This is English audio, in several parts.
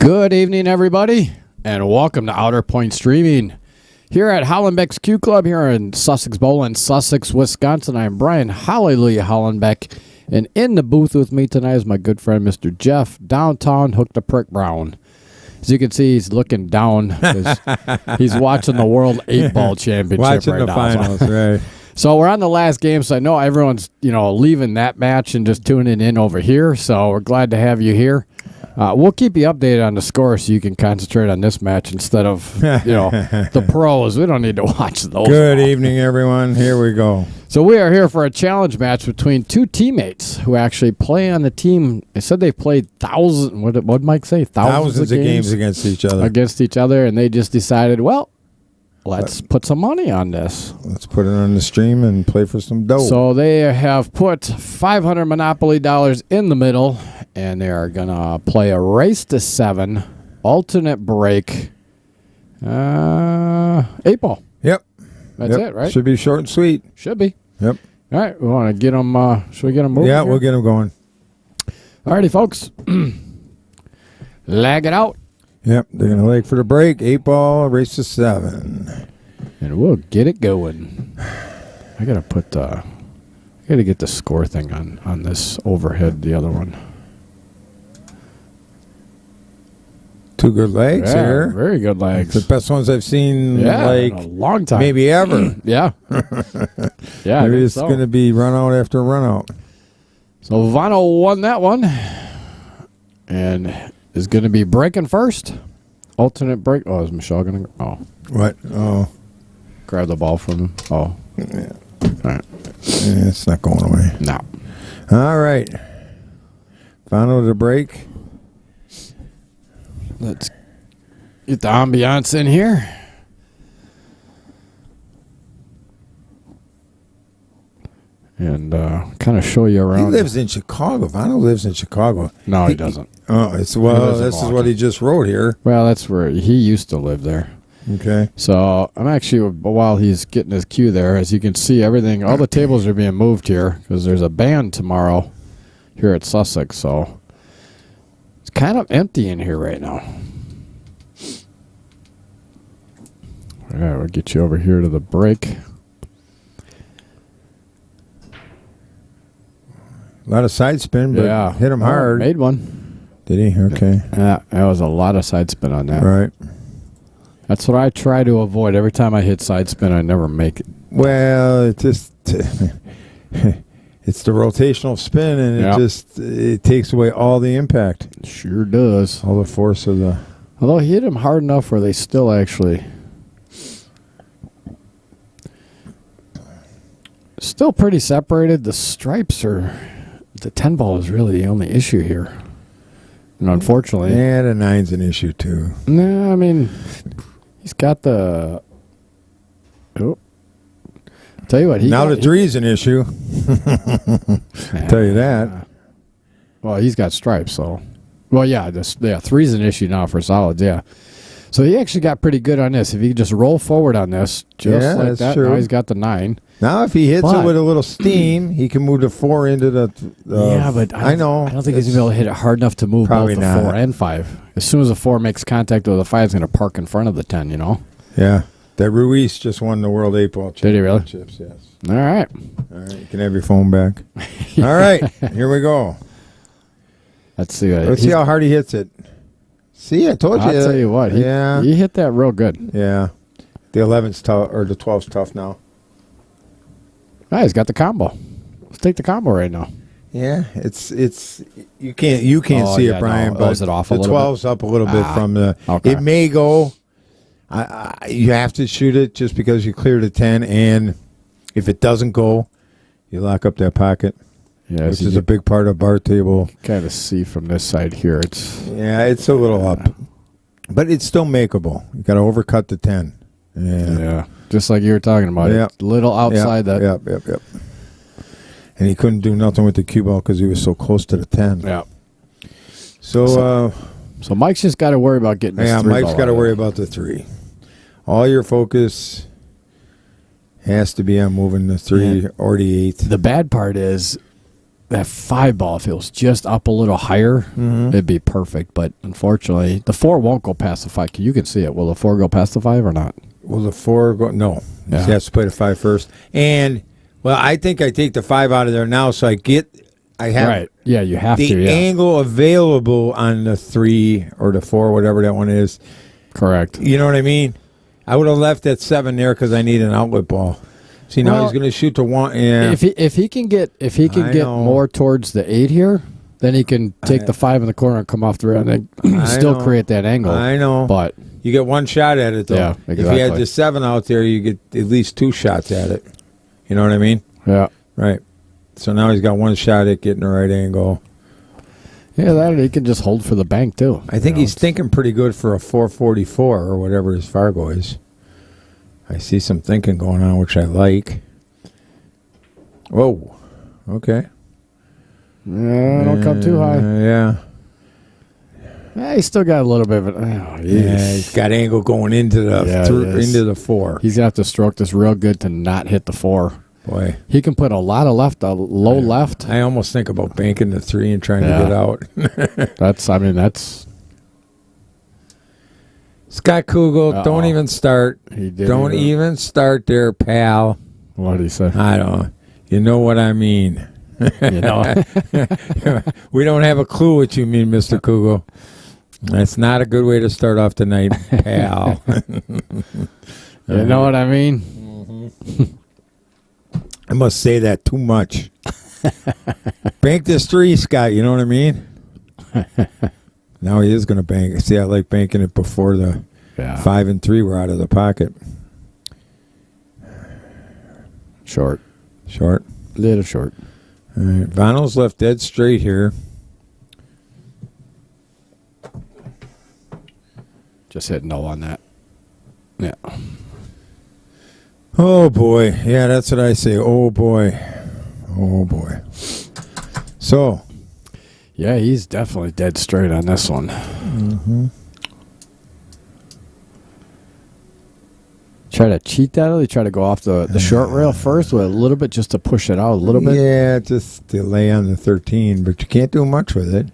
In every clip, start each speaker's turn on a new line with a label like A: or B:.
A: Good evening, everybody, and welcome to Outer Point Streaming here at Hollenbeck's Q Club here in Sussex Bowl in Sussex, Wisconsin. I'm Brian Hallelujah Hollenbeck, and in the booth with me tonight is my good friend, Mr. Jeff, downtown Hook the Prick Brown. As you can see, he's looking down. He's watching the World 8-Ball Championship
B: watching
A: right
B: the
A: now.
B: finals, right.
A: So we're on the last game, so I know everyone's leaving that match and just tuning in over here, so we're glad to have you here. We'll keep you updated on the score so you can concentrate on this match instead of the pros. We don't need to watch those.
B: Good evening, everyone. Here we go.
A: So we are here for a challenge match between two teammates who actually play on the team. They said they played thousands. What did Mike say?
B: Thousands of games against each other.
A: And they just decided, well, let's put some money on this.
B: Let's put it on the stream and play for some dough.
A: So they have put $500 Monopoly dollars in the middle, and they are going to play a race to 7, alternate break, 8-ball.
B: Yep.
A: That's it, right?
B: Should be short and sweet.
A: Should be.
B: Yep.
A: All right, we want to get them, should we get them moving?
B: Yeah,
A: here?
B: we'll get them going.
A: All righty, folks. Lag it out.
B: Yep, they're going to leg for the break. 8-ball, race to 7.
A: And we'll get it going. I got to get the score thing on this overhead, the other one.
B: Two good legs here.
A: Very good legs.
B: The best ones I've seen
A: in a long time.
B: Maybe ever.
A: Yeah. Yeah.
B: Maybe it's going to be run out after run out.
A: So Vano won that one and is going to be breaking first. Alternate break. Oh, is Michelle going to go? Oh.
B: What? Oh.
A: Grab the ball from him. Oh.
B: Yeah.
A: All right.
B: Yeah, it's not going away.
A: No.
B: All right. Vano to break.
A: Let's get the ambiance in here. And kind of show you around.
B: He lives in Chicago. Vano lives in Chicago.
A: No, he doesn't.
B: Oh, this is what he just wrote here.
A: Well, that's where he used to live there.
B: Okay.
A: So I'm actually, while he's getting his cue there, as you can see, everything, all the tables are being moved here because there's a band tomorrow here at Sussex. So it's kind of empty in here right now. All right, we'll get you over here to the break.
B: A lot of side spin, but hit him hard.
A: Made one.
B: Did he? Okay.
A: Yeah, that was a lot of side spin on that.
B: Right.
A: That's what I try to avoid. Every time I hit side spin, I never make it.
B: Well, it just it's the rotational spin, and it takes away all the impact.
A: It sure does.
B: All the force of the.
A: Although he hit him hard enough where they still actually still pretty separated. The stripes are the 10 ball is really the only issue here. And unfortunately,
B: yeah, the 9's an issue too.
A: No, I mean, he's got the. Oh, tell you what,
B: now the 3's an issue. I'll tell you that.
A: Well, he's got stripes, so. Well, yeah, 3's an issue now for solids. Yeah, so he actually got pretty good on this. If he could just roll forward on this, just like that,
B: true.
A: Now he's got the 9.
B: Now, if he hits it with a little steam, he can move the 4 into the.
A: Yeah, but I know. I don't think he's gonna be able to hit it hard enough to move both the 4 and 5. As soon as the 4 makes contact with the 5, it's gonna park in front of the 10.
B: Yeah, that Ruiz just won the World 8-ball Championships.
A: Did he really?
B: Yes.
A: All right.
B: All right, you can have your phone back. All right, here we go.
A: Let's see.
B: Let's see how hard he hits it. See, I told you.
A: I'll tell you what. He hit that real good.
B: Yeah, the 11's tough, or the 12's tough now.
A: Ah, he's got the combo. Let's take the combo right now.
B: Yeah, it's you can't see it, Brian.
A: No.
B: But
A: is it off
B: the 12's up a little bit from the. Okay. It may go. You have to shoot it just because you cleared a 10, and if it doesn't go, you lock up that pocket. Yeah, which is a big part of bar table.
A: Kind of see from this side here. It's
B: a little up, but it's still makeable. You got to overcut the 10.
A: Yeah, just like you were talking about.
B: Yep.
A: It's little outside that.
B: Yep. And he couldn't do nothing with the cue ball because he was so close to the 10.
A: Yeah.
B: So
A: Mike's just got to worry about getting this 3
B: Mike's got to worry about the 3. All your focus has to be on moving the 3 or the 8.
A: The bad part is that 5 ball, if it was just up a little higher, it'd be perfect. But unfortunately, the 4 won't go past the 5. You can see it. Will the 4 go past the 5 or not?
B: Will the 4 go? No.
A: Yeah.
B: He has to play the 5 first. And, well, I think I take the 5 out of there now so I have
A: right. Yeah, you have
B: the
A: to. Yeah.
B: angle available on the 3 or the 4, whatever that one is.
A: Correct.
B: You know what I mean? I would have left that 7 there because I need an outlet ball. See, now he's going to shoot to 1. Yeah.
A: If he can get more towards the 8 here, then he can take the 5 in the corner and come off the rail and then still create that angle.
B: I know.
A: But
B: you get 1 shot at it, though.
A: Yeah, exactly.
B: If you had the 7 out there, you get at least 2 shots at it. You know what I mean?
A: Yeah.
B: Right. So now he's got 1 shot at getting the right angle.
A: Yeah, that he can just hold for the bank, too.
B: I think he's thinking pretty good for a 444 or whatever his Fargo is. I see some thinking going on, which I like. Whoa. Okay.
A: Yeah, don't come too high.
B: Yeah.
A: He's still got a little bit of it.
B: He's got angle going into the 4.
A: He's going to have to stroke this real good to not hit the 4.
B: Boy.
A: He can put a lot of left, a low left.
B: I almost think about banking the 3 and trying to get out.
A: That's.
B: Scott Kugel, don't even start. Don't even start there, pal.
A: What did he say?
B: I don't know. You know what I mean.
A: You know.
B: We don't have a clue what you mean, Mr. Kugel. That's not a good way to start off the night, pal. You
A: know what I mean?
B: I must say that too much. Bank this 3, Scott. You know what I mean? Now he is going to bank. See, I like banking it before the 5 and 3 were out of the pocket.
A: Short.
B: Little
A: short.
B: All right. Vonal's left dead straight here.
A: Just hit no on that. Yeah.
B: Oh, boy. Yeah, that's what I say. Oh, boy. So.
A: Yeah, he's definitely dead straight on this one.
B: Mm-hmm.
A: Try to cheat that, or you try to go off the short rail first with a little bit just to push it out a little bit?
B: Yeah, just to lay on the 13, but you can't do much with it.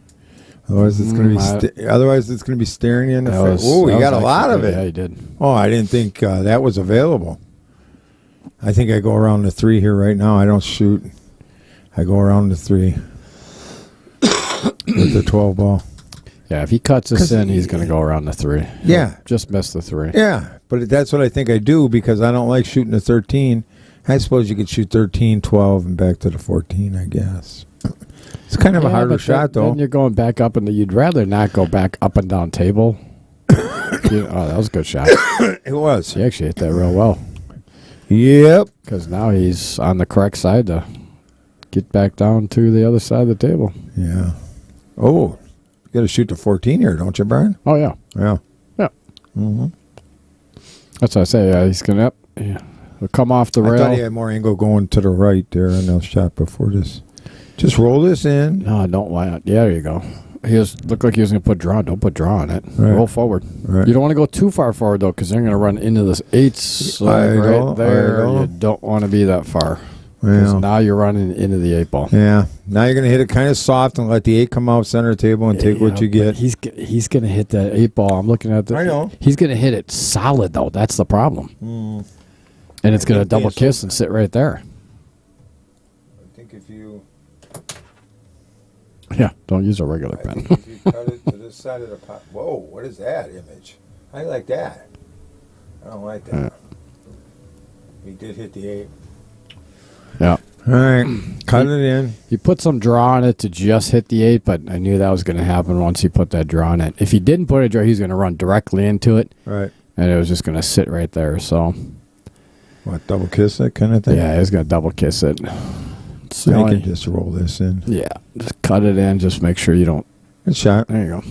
B: Otherwise, it's going to be staring you in the face. Oh, you got a lot of it.
A: Yeah, you did.
B: Oh, I didn't think that was available. I think I go around the 3 here right now. I don't shoot. I go around the 3 with the 12 ball.
A: Yeah, if he cuts this in, he's going to go around the 3.
B: Yeah.
A: Just miss the 3.
B: Yeah, but that's what I think I do because I don't like shooting the 13. I suppose you could shoot 13, 12, and back to the 14, I guess. It's kind of a harder shot, though.
A: Then you're going back up, and you'd rather not go back up and down table. That was a good shot.
B: It was.
A: He actually hit that real well.
B: Yep.
A: Because now he's on the correct side to get back down to the other side of the table.
B: Yeah. Oh, you got to shoot the 14 here, don't you, Brian?
A: Oh, yeah.
B: Yeah.
A: Yeah.
B: Mm-hmm.
A: That's what I say. Yeah, he's going to he'll come off the rail.
B: I thought he had more angle going to the right there on that shot before this. Just roll this in.
A: No, don't. Why not? Yeah, there you go. Looked like he was going to put draw. Don't put draw on it.
B: Right.
A: Roll forward.
B: Right.
A: You don't want to go too far forward, though, because they're going to run into this 8s right there. You don't want to be that far. Because now you're running into the 8 ball.
B: Yeah. Now you're going to hit it kind of soft and let the 8 come out center table and take what you get.
A: He's going to hit that 8 ball. I'm looking at
B: I know.
A: He's going to hit it solid, though. That's the problem. And it's going to double kiss and sit right there.
B: I think if you...
A: Yeah, don't use a regular pen.
B: If you cut it to this side of the pot. Whoa, what is that image? I like that. I don't like that.
A: Yeah.
B: He did hit the 8.
A: Yeah.
B: All right, cut it in.
A: He put some draw on it to just hit the 8, but I knew that was going to happen once he put that draw on it. If he didn't put a draw, he's going to run directly into it.
B: Right.
A: And it was just going to sit right there. So.
B: What, double kiss it kind of thing?
A: Yeah, he was going to double kiss it.
B: So you can just roll this in.
A: Yeah, just cut it in. Just make sure you don't.
B: Good shot.
A: There you go.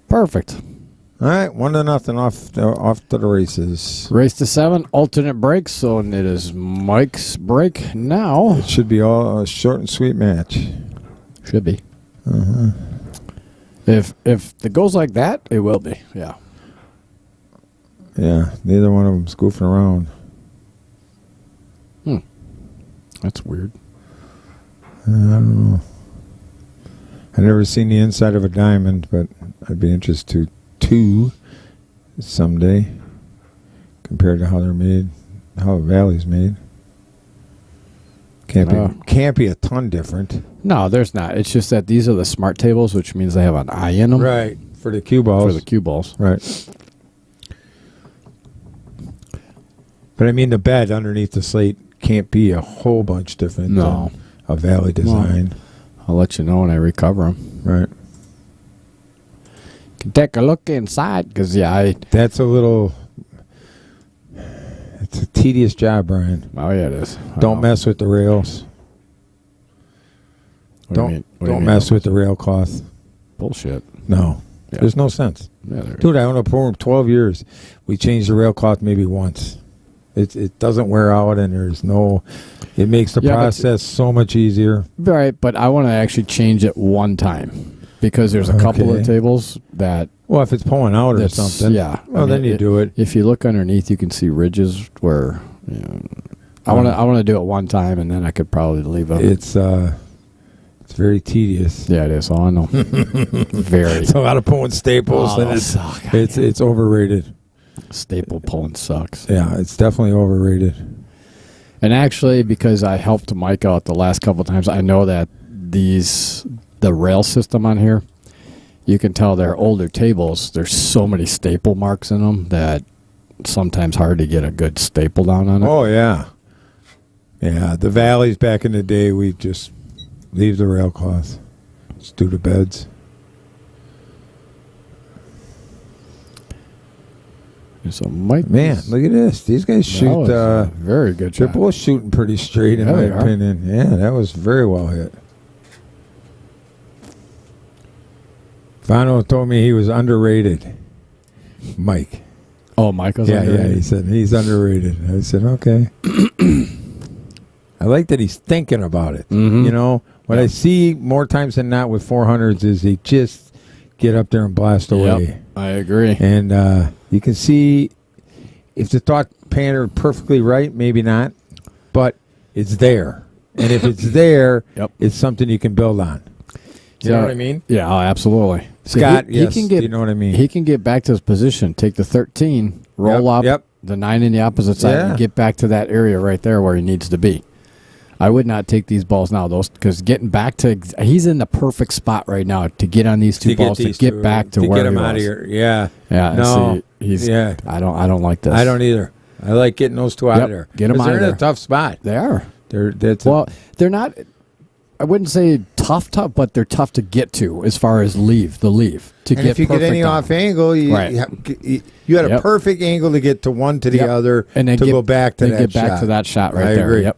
A: Perfect.
B: All right, 1-0 off to the races.
A: Race to 7, alternate breaks. So it is Mike's break now.
B: It should be all a short and sweet match.
A: Should be.
B: Uh-huh.
A: If it goes like that, it will be. Yeah.
B: Yeah, neither one of them's goofing around.
A: That's weird.
B: I don't know. I've never seen the inside of a diamond, but I'd be interested to someday, compared to how they're made, how a valley's made. Can't be a ton different.
A: No, there's not. It's just that these are the smart tables, which means they have an eye in them.
B: Right. For the cue balls.
A: For the cue balls.
B: Right. But I mean, the bed underneath the slate can't be a whole bunch different than a valley design.
A: Well, I'll let you know when I recover them.
B: Right.
A: You can take a look inside, because,
B: That's a little... It's a tedious job, Brian.
A: Oh, yeah, it is.
B: Don't mess with the rails. Don't mess with the rail cloth.
A: Bullshit.
B: No. Yeah. There's no sense.
A: Yeah,
B: Dude, I owned a program 12 years. We changed the rail cloth maybe once. It doesn't wear out, and there's no... It makes the process so much easier.
A: Right, but I want to actually change it one time, because there's a couple of tables that...
B: Well, if it's pulling out or something.
A: Yeah.
B: Well, then you do it.
A: If you look underneath, you can see ridges where... I want to do it one time, and then I could probably leave it.
B: It's very tedious.
A: Yeah, it is. Oh, I know. Very.
B: It's a lot of pulling staples, and it's overrated.
A: Staple pulling sucks.
B: Yeah, it's definitely overrated.
A: And actually, because I helped Mike out the last couple of times, I know that the rail system on here, you can tell they're older tables. There's so many staple marks in them that sometimes hard to get a good staple down on it.
B: Oh, yeah. Yeah, the valleys back in the day, we just leave the rail cloth. Just do the beds.
A: So Mike,
B: man, look at this. These guys shoot
A: very good shot.
B: They're both shooting pretty straight, in my opinion. Yeah, that was very well hit. Vano told me he was underrated. Mike.
A: Oh, Mike was underrated?
B: Yeah, he said he's underrated. I said, okay. I like that he's thinking about it.
A: Mm-hmm.
B: You know, what I see more times than not with 400s is they just get up there and blast away.
A: Yep, I agree.
B: And you can see if the thought pattern perfectly right, maybe not, but it's there. And if it's there, it's something you can build on. You know what I mean?
A: Yeah,
B: absolutely. Scott, he can get, you know what I mean?
A: He can get back to his position, take the 13, roll up the 9 in the opposite side, and get back to that area right there where he needs to be. I would not take these balls now, because getting back to, he's in the perfect spot right now to get on these two balls, to get back to where he was. To get him out of here,
B: yeah.
A: No, I don't like this.
B: I don't either. I like getting those two out of there.
A: Get them out of there.
B: They're in a tough spot.
A: They are.
B: They're
A: not, I wouldn't say tough, but they're tough to get to as far as the leave.
B: And if you get any off angle, you had a perfect angle to get to one to the other, and then go back to that shot.
A: Get back to that shot right there.
B: Agree.
A: Yep.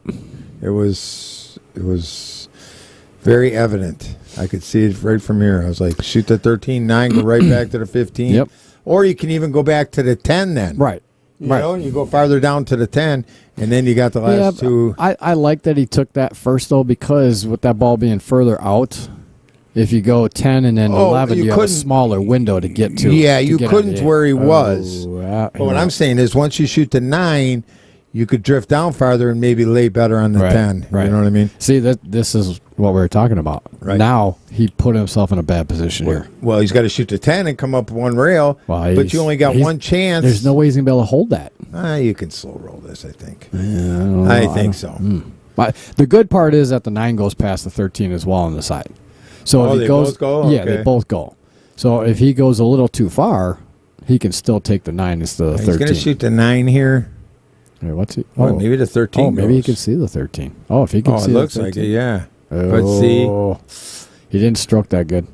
B: It was very evident. I could see it right from here. I was like, shoot the 13-9, go right back to the 15.
A: Yep.
B: Or you can even go back to the 10 then.
A: Right.
B: You know, you go farther down to the 10, and then you got the last two.
A: I like that he took that first, though, because with that ball being further out, if you go 10 and then 11, you have a smaller window to get to.
B: Yeah, you couldn't where he was. But what I'm saying is once you shoot the 9, you could drift down farther and maybe lay better on the 10.
A: Right.
B: You know what I mean?
A: See, this is what we were talking about.
B: Right.
A: Now, he put himself in a bad position here.
B: Well, he's got to shoot the 10 and come up one rail, but you only got one chance.
A: There's no way he's going to be able to hold that.
B: You can slow roll this, I think.
A: Yeah,
B: I think so.
A: But the good part is that the 9 goes past the 13 as well on the side. So if he goes,
B: both go?
A: Yeah, they both go. So if he goes a little too far, he can still take the 9 instead of the 13.
B: He's going to shoot the 9 here.
A: Wait, what's he?
B: Oh, maybe the 13.
A: Oh, maybe he can see the 13. Oh, if he can see
B: it looks
A: the 13.
B: like it, yeah.
A: Oh,
B: but see,
A: he didn't stroke that good.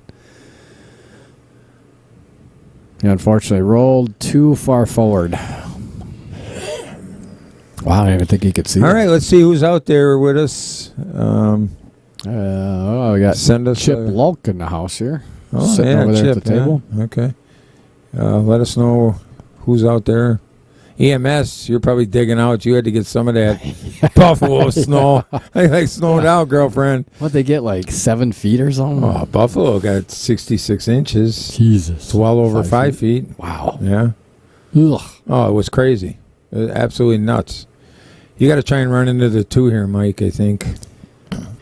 A: He unfortunately rolled too far forward. Wow, I didn't even think he could see.
B: All right, let's see who's out there with us.
A: We got Chip Lulk in the house here.
B: Oh,
A: sitting over there at the table.
B: Yeah. Okay. Let us know who's out there. EMS, you're probably digging out. You had to get some of that buffalo snow. Like snowed out, girlfriend.
A: What, they get like 7 feet or something?
B: Oh, Buffalo got 66 inches.
A: Jesus.
B: It's well over 5 feet.
A: Wow.
B: Yeah.
A: Ugh.
B: Oh, it was crazy. It was absolutely nuts. You got to try and run into the 2 here, Mike, I think.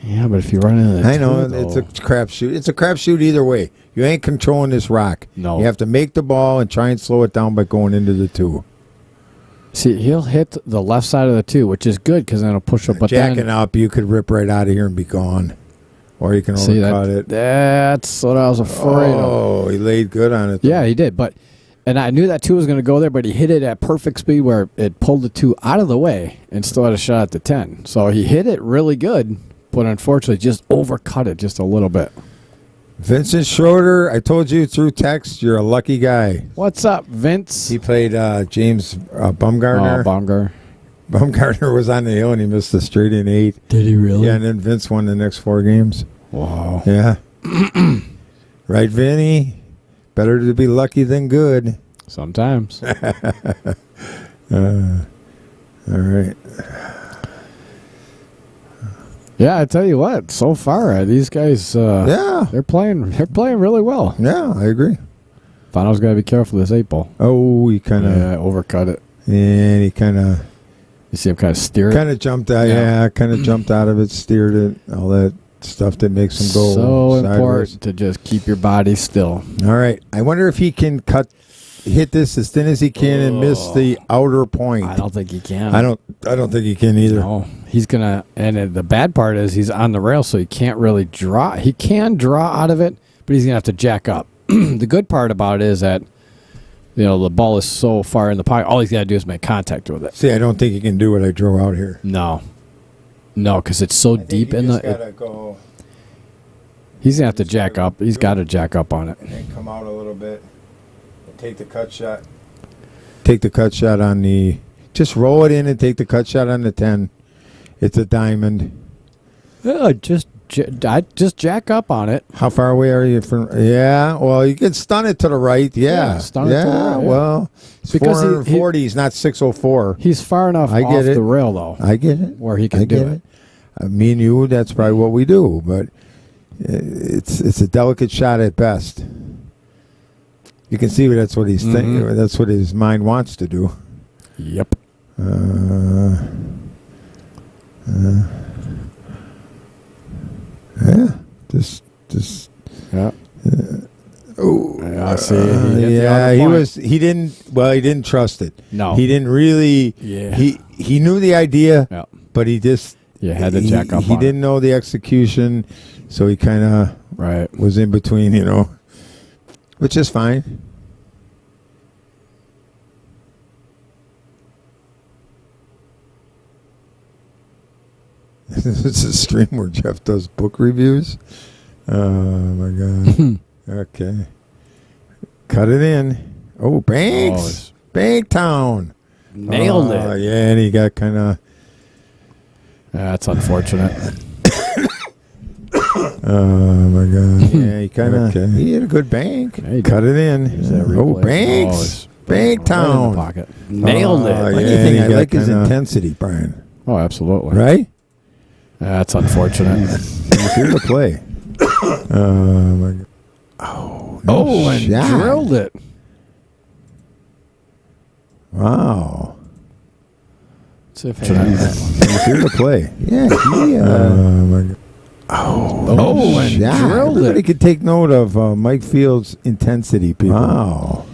A: Yeah, but if you run into the
B: I know,
A: two,
B: it's a crapshoot. It's a crapshoot either way. You ain't controlling this rock.
A: No.
B: You have to make the ball and try and slow it down by going into the 2.
A: See, he'll hit the left side of the 2, which is good because then it'll push up. But
B: jacking up, you could rip right out of here and be gone. Or you can overcut it.
A: That's what I was afraid of.
B: Oh, he laid good on it, though.
A: Yeah, he did. And I knew that 2 was going to go there, but he hit it at perfect speed where it pulled the 2 out of the way and still had a shot at the 10. So he hit it really good, but unfortunately just overcut it just a little bit.
B: Vincent Schroeder, I told you through text, you're a lucky guy.
A: What's up, Vince?
B: He played James Bumgarner.
A: Oh, Bumgarner.
B: Bumgarner was on the hill and he missed the straight in 8.
A: Did he really?
B: Yeah, and then Vince won the next 4 games.
A: Wow.
B: Yeah. Right, Vinny? Better to be lucky than good.
A: Sometimes.
B: All right.
A: Yeah, I tell you what. So far, these guys, they're playing really well.
B: Yeah, I agree.
A: Fano's got to be careful with this 8 ball.
B: Oh, he kind of
A: overcut it.
B: And he kind of.
A: You see him kind of steer it.
B: Kind of jumped out. Yeah, kind of jumped out of it, steered it, all that stuff that makes him go
A: so
B: sideways.
A: Important to just keep your body still.
B: All right. I wonder if he can hit this as thin as he can and miss the outer point.
A: I don't think he can.
B: I don't think he can either.
A: No, he's gonna. And the bad part is he's on the rail, so he can't really draw. He can draw out of it, but he's gonna have to jack up. The good part about it is that the ball is so far in the pocket. All he's got to do is make contact with it.
B: See, I don't think he can do what I drew out here.
A: No, because it's so deep in the.
B: Gotta go.
A: He's gonna have to jack up. He's got to jack up on it
B: and then come out a little bit and take the cut shot. Take the cut shot on the. Just roll it in and take the cut shot on the 10. It's a diamond.
A: Yeah, just jack up on it.
B: How far away are you from? Yeah, well, you can stun it to the right. Yeah,
A: stun it to the right. Yeah.
B: Well, it's because 440. He's not 604.
A: He's far enough off the rail, though.
B: I get it.
A: Where he can do it.
B: Me and you, that's probably what we do, but it's a delicate shot at best. You can see that's what he's thinking. That's what his mind wants to do.
A: Yep.
B: Yeah, just.
A: Yeah.
B: I
A: see.
B: He didn't trust it.
A: No,
B: he didn't really.
A: Yeah.
B: He knew the idea, but he just.
A: Had to jack up.
B: He didn't know the execution, so he kind of was in between, which is fine. It's a stream where Jeff does book reviews. Oh my god! Okay, cut it in. Oh, Banks, Banktown,
A: nailed it.
B: Yeah, and he got kind of.
A: That's unfortunate.
B: Oh my god! Yeah, he kind of. He had a good bank.
A: Yeah,
B: cut it in. Oh, Banks, Banktown,
A: right pocket. Nailed it.
B: Anything I like his intensity, Brian.
A: Oh, absolutely.
B: Right.
A: That's unfortunate.
B: He's here to play. My God. Oh,
A: and drilled it.
B: Wow.
A: He's
B: here to play. Yeah. My God.
A: And drilled
B: Everybody
A: it.
B: could take note of Mike Field's intensity, people. Wow.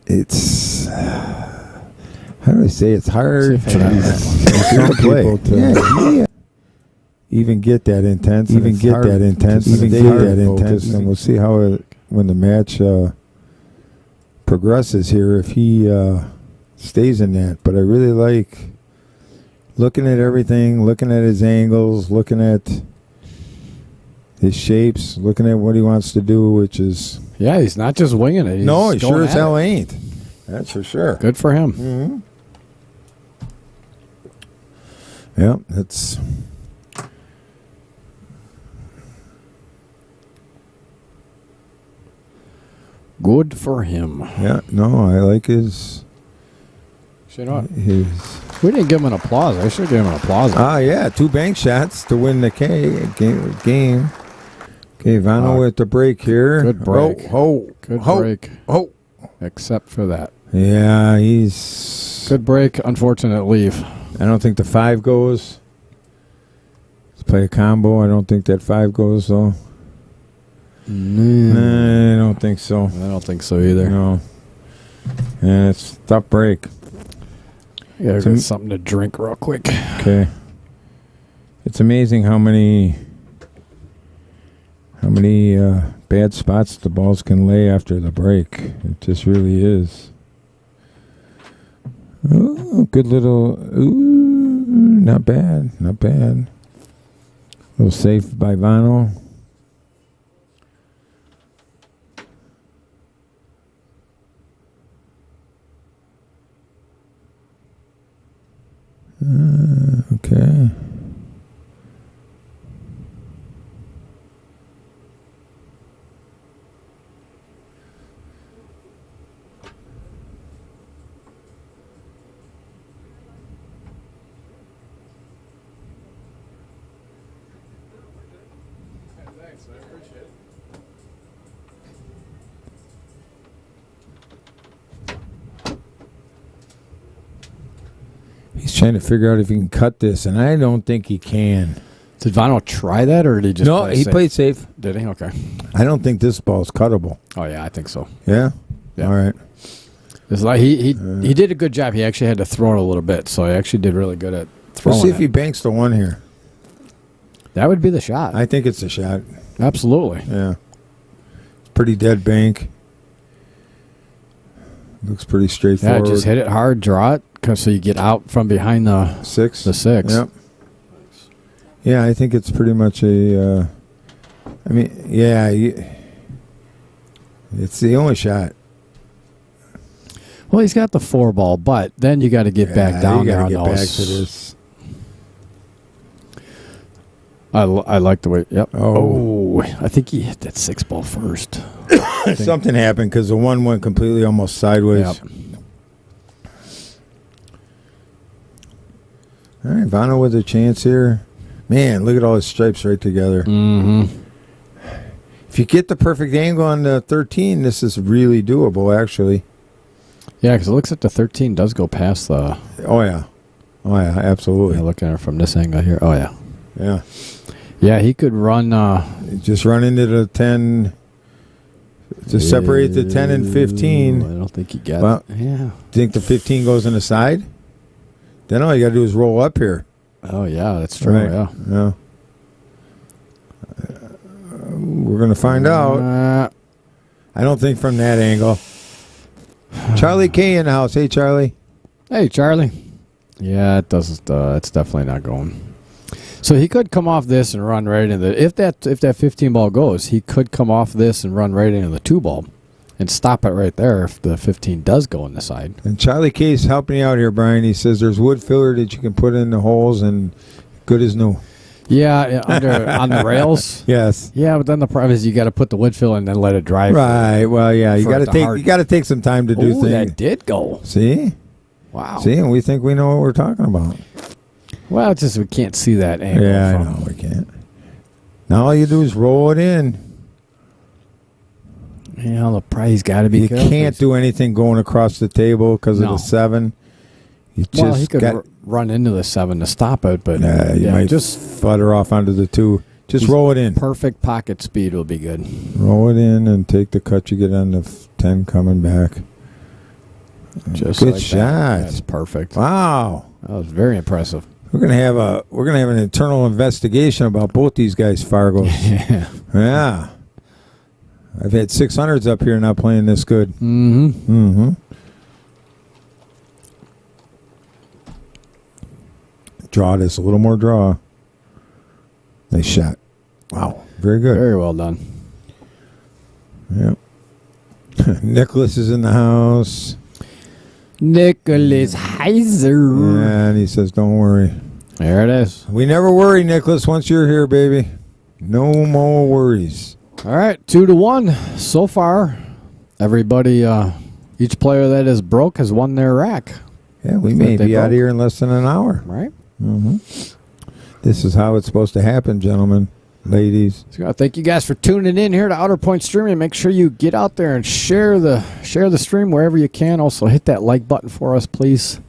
B: It's. How do I say it's hard to play. Even get that intense. And we'll see how when the match progresses here if he stays in that. But I really like looking at everything, looking at his angles, looking at his shapes, looking at what he wants to do, which is
A: he's not just winging it.
B: No, he sure as hell ain't. That's for sure.
A: Good for him.
B: Mm-hmm. Yeah, that's
A: good for him.
B: Yeah, no, I like his.
A: You know what? We didn't give him an applause. I should give him an applause.
B: Yeah, 2 bank shots to win the game. Okay, Vano with the break here.
A: Good break.
B: Good
A: break. Except for that.
B: Yeah, he's
A: good break. Unfortunate leave.
B: I don't think the 5 goes. Let's play a combo. I don't think that 5 goes, though.
A: No.
B: I don't think so.
A: I don't think so either.
B: No. And it's tough break.
A: Yeah, get something to drink real quick.
B: Okay. It's amazing how many bad spots the balls can lay after the break. It just really is. Oh, good little. Ooh, not bad. Not bad. A little safe by Vano. Okay.
A: Thanks, I appreciate it.
B: He's trying to figure out if he can cut this, and I don't think he can.
A: Did Vano try that, or did he just play
B: he
A: safe?
B: played safe.
A: Did he? Okay.
B: I don't think this ball's cuttable.
A: Oh, yeah, I think so.
B: Yeah?
A: Yeah.
B: All right.
A: It's like he did a good job. He actually had to throw it a little bit, so he actually did really good at throwing
B: Let's see if
A: it.
B: he banks the 1 here.
A: That would be the shot.
B: I think it's a shot.
A: Absolutely.
B: Yeah. It's pretty dead bank. Looks pretty
A: Yeah,
B: straightforward.
A: just hit it hard, draw it, so you get out from behind the
B: 6.
A: The 6.
B: Yep. Yeah, I think it's pretty much a. It's the only shot.
A: Well, he's got the 4 ball, but then you got to get back down there on
B: get
A: those.
B: back to this.
A: I like the way. Yep.
B: Oh.
A: I think he hit that 6 ball first.
B: Something happened because the 1 went completely almost sideways.
A: Yep.
B: All right, Vano with a chance here. Man, look at all his stripes right together.
A: Mm-hmm.
B: If you get the perfect angle on the 13, this is really doable, actually.
A: Yeah, because it looks like the 13 does go past the.
B: Oh, yeah. Oh, yeah, absolutely.
A: Yeah, looking at it from this angle here. Oh, yeah.
B: Yeah.
A: Yeah, he could run.
B: Just run into the 10 to separate the 10 and 15.
A: I don't think he got
B: Well,
A: it. Yeah.
B: Think the 15 goes in the side? Then all you got to do is roll up here.
A: Oh, yeah, that's true.
B: Right.
A: Yeah.
B: We're going to find out. I don't think from that angle. Charlie K in the house. Hey, Charlie.
A: Hey, Charlie. Yeah, it doesn't. It's definitely not going. So he could come off this and run right into the. If that 15 ball goes, he could come off this and run right into the 2 ball, and stop it right there if the 15 does go in the side.
B: And Charlie K's helping you out here, Brian. He says there's wood filler that you can put in the holes and good as new.
A: Yeah, on the rails.
B: Yes.
A: Yeah, but then the problem is you got to put the wood fill in and then let it dry.
B: Right. Well, yeah, you got to take some time to do things.
A: That did go.
B: See?
A: Wow.
B: See, and we think we know what we're talking about.
A: Well, it's just we can't see that angle.
B: Yeah, I know we can't. Now all you do is roll it in.
A: You know, the prize got to be.
B: You can't do anything going across the table because of the 7. You just
A: he could run into the 7 to stop it, but
B: you might just flutter off onto the 2. Just roll it in.
A: Perfect pocket speed will be good.
B: Roll it in and take the cut you get on the 10 coming back.
A: Just
B: good
A: like
B: shot.
A: That's perfect.
B: Wow,
A: that was very impressive.
B: We're gonna have an internal investigation about both these guys, Fargos. Yeah. I've had 600s up here not playing this good.
A: Mm-hmm.
B: Mm-hmm. Draw this a little more draw. Nice shot. Wow, very good.
A: Very well done.
B: Yep. Nicholas is in the house.
A: Nicholas Heiser.
B: Yeah, and he says, don't worry.
A: There it is.
B: We never worry, Nicholas, once you're here, baby. No more worries.
A: All right, 2-1 so far. Everybody, each player that is broke has won their rack.
B: Yeah, we may be out of here in less than an hour.
A: Right.
B: Mm-hmm. This is how it's supposed to happen, gentlemen, ladies.
A: So thank you guys for tuning in here to Outer Point Streaming. Make sure you get out there and share the stream wherever you can. Also, hit that like button for us, please.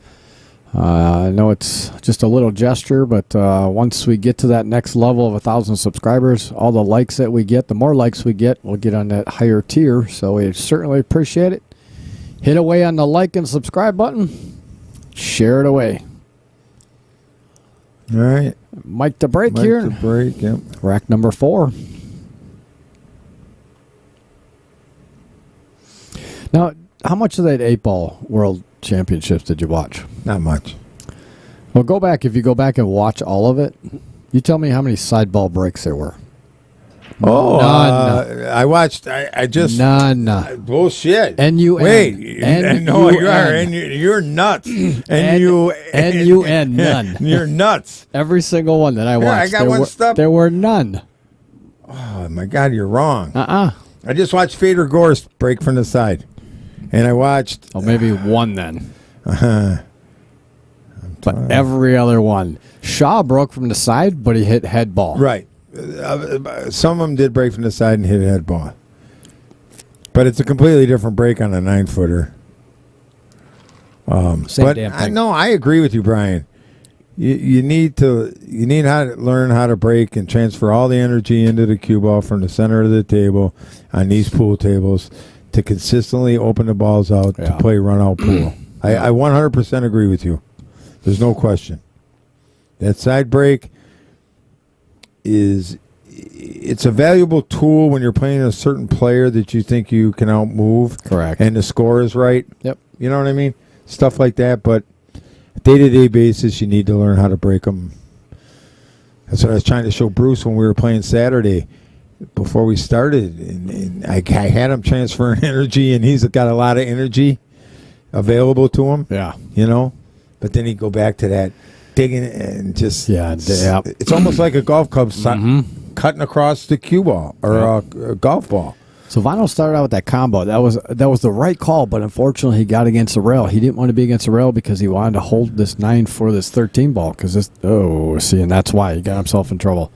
A: I know it's just a little gesture, but once we get to that next level of 1,000 subscribers, all the likes that we get, the more likes we get, we'll get on that higher tier. So we certainly appreciate it. Hit away on the like and subscribe button. Share it away.
B: All right.
A: Mike to break here.
B: Mike to break, yep.
A: Rack number 4. Now, how much of that 8-ball World Championships did you watch?
B: Not much.
A: Well, go back. If you go back and watch all of it, you tell me how many side ball breaks there were.
B: Oh,
A: none.
B: I watched. I just
A: none.
B: Bullshit.
A: N-U-N.
B: Wait. No, you are. And you're nuts.
A: N-U-N. None.
B: You're nuts.
A: Every single one that I watched.
B: I got one step.
A: There were none.
B: Oh my God, you're wrong.
A: I
B: just watched Fader Gorst break from the side, and I watched.
A: Oh, maybe one then. But every other one, Shaw broke from the side, but he hit head ball.
B: Right. Some of them did break from the side and hit a head ball. But it's a completely different break on a 9-footer.
A: Same
B: but
A: damn thing.
B: I agree with you, Brian. You need to learn how to break and transfer all the energy into the cue ball from the center of the table on these pool tables to consistently open the balls out to play run-out pool. I 100% agree with you. There's no question. That side break it's a valuable tool when you're playing a certain player that you think you can outmove.
A: Correct.
B: And the score is right.
A: Yep.
B: You know what I mean? Stuff like that. But day-to-day basis, you need to learn how to break them. That's what I was trying to show Bruce when we were playing Saturday before we started. And I had him transferring energy, and he's got a lot of energy available to him.
A: Yeah.
B: You know? But then he'd go back to that digging and just it's almost like a golf club cutting across the cue ball or a golf ball.
A: So Vino started out with that combo. That was the right call, but unfortunately he got against the rail. He didn't want to be against the rail because he wanted to hold this 9 for this 13 ball because and that's why he got himself in trouble.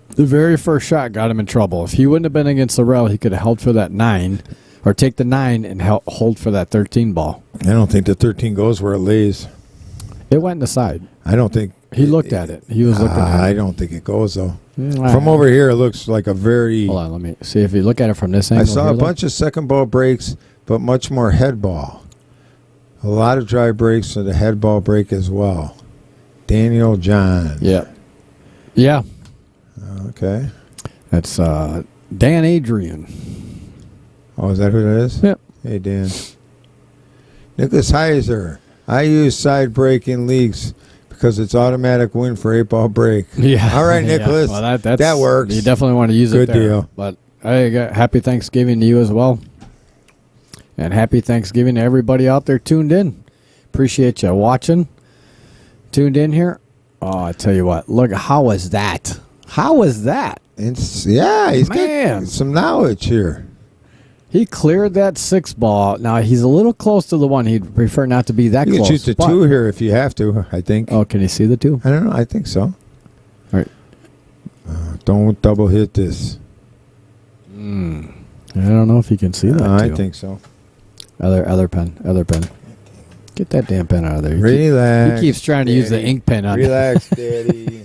A: The very first shot got him in trouble. If he wouldn't have been against the rail, he could have held for that 9 or take the 9 and hold for that 13 ball.
B: I don't think the 13 goes where it lays.
A: It went in the side.
B: I don't think
A: he looked at it. He was looking at it.
B: I don't think it goes though. From over here, it looks like a very.
A: Hold on, let me see if you look at it from this angle.
B: I saw a bunch of second ball breaks, but much more head ball. A lot of drive breaks and a head ball break as well. Daniel John.
A: Yeah. Yeah.
B: Okay.
A: That's Dan Adrian.
B: Oh, is that who that is?
A: Yep.
B: Hey, Dan. Nicholas Heiser. I use side break in leagues because it's automatic win for 8-ball break.
A: Yeah.
B: All right, Nicholas.
A: Well,
B: that works.
A: You definitely want to use it
B: there. Good deal.
A: But happy Thanksgiving to you as well. And happy Thanksgiving to everybody out there tuned in. Appreciate you watching. Tuned in here. Oh, I tell you what. Look, how was that? How was that?
B: He's got some knowledge here.
A: He cleared that 6 ball. Now, he's a little close to the 1. He'd prefer not to be that close.
B: You can shoot the 2 here if you have to, I think.
A: Oh, can you see the 2?
B: I don't know. I think so. All
A: right.
B: Don't double hit this.
A: I don't know if you can see that,
B: I think so.
A: Other pen. Get that damn pen out of there.
B: Relax.
A: He keeps trying to use the ink pen on
B: Relax, Daddy.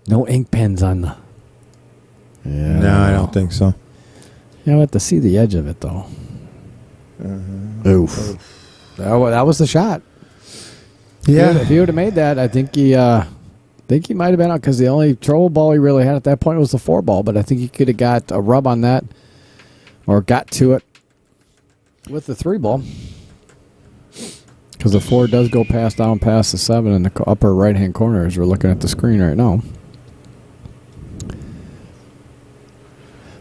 A: No ink pens on the... Yeah.
B: No, I don't think so.
A: You have to see the edge of it, though. Oof. That was the shot.
B: Yeah.
A: If he would have made that, I think he might have been out because the only trouble ball he really had at that point was the 4 ball. But I think he could have got a rub on that or got to it with the 3 ball. Because the 4 does go down past the 7 in the upper right-hand corner as we're looking at the screen right now.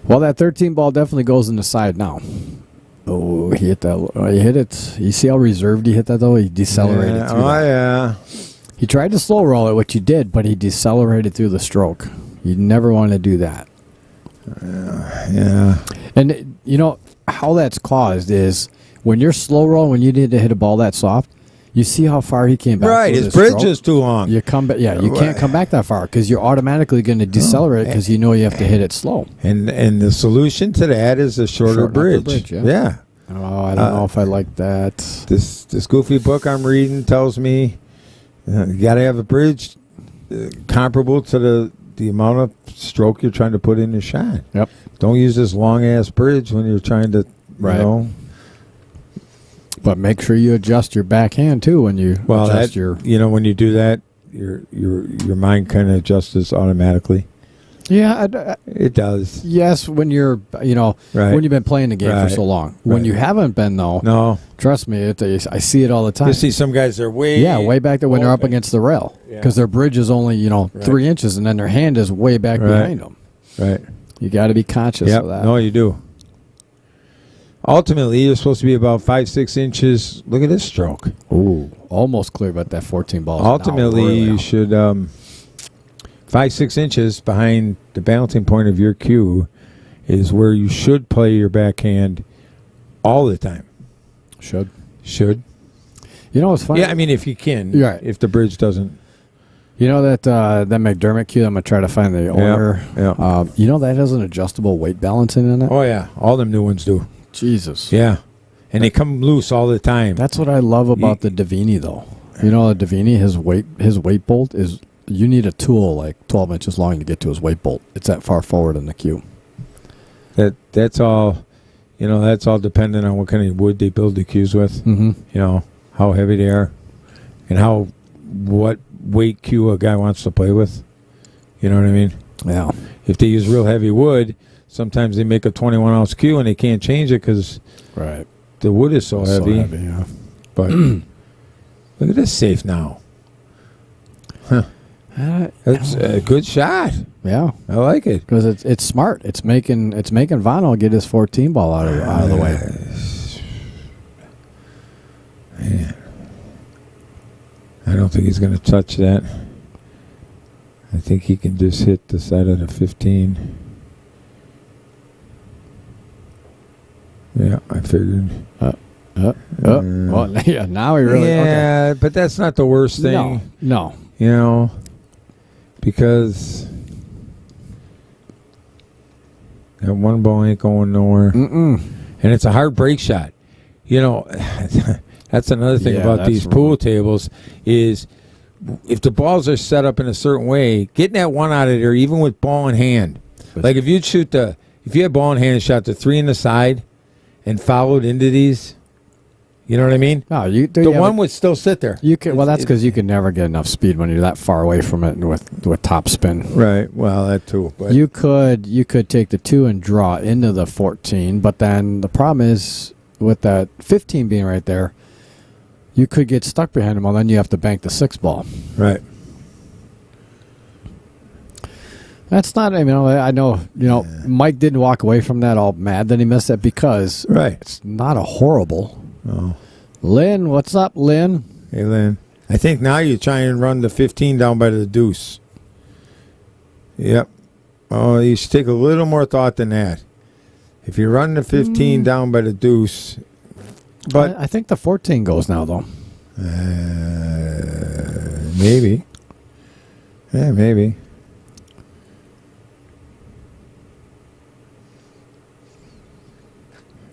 A: Well, that 13 ball definitely goes in the side now. Oh, he hit that. He hit it. You see how reserved he hit that, though? He decelerated through that.
B: Yeah.
A: He tried to slow roll it, which he did, but he decelerated through the stroke. You never want to do that.
B: Yeah.
A: And, you know, how that's caused is when you're slow rolling, when you need to hit a ball that soft, you see how far he came back.
B: Right, his bridge is too long.
A: You come back, you can't come back that far because you're automatically going to decelerate because you know you have to hit it slow.
B: And the solution to that is a shorter bridge.
A: Yeah. Oh, I don't know if I like that.
B: This goofy book I'm reading tells me you got to have a bridge comparable to the amount of stroke you're trying to put in your shot.
A: Yep.
B: Don't use this long-ass bridge when you're trying to, you know.
A: But make sure you adjust your backhand, too, when you adjust your...
B: when you do that, your mind kind of adjusts automatically.
A: Yeah,
B: it does.
A: Yes, when you're, when you've been playing the game for so long. When you haven't been, though,
B: no,
A: trust me, I see it all the time.
B: You see some guys, they're way
A: back there when they're up against the rail because their bridge is only 3 inches, and then their hand is way back behind them.
B: Right.
A: You got to be conscious of that.
B: No, you do. Ultimately, you're supposed to be about 5-6 inches. Look at this stroke.
A: Ooh, almost clear about that 14 balls.
B: Ultimately, you should 5-6 inches behind the balancing point of your cue is where you should play your backhand all the time.
A: Should.
B: You
A: know what's funny?
B: Yeah, I mean, if you can.
A: Right.
B: If the bridge doesn't.
A: You know that McDermott cue, I'm going to try to find the owner.
B: Yeah.
A: That has an adjustable weight balancing in it?
B: Oh, yeah. All them new ones do.
A: Jesus.
B: Yeah. And they come loose all the time.
A: That's what I love about the Davini, though. The Davini, his weight bolt is... You need a tool like 12 inches long to get to his weight bolt. It's that far forward in the cue.
B: That's all... that's all dependent on what kind of wood they build the cues with.
A: Mm-hmm.
B: How heavy they are. And what weight cue a guy wants to play with. You know what I mean?
A: Yeah.
B: If they use real heavy wood... Sometimes they make a 21-ounce cue and they can't change it because the wood is so heavy.
A: Yeah.
B: But look at this safe now. Huh. That's a good shot.
A: Yeah,
B: I like it
A: because it's smart. It's making Vano get his 14 ball out of the way.
B: Man. I don't think he's going to touch that. I think he can just hit the side of the 15. Yeah, I figured.
A: Well, yeah, now he really...
B: Yeah,
A: okay.
B: But that's not the worst thing.
A: No.
B: Because that one ball ain't going nowhere.
A: Mm-mm.
B: And it's a hard break shot. That's another thing about these pool tables is if the balls are set up in a certain way, getting that one out of there, even with ball in hand. Like if you had ball in hand and shot the 3 in the side, and followed into these, you know what I mean?
A: No,
B: one would still sit there.
A: That's because you can never get enough speed when you're that far away from it and with top spin.
B: Right. Well, that too. But
A: you could take the 2 and draw into the 14, but then the problem is with that 15 being right there, you could get stuck behind him. Well, then you have to bank the 6 ball.
B: Right.
A: That's not, I know, Mike didn't walk away from that all mad that he missed that because it's not a horrible.
B: Oh.
A: Lynn, what's up, Lynn?
B: Hey, Lynn. I think now you try and run the 15 down by the deuce. Yep. Oh, you should take a little more thought than that. If you run the 15 down by the deuce. But
A: I think the 14 goes now, though.
B: Maybe. Yeah, maybe.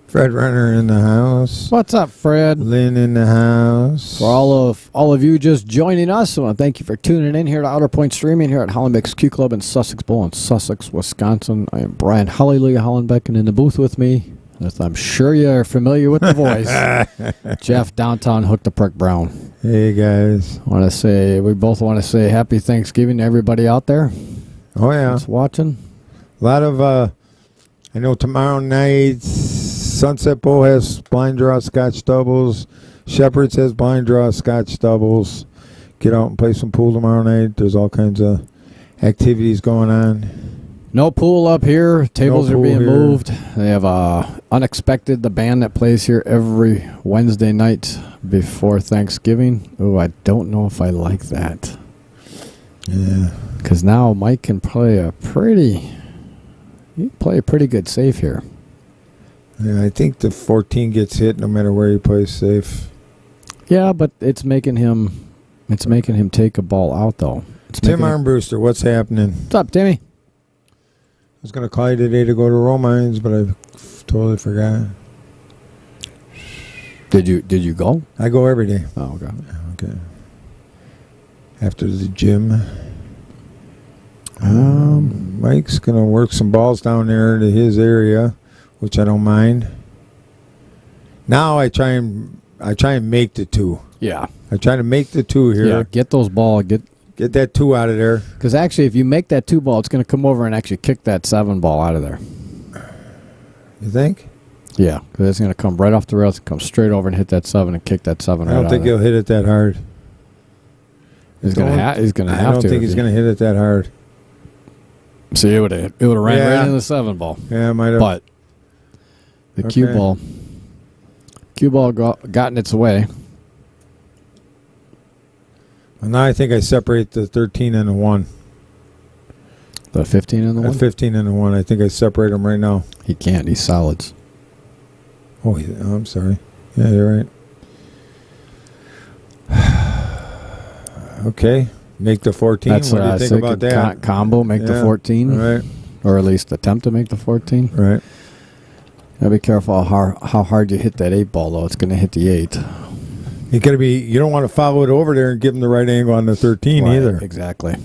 B: Fred Runner in the house.
A: What's up, Fred?
B: Lynn in the house.
A: For all of you just joining us, I want to thank you for tuning in here to Outer Point Streaming here at Hollenbeck's Q Club in Sussex Bowl in Sussex, Wisconsin. I am Brian Hallelujah Hollenbeck, and in the booth with me, as I'm sure you're familiar with the voice, Jeff Downtown Hook the Prick Brown.
B: Hey, guys.
A: We both want to say happy Thanksgiving to everybody out there.
B: Oh, yeah.
A: That's watching.
B: A lot of, I know tomorrow night, Sunset Bowl has blind draw scotch doubles. Shepherd's has blind draw scotch doubles. Get out and play some pool tomorrow night. There's all kinds of activities going on.
A: No pool up here. Tables are being moved. They have Unexpected, the band that plays here every Wednesday night before Thanksgiving. Oh, I don't know if I like that.
B: Yeah.
A: Because now Mike can play a pretty good save here.
B: Yeah, I think the 14 gets hit no matter where he plays safe.
A: Yeah, but it's making him take a ball out though.
B: Tim Armbruster, what's happening?
A: What's up, Timmy?
B: I was going to call you today to go to Romines, but I totally forgot.
A: Did you go?
B: I go every day.
A: Oh, okay.
B: Okay. After the gym. Mike's going to work some balls down there to his area, which I don't mind. Now I try and make the 2.
A: Yeah.
B: I try to make the 2 here.
A: Yeah, get those ball. Get
B: that 2 out of there.
A: Because actually, if you make that 2 ball, it's going to come over and actually kick that 7 ball out of there.
B: You think?
A: Yeah, because it's going to come right off the rails and come straight over and hit that 7 and kick that 7
B: I don't think he'll hit it that hard.
A: He's going to have to.
B: I don't think he's going to hit it that hard.
A: See, it would have ran right into the 7 ball.
B: Yeah, it might have.
A: But the cue ball got in its way.
B: Well, now I think I separate the 13 and the 1.
A: The 15 and the 1?
B: 15 and the 1. I think I separate them right now.
A: He can't. He's solids.
B: Oh, I'm sorry. Yeah, you're right. Okay. Make the 14.
A: That's
B: what do you think about that?
A: Combo, make the 14.
B: Right.
A: Or at least attempt to make the 14.
B: Right.
A: Gotta be careful how hard you hit that 8 ball, though. It's going to hit the 8.
B: You don't want to follow it over there and give him the right angle on the 13 either.
A: Exactly.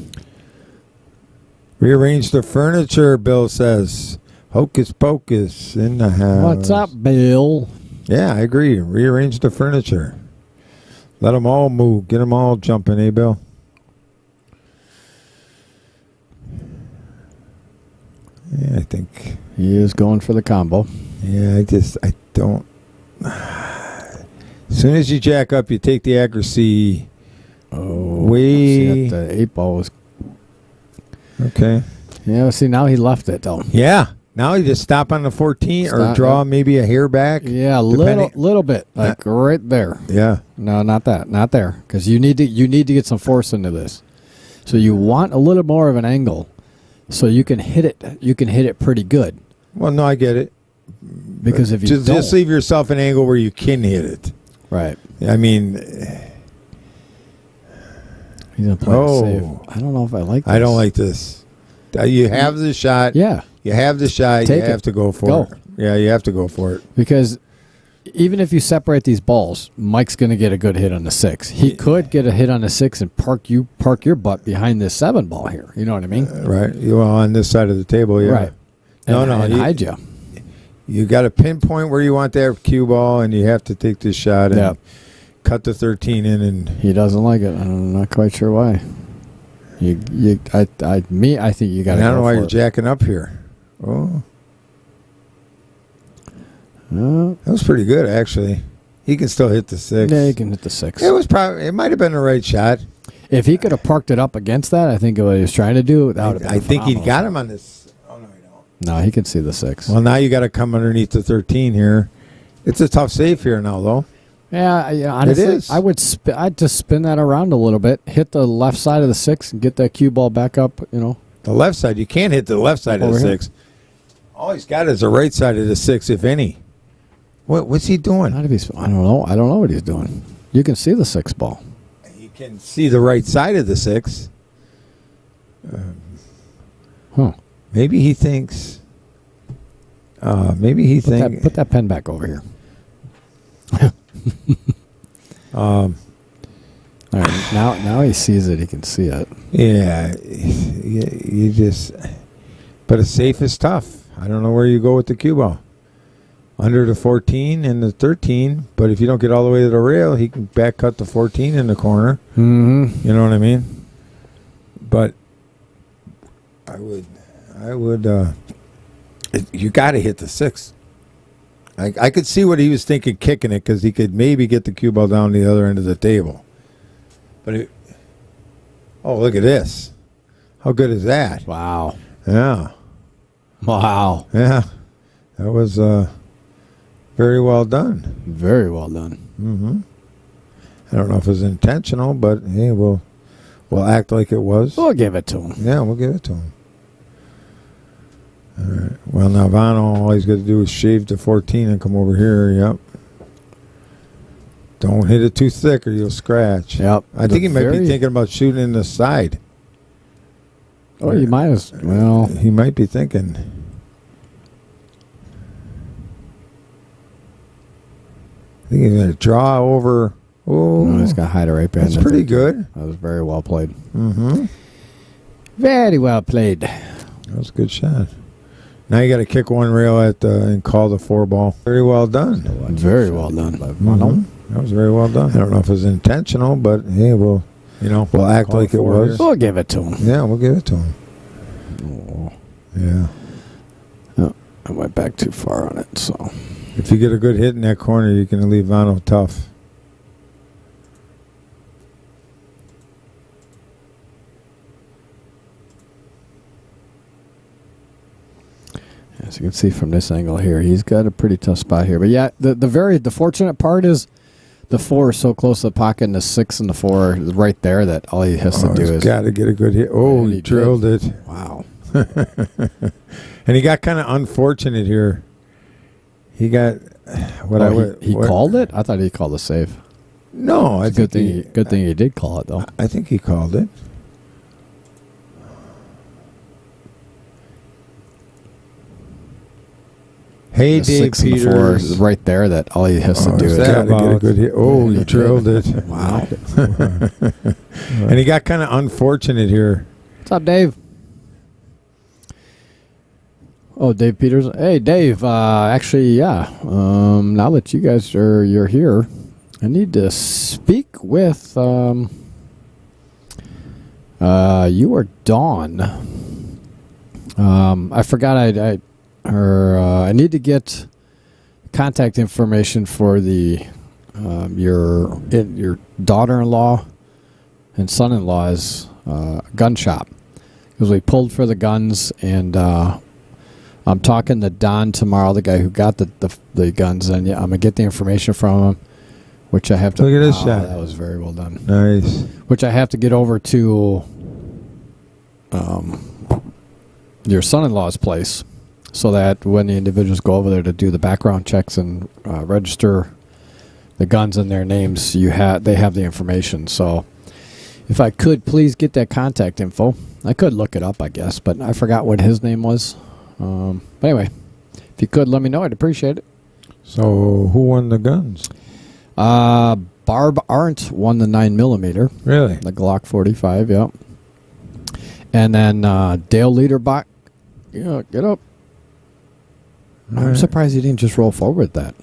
B: Rearrange the furniture, Bill says. Hocus pocus in the house.
A: What's up, Bill?
B: Yeah, I agree. Rearrange the furniture. Let them all move. Get them all jumping, eh, Bill? Yeah, I think.
A: He is going for the combo.
B: Yeah, I don't. As soon as you jack up, you take the accuracy way.
A: The 8 ball was.
B: Okay.
A: Yeah, see, now he left it, though.
B: Yeah. Now you just stop on the 14 or draw maybe a hair back.
A: Yeah, little bit, like right there.
B: Yeah.
A: No, not that, not there, because you need to get some force into this. So you want a little more of an angle, so you can hit it. You can hit it pretty good.
B: Well, no, I get it.
A: Because if you
B: just leave yourself an angle where you can hit it.
A: Right.
B: I mean.
A: He's gonna play it safe. I don't know if I like this.
B: I don't like this. You have the shot.
A: Yeah.
B: You have the shot. You have to go for it. Yeah, you have to go for it.
A: Because even if you separate these balls, Mike's going to get a good hit on the 6. He could get a hit on the 6 and park your butt behind this 7 ball here. You know what I mean?
B: Right. Well, on this side of the table, yeah.
A: Right. And hide you.
B: You got to pinpoint where you want that cue ball, and you have to take this shot and cut the 13 in. And
A: he doesn't like it. I'm not quite sure why. I think you got to.
B: I don't know why you're jacking up here. Oh, that was pretty good, actually. He can still hit the 6.
A: Yeah, he can hit the 6.
B: It might have been the right shot.
A: If he could have parked it up against that, I think what he was trying to do.
B: I think he got him on this. Oh no, he don't.
A: No, he can see the 6.
B: Well, now you got to come underneath the 13 here. It's a tough save here now, though.
A: Yeah, honestly,
B: it is.
A: I'd just spin that around a little bit, hit the left side of the 6, and get that cue ball back up.
B: The left side. You can't hit the left side of the 6. All he's got is the right side of the 6, if any. What's he doing?
A: I don't know. I don't know what he's doing. You can see the 6 ball.
B: You can see the right side of the 6. Maybe he thinks.
A: Put that pen back over here. All right, now he sees it. He can see it.
B: Yeah, you just. But a safe is tough. I don't know where you go with the cue ball. Under the 14 and the 13, but if you don't get all the way to the rail, he can back cut the 14 in the corner.
A: Mm-hmm.
B: You know what I mean? But I would. You got to hit the 6. I could see what he was thinking, kicking it, because he could maybe get the cue ball down the other end of the table. But look at this! How good is that?
A: Wow!
B: Yeah!
A: Wow!
B: Yeah, that was very well done.
A: Very well done.
B: Mm-hmm. I don't know if it was intentional, but hey, we'll act like it was.
A: We'll give it to him.
B: Yeah, we'll give it to him. All right. Well, now Vano, all he's got to do is shave the 14 and come over here. Yep. Don't hit it too thick or you'll scratch.
A: Yep.
B: I think he might be thinking about shooting in the side.
A: Oh, you might as well.
B: He might be thinking. I think he's going to draw over. Oh,
A: he's got to hide it right behind.
B: That's pretty good.
A: That was very well played.
B: Mm-hmm.
A: Very well played.
B: That was a good shot. Now you got to kick one rail and call the 4-ball. Very well done.
A: Very well done.
B: That was very well done. I don't know if it was intentional, but hey, we'll act like it was.
A: We'll give it to him.
B: Yeah, we'll give it to him.
A: Oh.
B: Yeah.
A: Oh, I went back too far on it. So
B: if you get a good hit in that corner, you can leave Vano tough.
A: As you can see from this angle here, he's got a pretty tough spot here. But yeah, the fortunate part is the 4 is so close to the pocket, and the 6 and the 4 is right there that all he has to do is
B: got to get a good hit. Oh, he drilled it.
A: Wow.
B: And he got kind of unfortunate here. He got
A: he called it. I thought he called a save.
B: No, I think
A: good thing he did call it though.
B: I think he called it. Hey, Dave Peters. 6 and the 4 is
A: right there that all he has to do is
B: get a good hit. Oh, he drilled it.
A: Wow.
B: And he got kind of unfortunate here.
A: What's up, Dave? Oh, Dave Peters. Hey, Dave. Actually, yeah. Now that you guys you're here, I need to speak with you or Dawn. I forgot I need to get contact information for your daughter-in-law and son-in-law's gun shop, because we pulled for the guns, and I'm talking to Don tomorrow, the guy who got the guns, and I'm gonna get the information from him, which I have to.
B: Look at this shot.
A: That was very well done.
B: Nice.
A: Which I have to get over to your son-in-law's place, so that when the individuals go over there to do the background checks and register the guns in their names, they have the information. So if I could please get that contact info. I could look it up, I guess, but I forgot what his name was. But anyway, if you could let me know, I'd appreciate it.
B: So who won the guns?
A: Barb Arndt won the 9mm.
B: Really?
A: The Glock 45, yep. And then Dale Lederbach, get up. I'm surprised you didn't just roll forward with that.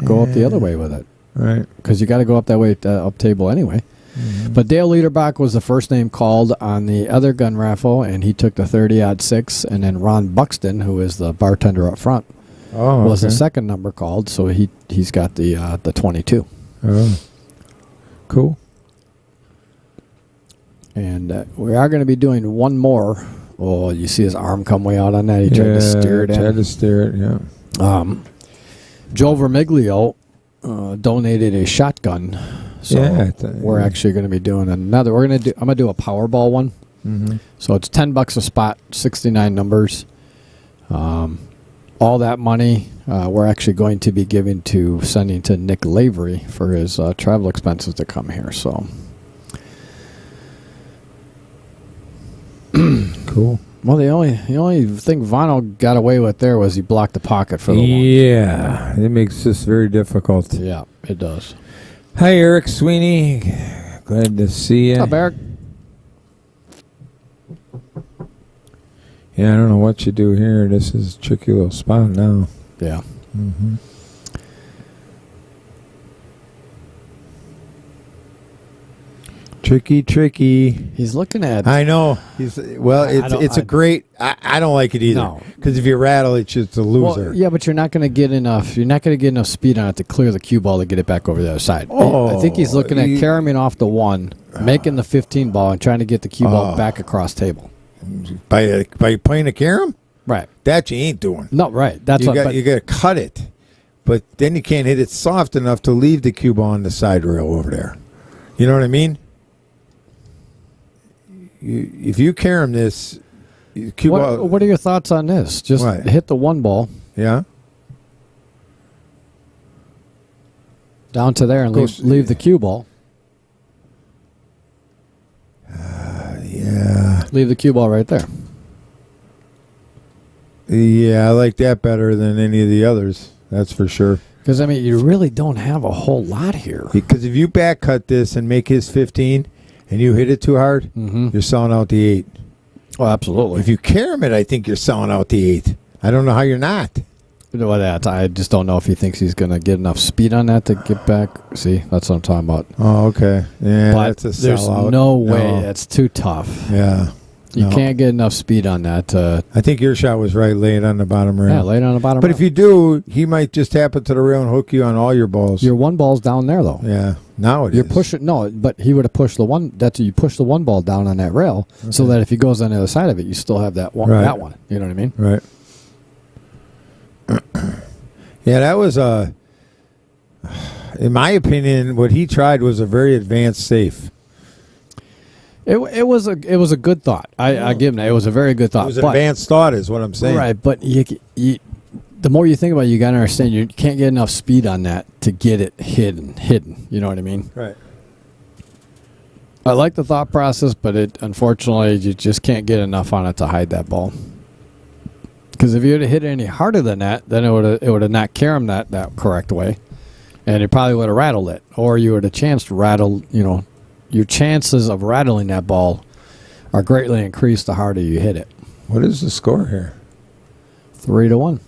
A: Go up the other way with it.
B: Right.
A: Because you got to go up that way, up table anyway. Mm-hmm. But Dale Lederbach was the first name called on the other gun raffle, and he took the 30-06. And then Ron Buxton, who is the bartender up front, was the second number called. So he's got the 22.
B: Oh, cool.
A: And we are going to be doing one more. Oh, you see his arm come way out on that. He tried to steer it in.
B: Tried to steer it, yeah.
A: Joe Vermiglio donated a shotgun. So we're actually going to be doing another. I'm going to do a Powerball one. Mm-hmm. So it's $10 a spot, 69 numbers. All that money we're actually going to be sending to Nick Lavery for his travel expenses to come here. So
B: cool.
A: Well, the only thing Vano got away with there was he blocked the pocket for the one.
B: Yeah, it makes this very difficult.
A: Yeah, it does.
B: Hi, Eric Sweeney. Glad to see you.
A: What's up, Eric?
B: Yeah, I don't know what you do here. This is a tricky little spot now.
A: Yeah.
B: Mm-hmm. Tricky.
A: He's looking at.
B: I know. It's a great. I don't like it either. Because if you rattle, it's just a loser.
A: Well, yeah, but you're not going to get enough. You're not going to get enough speed on it to clear the cue ball to get it back over the other side. I think he's looking at carrying off the 1, making the 15 ball, and trying to get the cue ball back across table.
B: By playing a carom?
A: Right.
B: That you ain't doing.
A: No, right. That's
B: you got to cut it, but then you can't hit it soft enough to leave the cue ball on the side rail over there. You know what I mean? If you carom this, cue ball.
A: What are your thoughts on this? Just hit the 1 ball.
B: Yeah.
A: Down to there and leave the cue ball.
B: Yeah.
A: Leave the cue ball right there.
B: Yeah, I like that better than any of the others. That's for sure.
A: Because, I mean, you really don't have a whole lot here.
B: Because if you back cut this and make his 15 and you hit it too hard, you're selling out the 8.
A: Oh, absolutely.
B: If you carom it, I think you're selling out the 8. I don't know how you're not.
A: You know what? I just don't know if he thinks he's going to get enough speed on that to get back. See, that's what I'm talking about.
B: Oh, okay. Yeah,
A: but
B: that's a
A: there's
B: sellout.
A: no way. That's too tough.
B: Yeah.
A: You can't get enough speed on that.
B: I think your shot was right, lay it on the bottom rail.
A: Yeah, lay it on the bottom
B: rail. But
A: rail.
B: if you do, he might just tap it to the rail and hook you on all your balls.
A: Your one ball's down there, though.
B: Yeah, now it
A: You're
B: is.
A: pushing. No, but he would have pushed the one. You push the one ball down on that rail, so that if he goes on the other side of it, you still have that one.
B: Right.
A: That one. You know what I mean?
B: Right. Yeah, that was in my opinion, what he tried was a very advanced safe.
A: It was a good thought. I give him that. It was a very good thought.
B: It was an advanced thought, is what I'm saying.
A: Right, but the more you think about it, you got to understand you can't get enough speed on that to get it hidden. You know what I mean?
B: Right.
A: I like the thought process, but unfortunately you just can't get enough on it to hide that ball. Because if you would have hit it any harder than that, then it would have not caromed that correct way, and it probably would have rattled it, or you would have chance to rattle. You know, your chances of rattling that ball are greatly increased the harder you hit it.
B: What is the score here?
A: 3-1.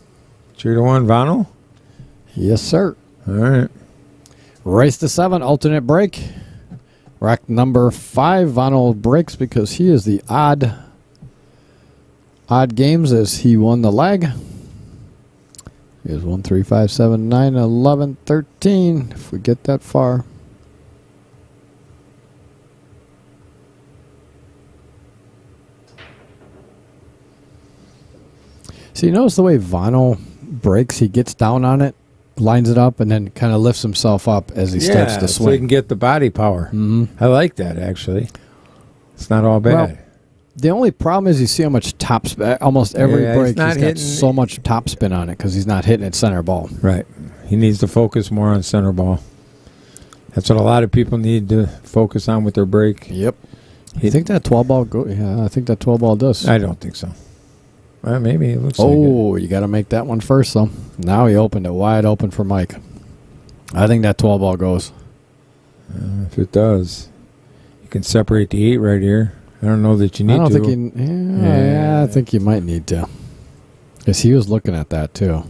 B: 3-1, Vano?
A: Yes, sir.
B: All right.
A: Race to 7, alternate break. Rack number 5, Vano breaks because he is the odd games as he won the leg. He is 1, 3, 5, 7, 9, 11, 13. If we get that far. So you notice the way Vano breaks, he gets down on it, lines it up, and then kind of lifts himself up as he starts to swing.
B: So he can get the body power.
A: Mm-hmm.
B: I like that, actually. It's not all bad.
A: Well, the only problem is you see how much top spin. Almost every break, he's got so much top spin on it because he's not hitting it center ball.
B: Right. He needs to focus more on center ball. That's what a lot of people need to focus on with their break.
A: Yep. You think that 12 ball go? Yeah, I think that 12 ball does.
B: I don't think so. Well, maybe it looks like it.
A: Oh, you got to make that one first, though. Now he opened it wide open for Mike. I think that 12 ball goes.
B: If it does, you can separate the 8 right here. I don't know that you need to.
A: I don't think I think you might need to. Because he was looking at that, too.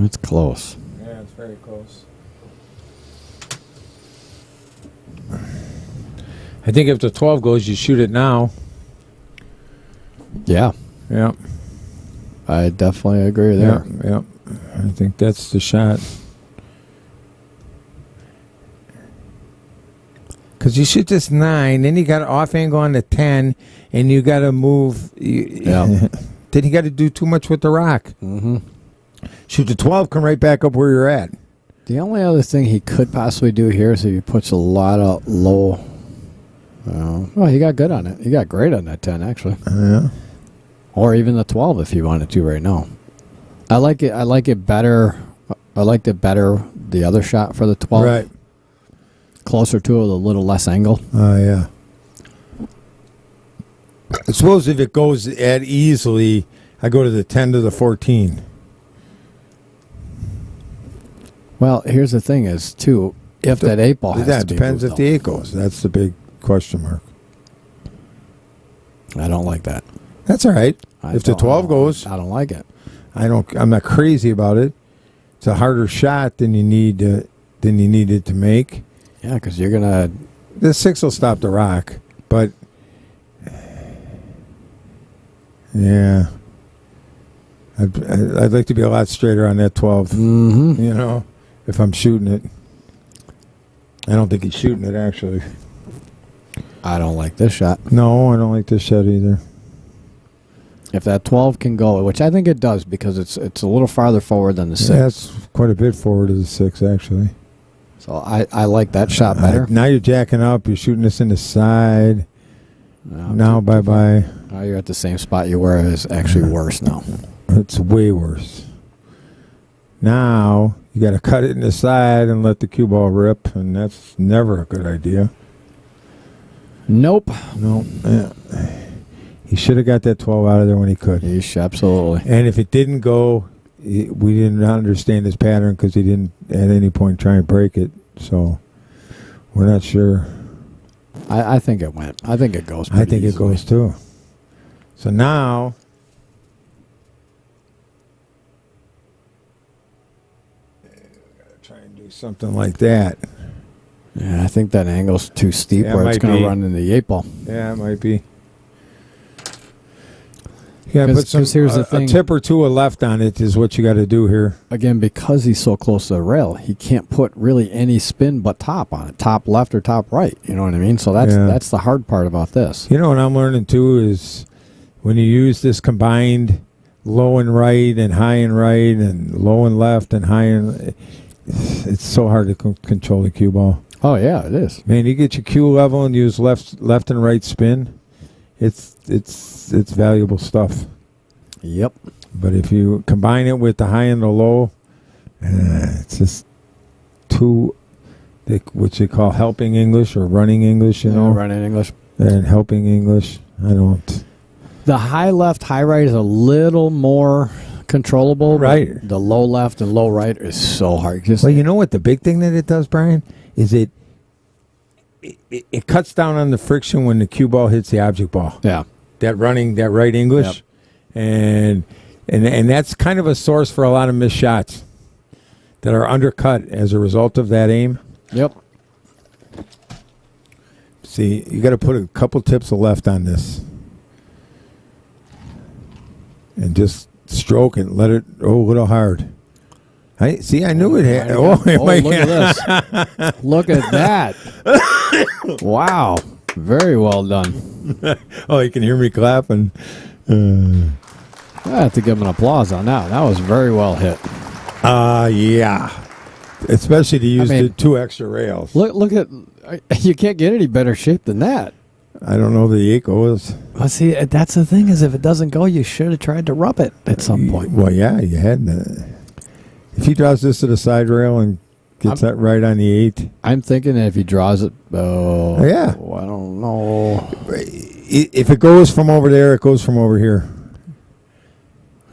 A: It's close.
B: Yeah, it's very close. I think if the 12 goes, you shoot it now.
A: Yeah.
B: Yeah.
A: I definitely agree there.
B: Yeah. I think that's the shot. Because you shoot this 9, then you got an off angle on the 10, and you got to move.
A: Yeah.
B: Then you got to do too much with the rock.
A: Mm-hmm.
B: Shoot the 12, come right back up where you're at.
A: The only other thing he could possibly do here is if he puts a lot of low. Well, he got good on it. He got great on that 10, actually.
B: Yeah.
A: Or even the 12 if he wanted to right now. I like it better. I liked it better, the other shot for the 12.
B: Right.
A: Closer to it with a little less angle.
B: Oh, yeah. I suppose if it goes at easily, I go to the 10 to the 14.
A: Well, here's the thing is, too, if that 8 ball has to be
B: depends
A: moved,
B: if the 8 goes. That's the big question mark.
A: I don't like that.
B: That's all right. If the 12 goes,
A: I don't like it.
B: I'm not crazy about it. It's a harder shot than you needed to make.
A: Yeah, because you're gonna.
B: The 6 will stop the rock, but yeah, I'd like to be a lot straighter on that 12.
A: Mm-hmm.
B: You know, if I'm shooting it, I don't think he's shooting it actually.
A: I don't like this shot.
B: No, I don't like this shot either.
A: If that 12 can go, which I think it does because it's a little farther forward than the 6.
B: Yeah, that's quite a bit forward of the 6 actually.
A: So I like that shot better.
B: Now you're jacking up. You're shooting this in the side. Now bye-bye.
A: Now you're at the same spot you were. It's actually worse now.
B: It's way worse. Now you got to cut it in the side and let the cue ball rip, and that's never a good idea.
A: Nope.
B: No. Yeah. He should have got that 12 out of there when he could.
A: Absolutely.
B: And if it didn't go, we didn't understand his pattern because he didn't at any point try and break it. So we're not sure.
A: I think it went. I think it goes.
B: I think
A: easily.
B: it goes too. So now, gotta try and do something like that.
A: Yeah, I think that angle's too steep where it's going to run in the 8 ball.
B: Yeah, it might be. Yeah, put
A: here's the thing.
B: A tip or two of left on it is what you got to do here.
A: Again, because he's so close to the rail, he can't put really any spin but top on it, top left or top right. You know what I mean? So that's the hard part about this.
B: You know what I'm learning too is when you use this combined low and right and high and right and low and left and high and it's so hard to control the cue ball.
A: Oh yeah, it is.
B: Man, you get your cue level and use left and right spin. It's valuable stuff.
A: Yep.
B: But if you combine it with the high and the low, it's just too, what you call helping English or running English, you know?
A: Running English.
B: And helping English. I don't.
A: The high left, high right is a little more controllable.
B: Right.
A: The low left and low right is so hard.
B: Well, you know what the big thing that it does, Brian, is it cuts down on the friction when the cue ball hits the object ball.
A: Yeah.
B: That right English. Yep. And that's kind of a source for a lot of missed shots that are undercut as a result of that aim.
A: Yep.
B: See, you got to put a couple tips of left on this. And just stroke it, let it a little hard. I knew it had.
A: Look at this. Look at that. Wow. Very well done.
B: Oh, you can hear me clapping.
A: I have to give him an applause on that. That was very well hit.
B: Yeah. Especially to use the 2 extra rails.
A: Look at, you can't get any better shape than that.
B: I don't know the 8 goes.
A: Well, see, that's the thing is if it doesn't go, you should have tried to rub it at some point.
B: Well, yeah, you had to. If he draws this to the side rail and gets that right on the 8.
A: I'm thinking that if he draws it,
B: yeah.
A: I don't know.
B: If it goes from over there, it goes from over here.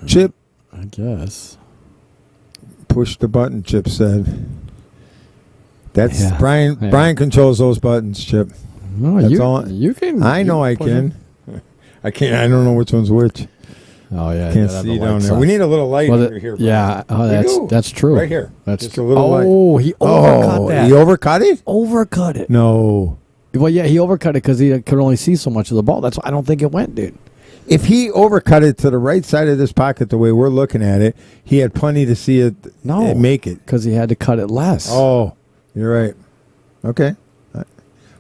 B: Chip.
A: I guess.
B: Push the button, Chip said. That's Brian.
A: Yeah.
B: Brian controls those buttons, Chip.
A: No,
B: that's all.
A: You can.
B: I know I can. I can't. I don't know which one's which.
A: Oh yeah,
B: can't see down there. We need a little light over here.
A: Yeah, that's true.
B: Right here.
A: That's
B: just a little light.
A: Oh, he overcut that.
B: He overcut it.
A: Overcut it.
B: No.
A: Well, yeah, he overcut it because he could only see so much of the ball. That's why I don't think it went, dude.
B: If he overcut it to the right side of this pocket the way we're looking at it, he had plenty to see it make it.
A: Because he had to cut it less.
B: Oh, you're right. Okay.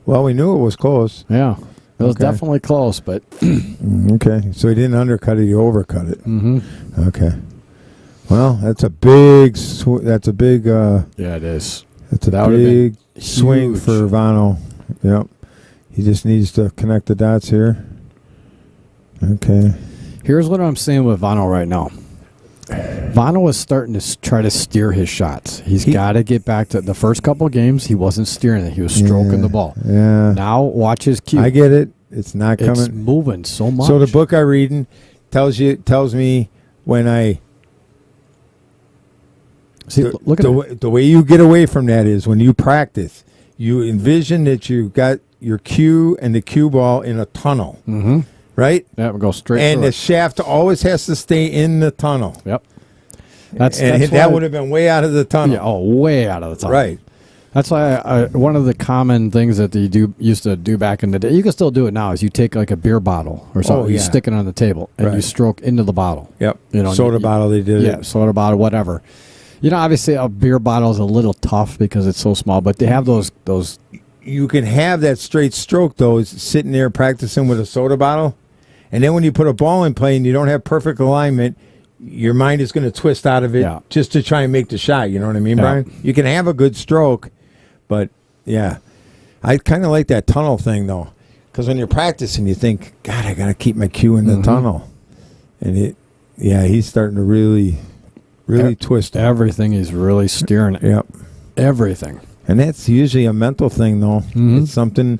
B: Well, we knew it was close.
A: Yeah. It was definitely close, but...
B: Okay. So he didn't undercut it, he overcut it.
A: Mm-hmm.
B: Okay. Well, that's a big...
A: yeah, it is.
B: That's a big swing for Vano. Yep. He just needs to connect the dots here. Okay.
A: Here's what I'm saying with Vano right now. Vano is starting to try to steer his shots. He's got to get back to the first couple of games. He wasn't steering it. He was stroking the ball.
B: Yeah.
A: Now watch his cue.
B: I get it. It's not coming.
A: It's moving so much.
B: So the book I reading tells me when I
A: see. Look at
B: the way you get away from that is when you practice. You envision that you got your cue and the cue ball in a tunnel.
A: Mm-hmm.
B: Right?
A: Yeah, we'll go straight
B: and
A: through
B: the shaft always has to stay in the tunnel.
A: Yep.
B: That would have been way out of the tunnel.
A: Yeah, way out of the tunnel.
B: Right.
A: That's why one of the common things that you used to do back in the day, you can still do it now, is you take like a beer bottle or something, you stick it on the table, and you stroke into the bottle.
B: Yep.
A: Soda
B: bottle, they did it.
A: Yeah, soda bottle, whatever. Obviously a beer bottle is a little tough because it's so small, but they have those.
B: You can have that straight stroke, though, sitting there practicing with a soda bottle. And then when you put a ball in play and you don't have perfect alignment, your mind is going to twist out of it just to try and make the shot. You know what I mean, Brian? You can have a good stroke, but, yeah. I kind of like that tunnel thing, though. Because when you're practicing, you think, God, I got to keep my cue in the tunnel. And Yeah, he's starting to really twist
A: everything. He's really steering it.
B: Yep.
A: Everything.
B: And that's usually a mental thing, though.
A: Mm-hmm.
B: It's something.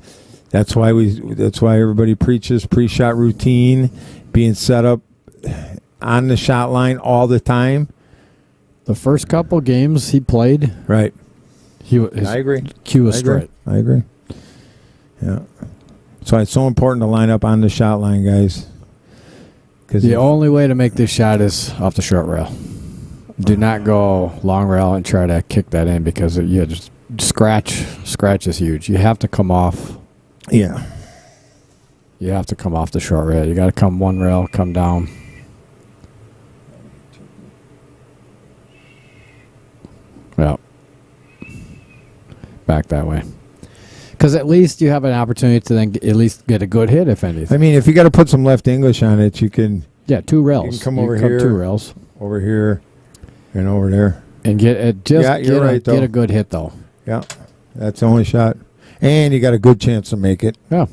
B: That's why everybody preaches pre-shot routine, being set up on the shot line all the time.
A: The first couple games he played,
B: right?
A: I
B: agree.
A: Cue was straight.
B: I agree. Yeah. So it's so important to line up on the shot line, guys.
A: Because the only way to make this shot is off the short rail. Do not go long rail and try to kick that in because you just scratch. Scratch is huge. You have to come off.
B: Yeah.
A: You have to come off the short rail. You got to come one rail, come down. Yeah. Back that way. Because at least you have an opportunity to then at least get a good hit, if anything.
B: I mean, if you got to put some left English on it, you can.
A: Yeah, 2 rails.
B: You can come over here.
A: 2 rails.
B: Over here and over there.
A: And get a good hit, though.
B: Yeah, that's the only shot. And you got a good chance to make it.
A: Yeah.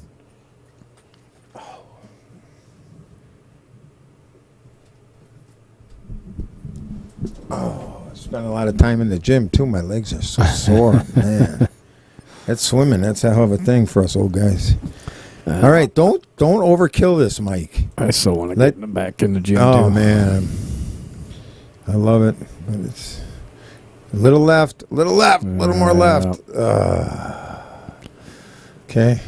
B: Oh, I spent a lot of time in the gym, too. My legs are so sore, man. That's swimming. That's a hell of a thing for us old guys. All right, don't overkill this, Mike.
A: I still want to get back in the gym,
B: Oh,
A: too.
B: man. I love it. But it's a little left, a little more left. Okay.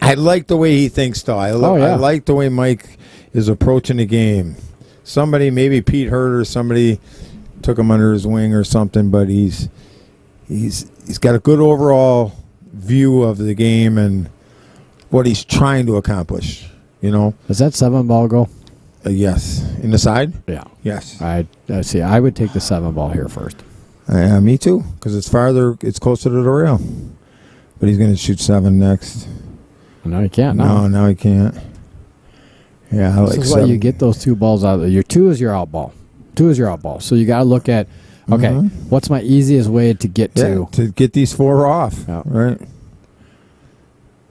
B: I like the way he thinks, though. I like the way Mike is approaching the game. Somebody, maybe Pete Hurt or somebody took him under his wing or something, but he's got a good overall view of the game and what he's trying to accomplish. You know,
A: Does that 7-ball go?
B: Yes, in the side.
A: Yeah.
B: Yes.
A: I see. I would take the 7-ball here first.
B: Me too, because it's farther. It's closer to the rail. But he's going to shoot 7 next.
A: No, he can't.
B: No, he can't. Yeah, I
A: this
B: like
A: is
B: 7.
A: why you get those 2 balls out of there. Your 2 is your out ball. 2 is your out ball. So you got to look at, okay, what's my easiest way to get to
B: get these 4 off?
A: Yeah.
B: Right.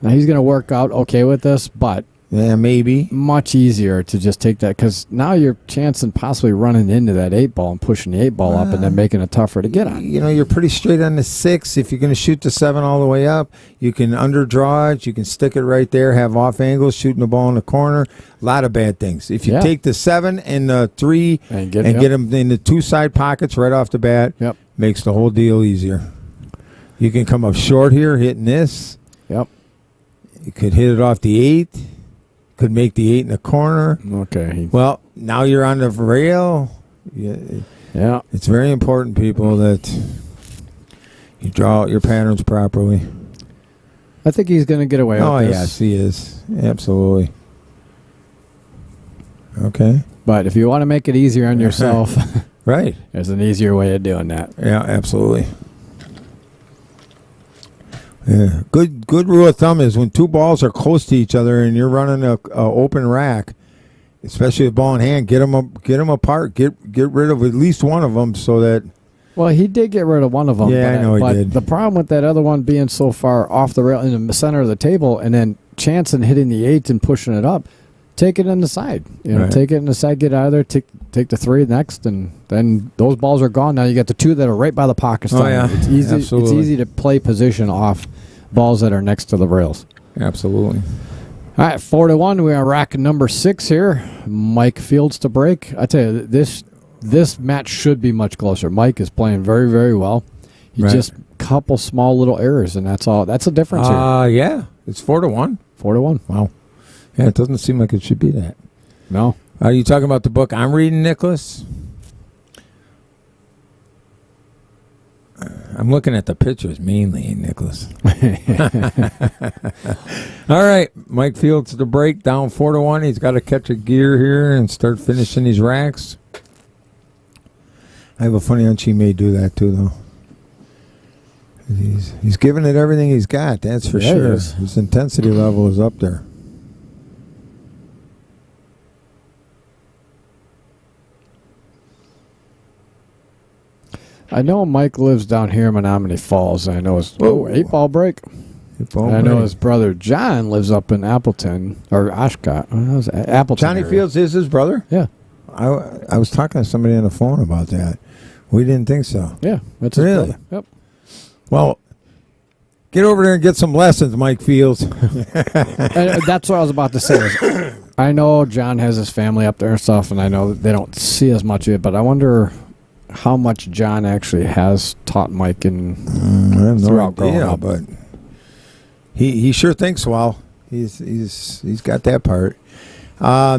A: Now he's going to work out okay with this, but
B: yeah, maybe
A: much easier to just take that because now you're chancing possibly running into that 8-ball and pushing the 8-ball up and then making it tougher to get on.
B: You know, you're pretty straight on the 6. If you're going to shoot the 7 all the way up, you can underdraw it. You can stick it right there, have off angles, shooting the ball in the corner. A lot of bad things. If you take the 7 and the 3 and get them in the 2 side pockets right off the bat, makes the whole deal easier. You can come up short here, hitting this.
A: Yep.
B: You could hit it off the 8. Could make the 8 in the corner.
A: Okay.
B: Well, now you're on the rail.
A: Yeah.
B: It's very important, people, that you draw out your patterns properly.
A: I think he's going to get away with this.
B: Oh, yes, he is. Absolutely. Okay.
A: But if you want to make it easier on yourself,
B: right,
A: there's an easier way of doing that.
B: Yeah, absolutely. Yeah. Good rule of thumb is when 2 balls are close to each other and you're running a open rack, especially with ball in hand, get them apart. Get rid of at least one of them so that.
A: Well, he did get rid of one of them.
B: Yeah, I know he did.
A: The problem with that other one being so far off the rail in the center of the table and then chancing hitting the 8 and pushing it up, take it in the side. Take it in the side, get out of there, take the 3 next, and then those balls are gone. Now you got the 2 that are right by the pocket.
B: Oh, yeah.
A: It's easy.
B: Absolutely.
A: It's easy to play position off balls that are next to the rails.
B: Absolutely.
A: All right, 4-1. We are rack number 6 here. Mike Fields to break. I tell you, this match should be much closer. Mike is playing very, very well. He just couple small little errors, and that's all. That's the difference here.
B: Yeah, it's 4-1.
A: 4-1.
B: Wow. Yeah, it doesn't seem like it should be that.
A: No.
B: Are you talking about the book I'm reading, Nicholas? I'm looking at the pictures mainly, Nicholas. All right, Mike Fields to the break, down 4-1. He's got to catch a gear here and start finishing these racks. I have a funny hunch he may do that too, though. He's giving it everything he's got, that's for sure. His intensity level is up there.
A: I know Mike lives down here in Menominee Falls. I know his 8-ball break. I know his brother John lives up in Appleton or Oshkosh. Appleton.
B: Johnny
A: area.
B: Fields is his brother?
A: Yeah.
B: I was talking to somebody on the phone about that. We didn't think so.
A: Yeah, that's his
B: really.
A: brother. Yep.
B: Well, get over there and get some lessons, Mike Fields.
A: And that's what I was about to say. I know John has his family up there and stuff, and I know that they don't see as much of it, but I wonder how much John actually has taught Mike and
B: I have no
A: growing
B: idea,
A: up.
B: but he sure thinks well. He's got that part.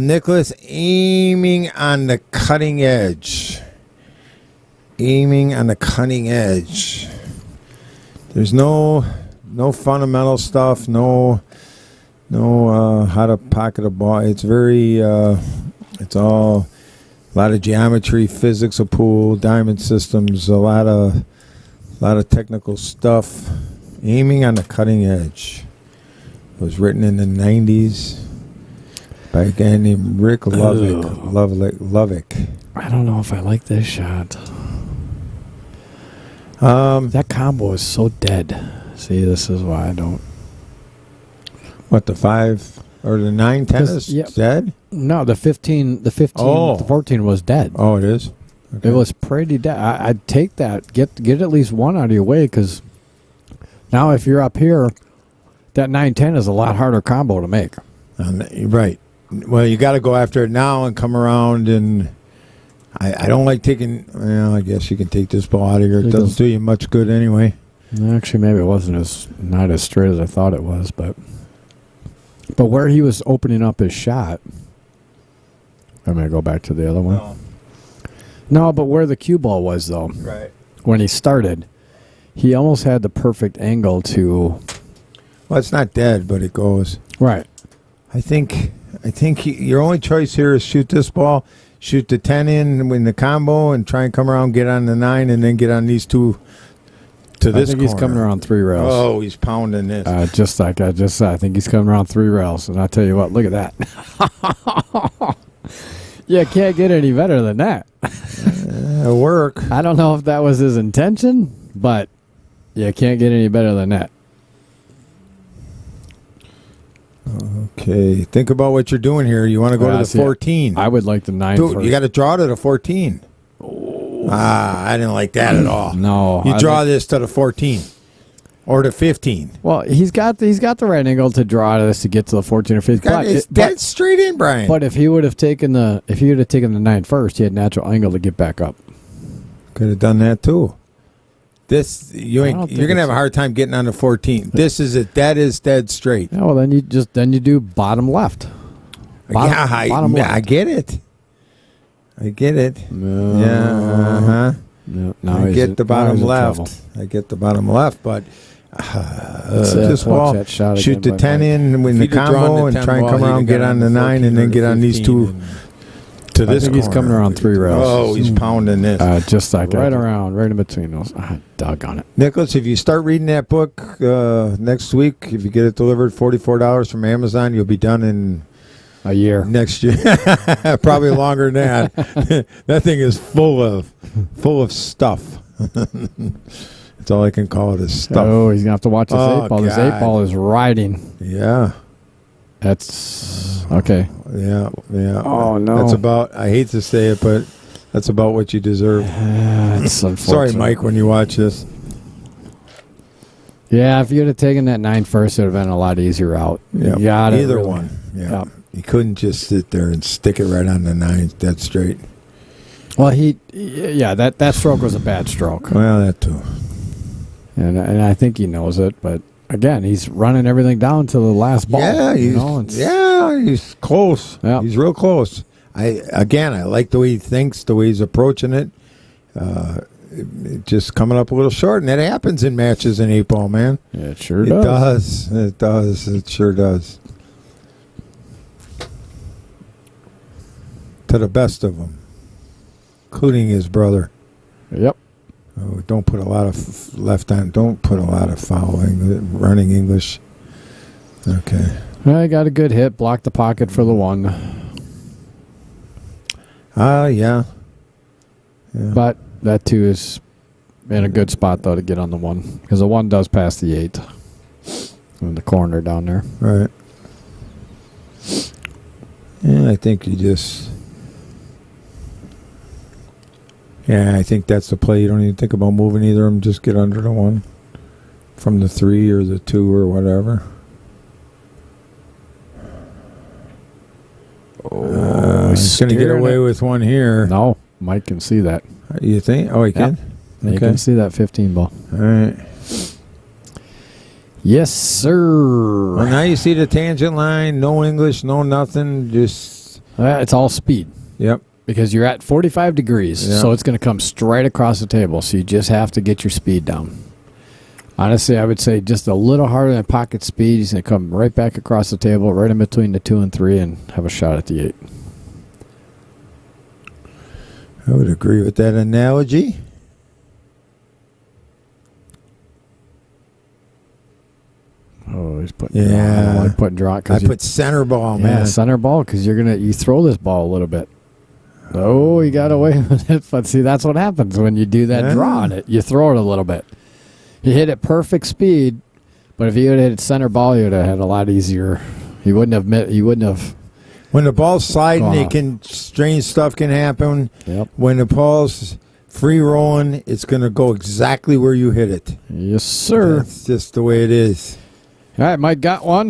B: Nicholas aiming on the cutting edge. Aiming on the cutting edge. There's no fundamental stuff. No how to pocket a ball. It's very. It's all a lot of geometry, physics of pool, diamond systems. A lot of technical stuff. Aiming on the cutting edge. It was written in the 90s by a guy named Rick Lovick.
A: I don't know if I like this shot. That combo is so dead. See, this is why I don't.
B: What, the 5 or the 9 tennis dead?
A: No, the 15, the 14 was dead.
B: Oh, it is? Okay.
A: It was pretty dead. I'd take that. Get at least one out of your way, because now if you're up here, that 9-10 is a lot harder combo to make.
B: Right. Well, you got to go after it now and come around, and I don't like taking. Well, I guess you can take this ball out of here. It doesn't do you much good anyway.
A: Actually, maybe it wasn't not as straight as I thought it was, but where he was opening up his shot. I'm gonna go back to the other one. No, but where the cue ball was though.
B: Right. When
A: he started, he almost had the perfect angle to.
B: Well, it's not dead, but it goes.
A: Right.
B: I think your only choice here is shoot this ball, shoot the 10 in the combo, and try and come around, get on the 9, and then get on these two to this corner.
A: He's coming around 3 rails.
B: Oh, he's pounding this.
A: Just like I just said, I think he's coming around 3 rails, and I'll tell you what, look at that. Yeah, can't get any better than that.
B: It'll work.
A: I don't know if that was his intention, but you can't get any better than that.
B: Okay, think about what you're doing here. You want to go to the 14.
A: I would like the 9
B: Dude,
A: first.
B: you got to draw to the 14. Oh. I didn't like that at all.
A: No.
B: You draw this to the 14 or the 15.
A: Well, he's got the right angle to draw to this to get to the 14 or 15.
B: It's dead straight in, Brian.
A: But if he would have taken the 9 first, he had natural angle to get back up.
B: Could have done that too. This you're gonna have a hard time getting on the 14. This is it. That is dead straight.
A: Yeah, well then you do bottom left.
B: Bottom left. I get it.
A: No.
B: Yeah.
A: No,
B: I get the bottom left. But this ball, shoot the 10 in with the combo and try and come around, get on the 9, and then get on these two. To this
A: I think he's coming around 3 rails.
B: Oh, he's pounding this.
A: Just like right in between those. Doggone it.
B: Nicholas, if you start reading that book next week, if you get it delivered $44 from Amazon, you'll be done in
A: a year.
B: Next year. Probably longer than that. That thing is full of stuff. That's all I can call it is stuff.
A: Oh, he's going to have to watch this 8 ball.
B: God.
A: This 8 ball is riding.
B: Yeah.
A: That's okay.
B: Yeah.
A: Oh, no.
B: That's about, I hate to say it, but that's about what you deserve.
A: It's unfortunate.
B: Sorry, Mike, when you watch this.
A: Yeah, if you'd have taken that 9 first, it would have been a lot easier out.
B: Yeah, either one. Yeah. Yep. You couldn't just sit there and stick it right on the 9 dead straight.
A: Well, that stroke was a bad stroke.
B: Well, that too.
A: And I think he knows it, but again, he's running everything down to the last ball.
B: Yeah, he's close. Yep. He's real close. I like the way he thinks, the way he's approaching it. Just coming up a little short, and that happens in matches in 8 ball, man.
A: Yeah, it sure does.
B: It does. It sure does. To the best of them, including his brother.
A: Yep.
B: Oh, don't put a lot of left on. Don't put a lot of fouling. Running English. Okay.
A: I got a good hit. Blocked the pocket for the 1.
B: Yeah.
A: But that 2 is in a good spot, though, to get on the 1. Because the 1 does pass the 8. In the corner down there.
B: Right. Yeah, I think you just... Yeah, I think that's the play. You don't even think about moving either of them. Just get under the 1 from the 3 or the 2 or whatever. He's going to get away with one here.
A: No, Mike can see that.
B: You think? Oh, he can?
A: Okay. You can see that 15 ball.
B: All right.
A: Yes, sir.
B: Well, now you see the tangent line. No English, no nothing. Just
A: it's all speed.
B: Yep.
A: Because you're at 45 degrees, so it's going to come straight across the table. So you just have to get your speed down. Honestly, I would say just a little harder than pocket speed. He's going to come right back across the table, right in between the 2 and 3, and have a shot at the 8.
B: I would agree with that analogy.
A: Oh, he's putting draw. I don't like putting draw.
B: I put center ball, man.
A: Yeah, center ball, because you throw this ball a little bit. Oh, he got away with it. But see, that's what happens when you do that draw on it. You throw it a little bit. He hit it perfect speed, but if he would have hit center ball, he would have had a lot easier. He wouldn't have.
B: When the ball's sliding, strange stuff can happen.
A: Yep.
B: When the ball's free rolling, it's going to go exactly where you hit it.
A: Yes, sir.
B: That's just the way it is.
A: All right, Mike got one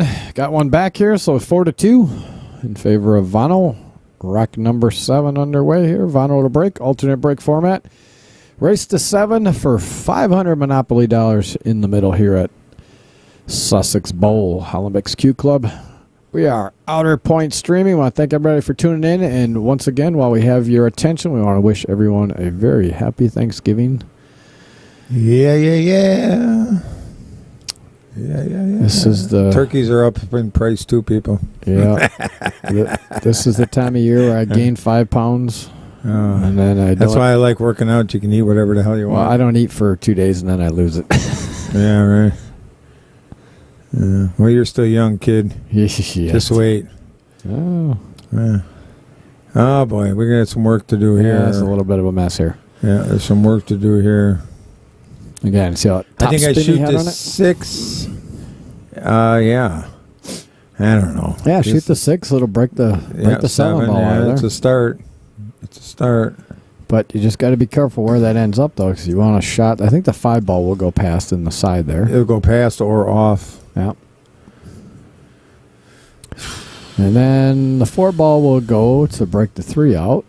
A: back here, so 4-2 in favor of Vano. Rack number 7 underway here. Vano to break, alternate break format. Race to 7 for $500 Monopoly dollars in the middle here at Sussex Bowl, Hollenbeck's Q Club. We are Outer Point streaming. I want to thank everybody for tuning in. And once again, while we have your attention, we want to wish everyone a very happy Thanksgiving.
B: Yeah.
A: This is the
B: turkeys are up in price too, people.
A: Yeah. This is the time of year where I gain 5 pounds. And then
B: that's why I like working out. You can eat whatever the hell you want.
A: Well, I don't eat for 2 days and then I lose it.
B: Yeah, right. Yeah. Well, you're still young, kid.
A: Yes.
B: Just wait.
A: Oh.
B: Yeah. Oh, boy. We're going to have some work to do here.
A: Yeah, it's a little bit of a mess here.
B: Yeah, there's some work to do here.
A: Again, see how
B: I think I shoot the 6. Yeah. I don't know.
A: Yeah, shoot the 6. It'll break the 7 ball out of there.
B: It's a start.
A: But you just got to be careful where that ends up, though, because you want a shot. I think the 5 ball will go past in the side there.
B: It'll go past or off.
A: Yeah. And then the 4 ball will go to break the 3 out.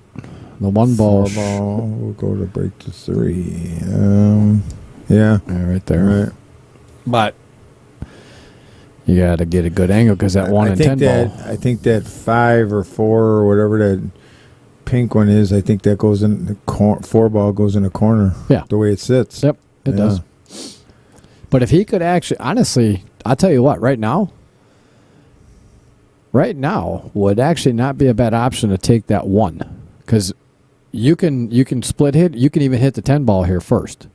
A: The 1 ball
B: will go to break the 3. Yeah.
A: Right there.
B: Right.
A: But you got to get a good angle because that 1 and 10 ball.
B: I think that 5 or 4 or whatever that pink one is, I think that goes in the 4 ball goes in the corner.
A: Yeah.
B: The way it sits.
A: Yep, it does. But if he could actually, honestly, I'll tell you what, right now would actually not be a bad option to take that 1 because you can split hit. You can even hit the 10 ball here first.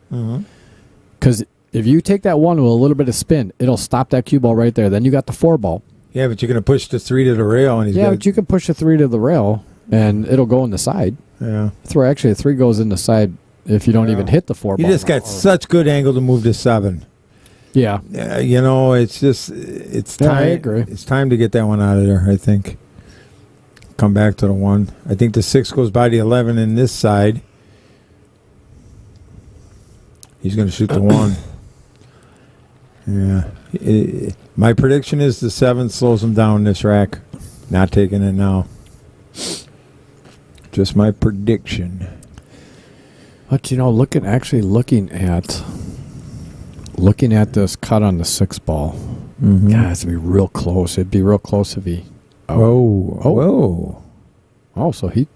A: Because if you take that 1 with a little bit of spin, it'll stop that cue ball right there. Then you got the 4 ball.
B: Yeah, but you're going to push the 3 to the rail. And
A: but you can push the 3 to the rail, and it'll go in the side.
B: Yeah.
A: Actually, the 3 goes in the side if you don't even hit the 4 ball.
B: You just got such good angle to move to 7.
A: Yeah.
B: It's just, it's time.
A: I agree.
B: It's time to get that one out of there, I think. Come back to the 1. I think the 6 goes by the 11 in this side. He's going to shoot the 1. Yeah. My prediction is the 7 slows him down this rack. Not taking it now. Just my prediction.
A: But, looking at this cut on the 6 ball, God, it's going to be real close. It'd be real close if he...
B: Whoa.
A: Oh, so he...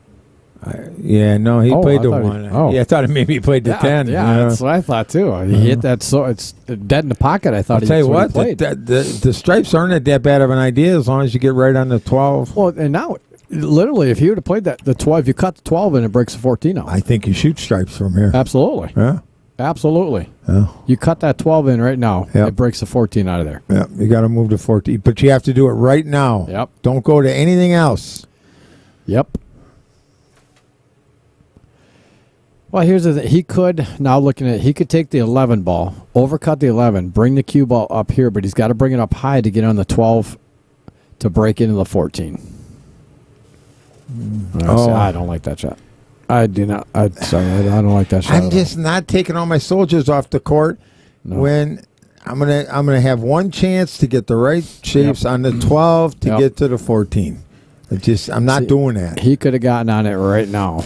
B: he played the 1. I thought maybe he played the 10.
A: Yeah, that's what I thought, too. He hit that, so it's dead in the pocket. I thought
B: I'll tell you what, the stripes aren't that bad of an idea as long as you get right on the 12.
A: Well, and now... Literally, if you would have played the 12, you cut the 12 and it breaks the 14 out.
B: I think you shoot stripes from here.
A: Absolutely.
B: Yeah.
A: Absolutely.
B: Yeah.
A: You cut that 12 in right now, it breaks the 14 out of there.
B: Yeah, you got to move to 14. But you have to do it right now.
A: Yep.
B: Don't go to anything else.
A: Yep. Well, here's the thing. He could take the 11 ball, overcut the 11, bring the cue ball up here, but he's got to bring it up high to get on the 12 to break into the 14. I don't like that shot. I do not. Sorry, I don't like that shot.
B: I'm just not taking all my soldiers off the court when I'm gonna have one chance to get the right shapes on the 12 to get to the 14. I'm not doing that.
A: He could have gotten on it right now.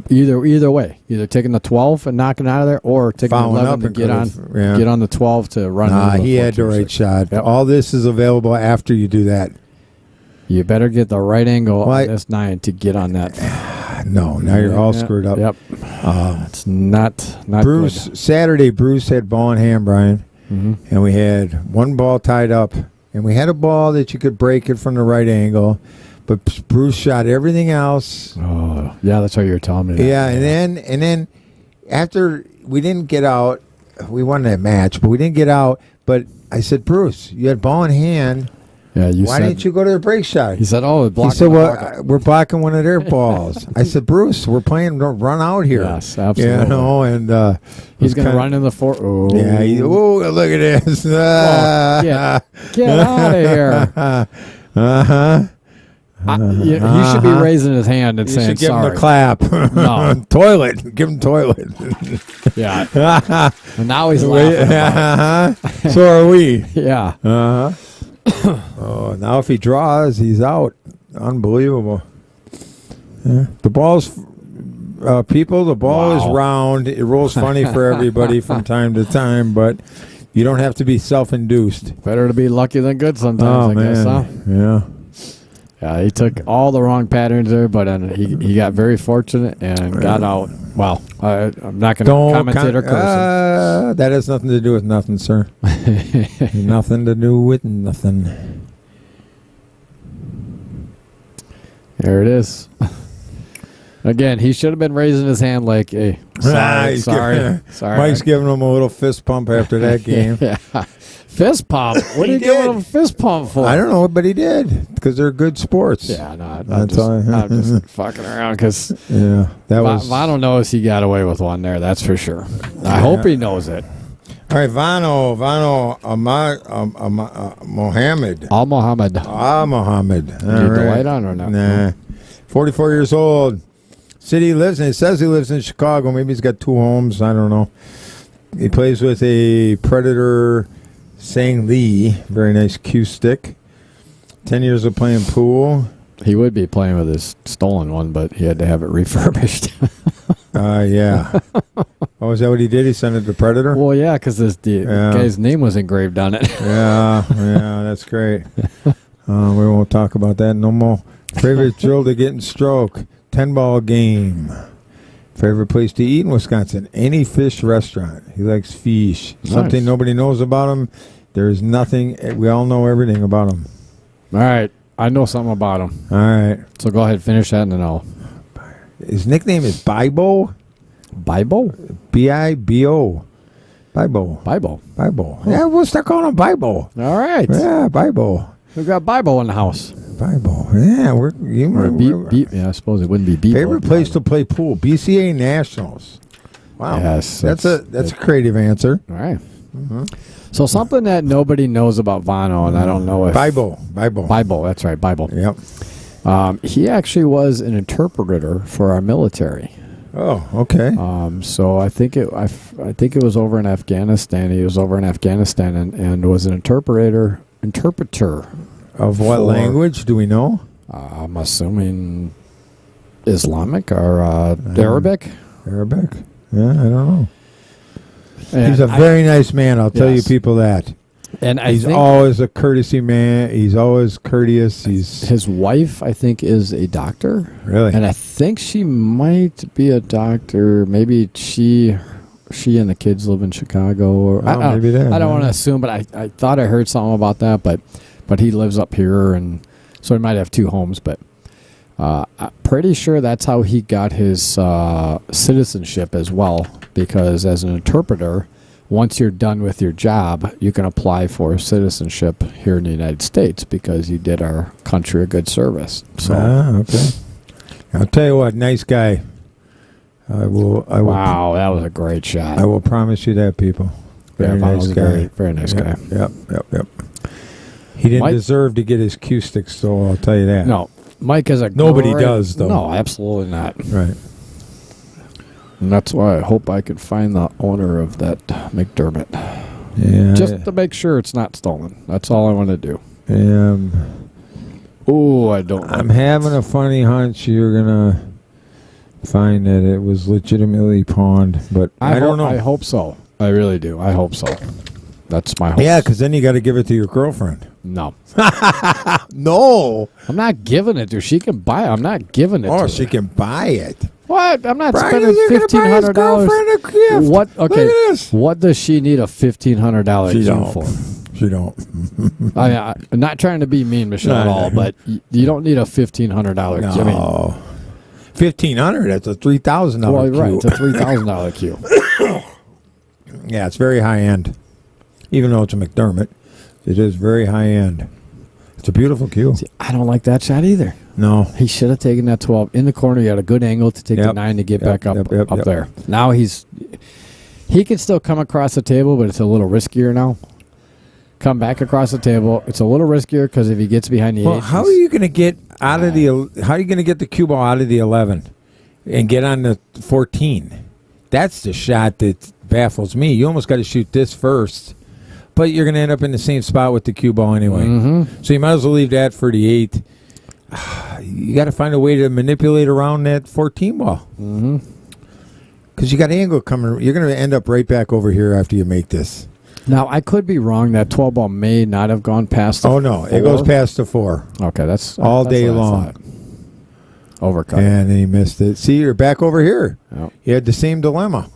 A: Either way, either taking the 12 and knocking out of there, or taking the 11 to get on the 12 to run.
B: He had the right shot. Yep. All this is available after you do that.
A: You better get the right angle on this 9 to get on that.
B: No, now you're all screwed up.
A: Yep. It's not
B: Bruce, good. Saturday, Bruce had ball in hand, Brian, and we had one ball tied up, and we had a ball that you could break it from the right angle, but Bruce shot everything else.
A: Oh, yeah, that's what you were telling me.
B: Yeah, and then after we didn't get out, we won that match, but we didn't get out. But I said, Bruce, you had ball in hand.
A: Yeah,
B: why didn't you go to the break shot?
A: He said, "Oh,
B: he said, well, we're blocking one of their balls." I said, "Bruce, we're playing run out here."
A: Yes, absolutely.
B: You know, and
A: he's going to run in the fort. Oh,
B: yeah. Look at this!
A: Get out of here! He should be raising his hand and saying,
B: "Give
A: sorry."
B: him a clap.
A: No,
B: toilet. Give him toilet.
A: Yeah. And now he's laughing.
B: So are we?
A: Yeah.
B: Oh, now if he draws, he's out. Unbelievable. Yeah. The ball's people. The ball is round. It rolls funny for everybody from time to time, but you don't have to be self-induced.
A: Better to be lucky than good sometimes. I guess. Huh?
B: Yeah.
A: Yeah, he took all the wrong patterns there, but he got very fortunate and got out. Well, I'm not going to commentate or curse.
B: That has nothing to do with nothing, sir. Nothing to do with nothing.
A: There it is. Again, he should have been raising his hand like, hey, sorry.
B: Mike's giving him a little fist pump after that game.
A: Yeah. Fist pump? What are you giving him a fist pump for?
B: I don't know, but he did because they're good sports.
A: Yeah, no, I'm just fucking around because Vano knows he got away with one there. That's for sure. I hope he knows it.
B: All right, Mohammed.
A: Almohammed.
B: Almohammed.
A: Need the light on or not?
B: Nah. 44 years old. It says he lives in Chicago. Maybe he's got 2 homes. I don't know. He plays with a Predator Sang Lee. Very nice cue stick. 10 years of playing pool.
A: He would be playing with his stolen one, but he had to have it refurbished.
B: Yeah. Oh, is that what he did? He sent it to Predator?
A: Well, yeah, because the guy's name was engraved on it.
B: Yeah, that's great. We won't talk about that no more. Favorite drill to get in stroke? 10-ball game. Favorite place to eat in Wisconsin? Any fish restaurant. He likes fish. Nice. Something nobody knows about him. There's nothing. We all know everything about him.
A: All right. I know something about him.
B: All right.
A: So go ahead, finish that, and then I'll.
B: His nickname is Bibo.
A: Bibo?
B: B-I-B-O. Bibo.
A: Bibo.
B: Bibo. Oh. Yeah, we'll start calling him Bibo.
A: All right.
B: Yeah, Bibo.
A: We've got Bibo in the house.
B: Bibo. Yeah,
A: yeah, I suppose it wouldn't be Bibo.
B: Favorite place to play pool? BCA Nationals. Wow. Yes. That's a creative answer.
A: All right. Mm-hmm. So something that nobody knows about Vano, and I don't know if
B: Bible.
A: That's right, Bible.
B: Yep.
A: He actually was an interpreter for our military.
B: Oh, okay.
A: So I think it was over in Afghanistan. He was over in Afghanistan and was an interpreter.
B: Of what language do we know?
A: I'm assuming Islamic or Arabic.
B: Arabic? Yeah, I don't know. And he's a very nice man. I'll tell you people that.
A: And
B: he's always a courtesy man. He's always courteous.
A: His wife, I think, is a doctor.
B: Really?
A: And I think she might be a doctor. Maybe she and the kids live in Chicago. Or
B: maybe that.
A: I don't want to assume, but I thought I heard something about that. But he lives up here, and so he might have 2 homes. But I'm pretty sure that's how he got his citizenship as well. Because as an interpreter, once you're done with your job, you can apply for citizenship here in the United States because you did our country a good service. So,
B: okay. I'll tell you what, nice guy. I will.
A: Wow, that was a great shot.
B: I will promise you that, people. Very nice guy.
A: Very nice guy.
B: Yep. He didn't deserve to get his cue sticks, so I'll tell you that.
A: No, Mike is a
B: nobody does though.
A: No, absolutely not.
B: Right.
A: And that's why I hope I can find the owner of that McDermott.
B: Yeah.
A: Just to make sure it's not stolen. That's all I want to do. Oh, I don't.
B: I'm having a funny hunch you're gonna find that it was legitimately pawned, but I don't know.
A: I hope so. I really do. I hope so. That's my hope.
B: Yeah, because then you got to give it to your girlfriend.
A: No.
B: No.
A: I'm not giving it to her. She can buy it. I'm not giving it to her.
B: Oh, she can buy it.
A: What? I'm not
B: Brian,
A: spending $1,500.
B: Girlfriend a gift.
A: What? Okay.
B: Look at this.
A: What does she need a $1,500 gift for?
B: She don't.
A: I'm not trying to be mean, Michelle, at all, but you don't need a $1,500 gift.
B: No. $1,500. That's a $3,000
A: well,
B: cue.
A: right. It's a $3,000 cue.
B: Yeah, it's very high end. Even though it's a McDermott, it is very high end. It's a beautiful cue.
A: See, I don't like that shot either.
B: No.
A: He should have taken that 12 in the corner. He had a good angle to take the 9 to get back up there. Now he can still come across the table, but it's a little riskier now. Come back across the table. It's a little riskier because if he gets behind the 8.
B: How are you going to get out of how are you going to get the cue ball out of the 11 and get on the 14? That's the shot that baffles me. You almost got to shoot this first, but you're going to end up in the same spot with the cue ball anyway. Mm-hmm. So you might as well leave that for the 8. You got to find a way to manipulate around that 14 ball.
A: Mm-hmm.
B: Because you got angle coming. You're going to end up right back over here after you make this.
A: Now, I could be wrong. That 12 ball may not have gone past the 4.
B: Oh, no. It goes past the 4.
A: Okay, that's
B: all
A: that's
B: day long.
A: Overcut.
B: And he missed it. See, you're back over here.
A: Yep.
B: You had the same dilemma.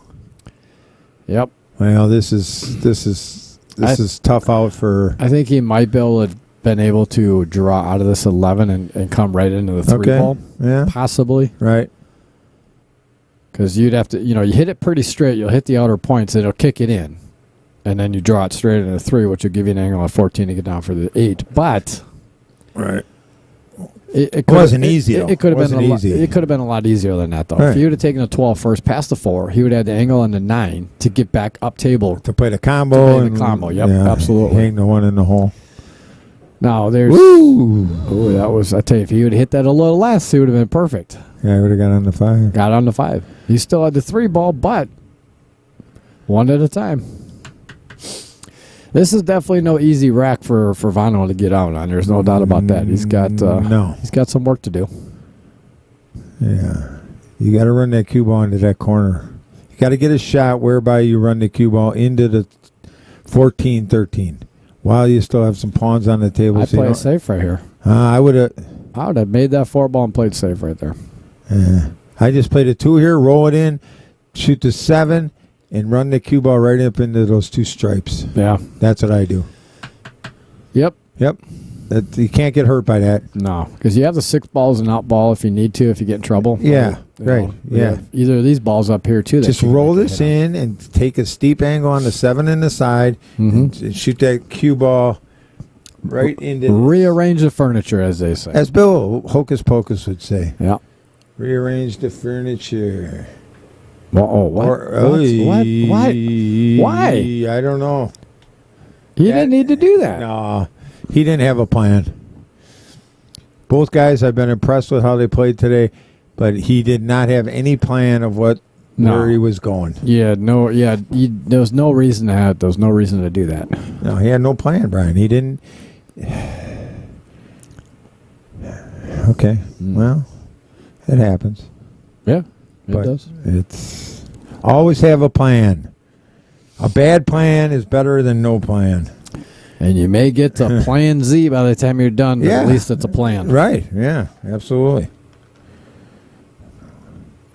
A: Yep.
B: Well, this is tough out for...
A: I think he might be able to been able to draw out of this 11 and come right into the 3 ball.
B: Yeah.
A: Possibly.
B: Right.
A: Because you'd have to, you hit it pretty straight. You'll hit the outer points. It'll kick it in. And then you draw it straight into the 3, which will give you an angle of 14 to get down for the 8. But
B: right,
A: it
B: wasn't easy.
A: It could have been easy. It could have been a lot easier than that, though.
B: Right.
A: If he would have taken the 12 first, past the 4, he would have had the angle on the 9 to get back up table
B: to play the combo.
A: Yep, absolutely.
B: Hang the one in the hole.
A: Now there's.
B: Woo!
A: That was. I tell you, if he would have hit that a little less, he would have been perfect.
B: Yeah, I would have got on the 5.
A: Got on the 5. He still had the 3 ball, but one at a time. This is definitely no easy rack for Vano to get out on. There's no doubt about that. He's got He's got some work to do.
B: Yeah, you got to run that cue ball into that corner. You got to get a shot whereby you run the cue ball into the 14-13 while you still have some pawns on the table.
A: I play it safe right here.
B: I would
A: have made that 4 ball and played safe right there.
B: I just played a 2 here, roll it in, shoot the 7. And run the cue ball right up into those 2 stripes.
A: Yeah.
B: That's what I do.
A: Yep.
B: You can't get hurt by that.
A: No, because you have the 6 balls and out ball if you need to, if you get in trouble.
B: Yeah, right. Yeah.
A: Either of these balls up here, too.
B: Just roll this in and take a steep angle on the 7 in the side and shoot that cue ball right into...
A: Rearrange the furniture, as they say.
B: As Bill Hocus Pocus would say.
A: Yeah.
B: Rearrange the furniture.
A: What? What? Why?
B: I don't know.
A: He didn't need to do that.
B: No, he didn't have a plan. Both guys, I've been impressed with how they played today, but he did not have any plan of where he was going.
A: Yeah, no, yeah. There was no reason to have. There was no reason to do that.
B: No, he had no plan, Brian. He didn't. Okay, well, it happens.
A: Yeah. It does.
B: It's always have a plan. A bad plan is better than no plan.
A: And you may get to plan Z by the time you're done, but at least it's a plan.
B: Right, yeah, absolutely.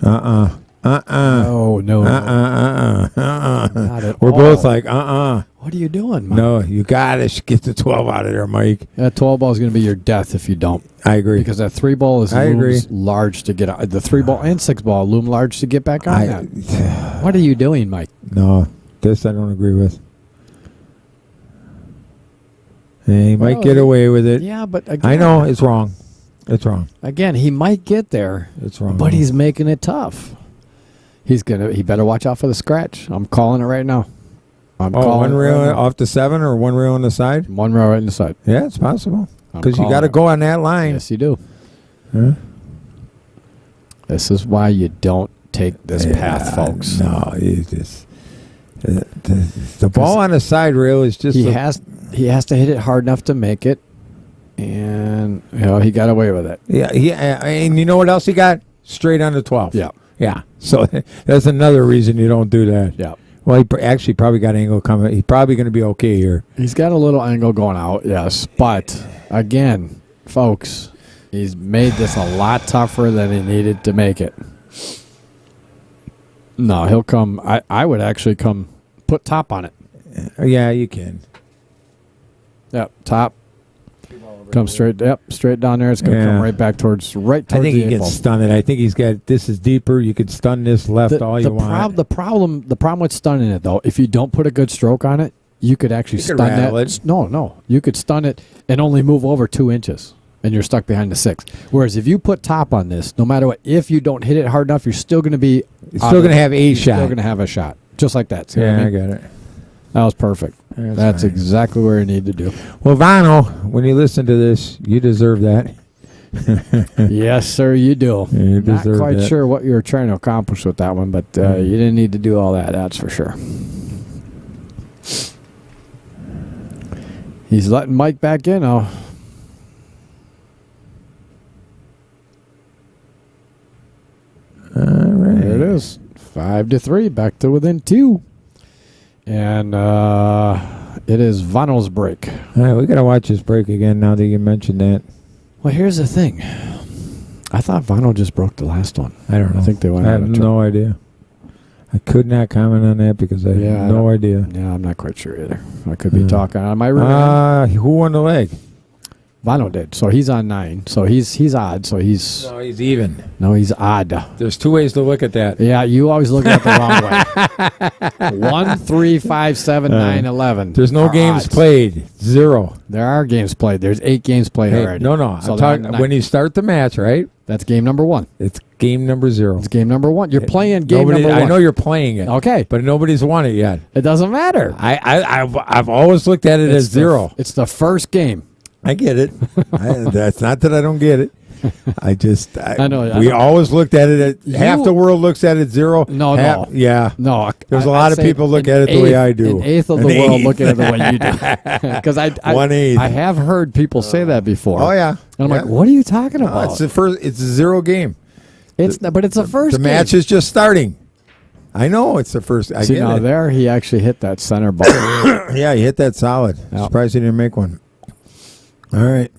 B: No. We're both like,
A: What are you doing, Mike?
B: No, you got to get the 12 out of there, Mike.
A: That 12 ball is going to be your death if you don't.
B: I agree.
A: Because that 3 ball looms large to get out. The 3 ball and 6 ball loom large to get back on that. What are you doing, Mike?
B: No, this I don't agree with. He might get away with it.
A: Yeah, but again,
B: I know it's wrong. It's wrong.
A: Again, he might get there.
B: It's wrong.
A: But he's making it tough. He better watch out for the scratch. I'm calling it right now.
B: One rail off the 7 or one rail on the side?
A: One rail right on the side.
B: Yeah, it's possible. Because you got to go on that line.
A: Yes, you do.
B: Huh?
A: This is why you don't take this path, folks.
B: No, you just the ball on the side rail is just.
A: He has to hit it hard enough to make it, and he got away with it.
B: Yeah, and you know what else he got? Straight on the 12.
A: Yeah.
B: So that's another reason you don't do that.
A: Yeah.
B: Well, he actually probably got angle coming. He's probably going to be okay here.
A: He's got a little angle going out, yes, but again, folks, he's made this a lot tougher than he needed to make it. No, he'll come. I would actually come put top on it.
B: Yeah, you can.
A: Yep, top. Come straight. Yep, straight down there. It's going to come right back towards
B: I think he can stun it. I think he's got. This is deeper. You can stun this left all you want.
A: The problem with stunning it though, if you don't put a good stroke on it, you could actually stun that. No, you could stun it and only move over 2 inches, and you're stuck behind the 6. Whereas if you put top on this, no matter what, if you don't hit it hard enough, you're still going to be.
B: You're still going to have a shot.
A: Still going to have a shot, just like that. See
B: yeah,
A: what I
B: mean? I got it.
A: That was perfect. That's exactly where you need to do.
B: Well, Vano, when you listen to this, you deserve that.
A: Yes, sir, you do.
B: You
A: Not quite
B: that.
A: sure what you were trying to accomplish with that one, but you didn't need to do all that, that's for sure. He's letting Mike back in. Oh.
B: All right.
A: There it is. 5-3, back to within 2. And it is Vano's break.
B: All right, we got to watch this break again now that you mentioned that.
A: Well, here's the thing. I thought Vano just broke the last one.
B: I don't know.
A: I think they went.
B: I have no idea. I could not comment on that because I have no idea.
A: Yeah, I'm not quite sure either. I could be talking on my room.
B: Who won the leg?
A: Vano did. So he's on 9. So he's odd. So he's
B: No, he's even.
A: No, he's odd.
B: There's 2 ways to look at that.
A: Yeah, you always look at it the wrong way. 1, 3, 5, 7, 9, 11.
B: There's no games
A: odds.
B: Played. 0.
A: There are games played. There's 8 games played already.
B: No.
A: So
B: I'm talking when you start the match, right?
A: That's game number 1.
B: It's game number 0.
A: It's game number 1. You're playing game number 1.
B: I know you're playing it.
A: Okay.
B: But nobody's won it yet.
A: It doesn't matter.
B: I've always looked at it as 0.
A: It's the first game.
B: I get it. That's not that I don't get it. I know.
A: We
B: always looked at it half the world looks at it 0.
A: No.
B: Yeah.
A: No.
B: There's a lot of people look at it the way I do.
A: An eighth of the world look at it the way you do. Because
B: 1/8.
A: I have heard people say that before.
B: Oh yeah.
A: And I'm like, what are you talking about?
B: It's the first. It's a 0 game.
A: But it's the first.
B: The match is just starting. I know it's the first.
A: See now there he actually hit that center ball.
B: Yeah, he hit that solid. Yep. Surprised he didn't make one. All right.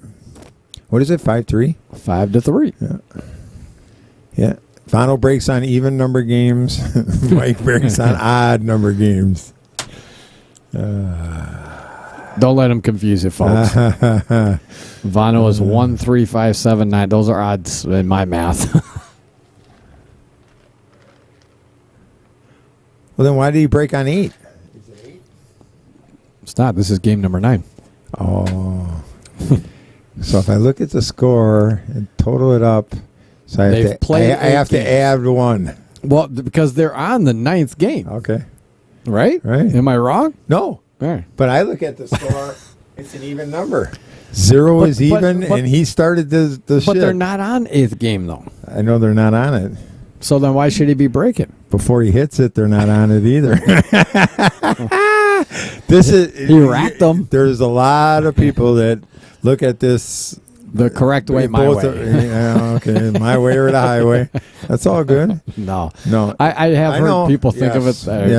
B: What is it? 5-3?
A: 5-3.
B: Yeah. Vano breaks on even number games. Mike breaks on odd number games.
A: Don't let him confuse you, folks. Vano is 1, 3, 5, 7, 9. Those are odds in my math.
B: Well, then why did he break on 8? Is it 8?
A: It's not. This is game number 9.
B: Oh. So if I look at the score and total it up, so I have to add 1.
A: Well, because they're on the 9th game.
B: Okay.
A: Right?
B: Right.
A: Am I wrong?
B: No.
A: Right.
B: But I look at the score, it's an even number. 0 is even, and he started the shit.
A: But they're not on 8th game, though.
B: I know they're not on it.
A: So then why should he be breaking?
B: Before he hits it, they're not on it either.
A: He racked them.
B: There's a lot of people that look at this
A: the correct way, my way.
B: Okay, my way or the highway. That's all good.
A: No.
B: I
A: have heard people think of it.